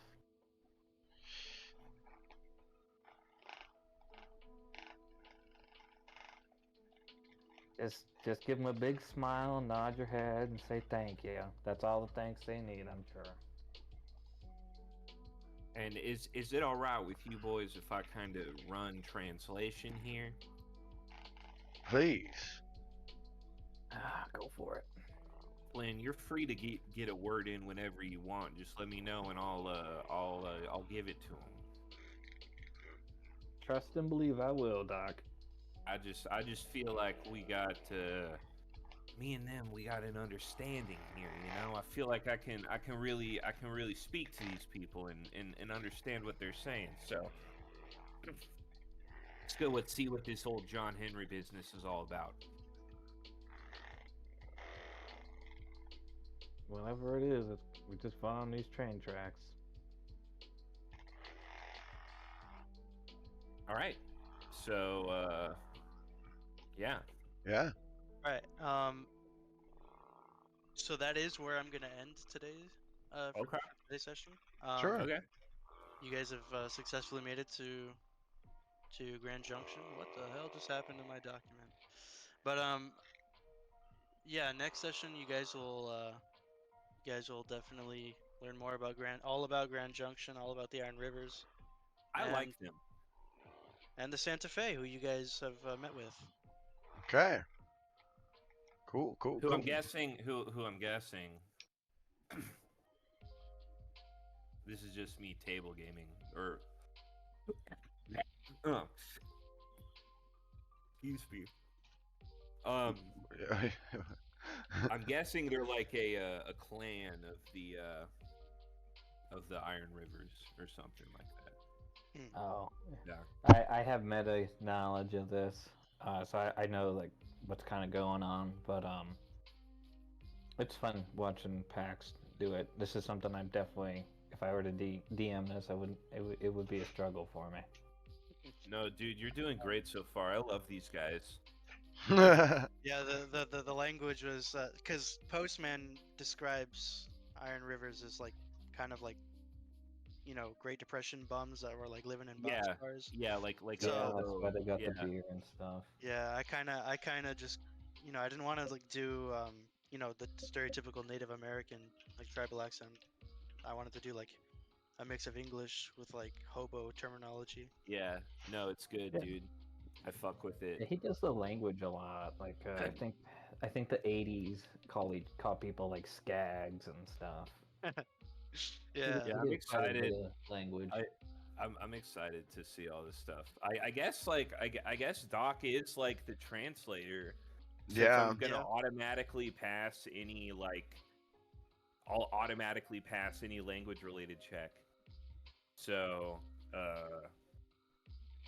Just give them a big smile, nod your head, and say thank you. That's all the thanks they need, I'm sure. And is it all right with you boys if I kind of run translation here? Please. Go for it. Lynn, you're free to get a word in whenever you want. Just let me know, and I'll give it to him. Trust and believe I will, Doc. I just feel like we got me and them. We got an understanding here. You know, I feel like I can really speak to these people and understand what they're saying. So let's go and see what this old John Henry business is all about. Whatever it is, we just following these train tracks. All right. So yeah. Yeah. Right. So that is where I'm gonna end today's Okay. for today's session. Sure. Okay. You guys have successfully made it to Grand Junction. What the hell just happened to my document? But yeah, next session you guys will definitely learn more about all about Grand Junction, all about the Iron Rivers, I and like them. the Santa Fe, who you guys have met with. Okay. Cool. Cool. Who Cool. I'm guessing who I'm guessing. This is just me table gaming or excuse me. I'm guessing they're like a clan of the Iron Rivers or something like that. Oh, Yeah. I have meta knowledge of this, so I know like what's kind of going on. But it's fun watching PAX do it. This is something I'm definitely, if I were to DM this, it would be a struggle for me. No, dude, you're doing great so far. I love these guys. Yeah, the language was because Postman describes Iron Rivers as like kind of like Great Depression bums that were like living in Yeah, boxcars. yeah, like So- Yeah, that's why they got yeah. the beer and stuff. Yeah, I kind of just I didn't want to like do the stereotypical Native American like tribal accent. I wanted to do like a mix of English with like hobo terminology. Yeah, no, it's good, Yeah. dude. I fuck with it. Yeah, he does the language a lot. Like I think the '80s call people like skags and stuff. Yeah. Yeah, He I'm did quite a bit excited. of language. I'm excited to see all this stuff. I guess like I guess Doc is like the translator, since Yeah. I'm gonna Yeah. automatically pass any like I'll automatically pass any language related check. So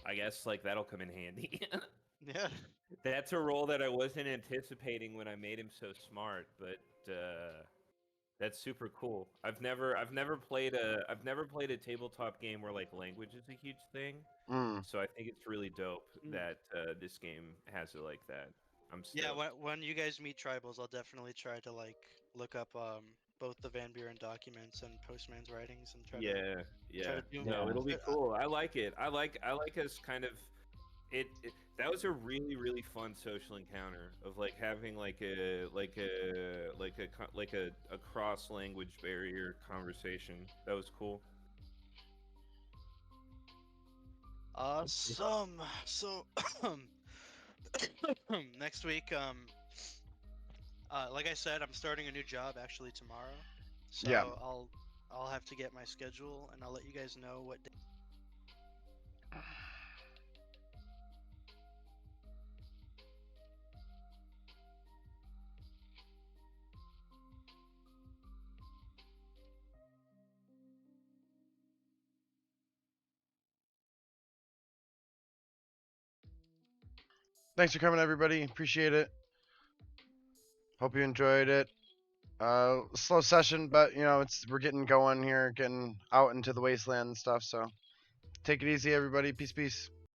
I guess like that'll come in handy. Yeah. That's a role that I wasn't anticipating when I made him so smart, but that's super cool. I've never played a tabletop game where like language is a huge thing. Mm. So I think it's really dope Mm. that this game has it like that. I'm stoked. Yeah, when you guys meet tribals, I'll definitely try to like look up both the Van Buren documents and Postman's writings and try Yeah. to do. No, Yeah. it'll be cool. I like it. I like us kind of it that was a really fun social encounter of like having like a cross language barrier conversation. That was cool. Awesome. So next week, like I said, I'm starting a new job actually tomorrow. So Yeah. I'll have to get my schedule and I'll let you guys know what day. Thanks for coming, everybody. Appreciate it. Hope you enjoyed it. Slow session, but you know we're getting going here, getting out into the wasteland and stuff. So take it easy, everybody. Peace, peace.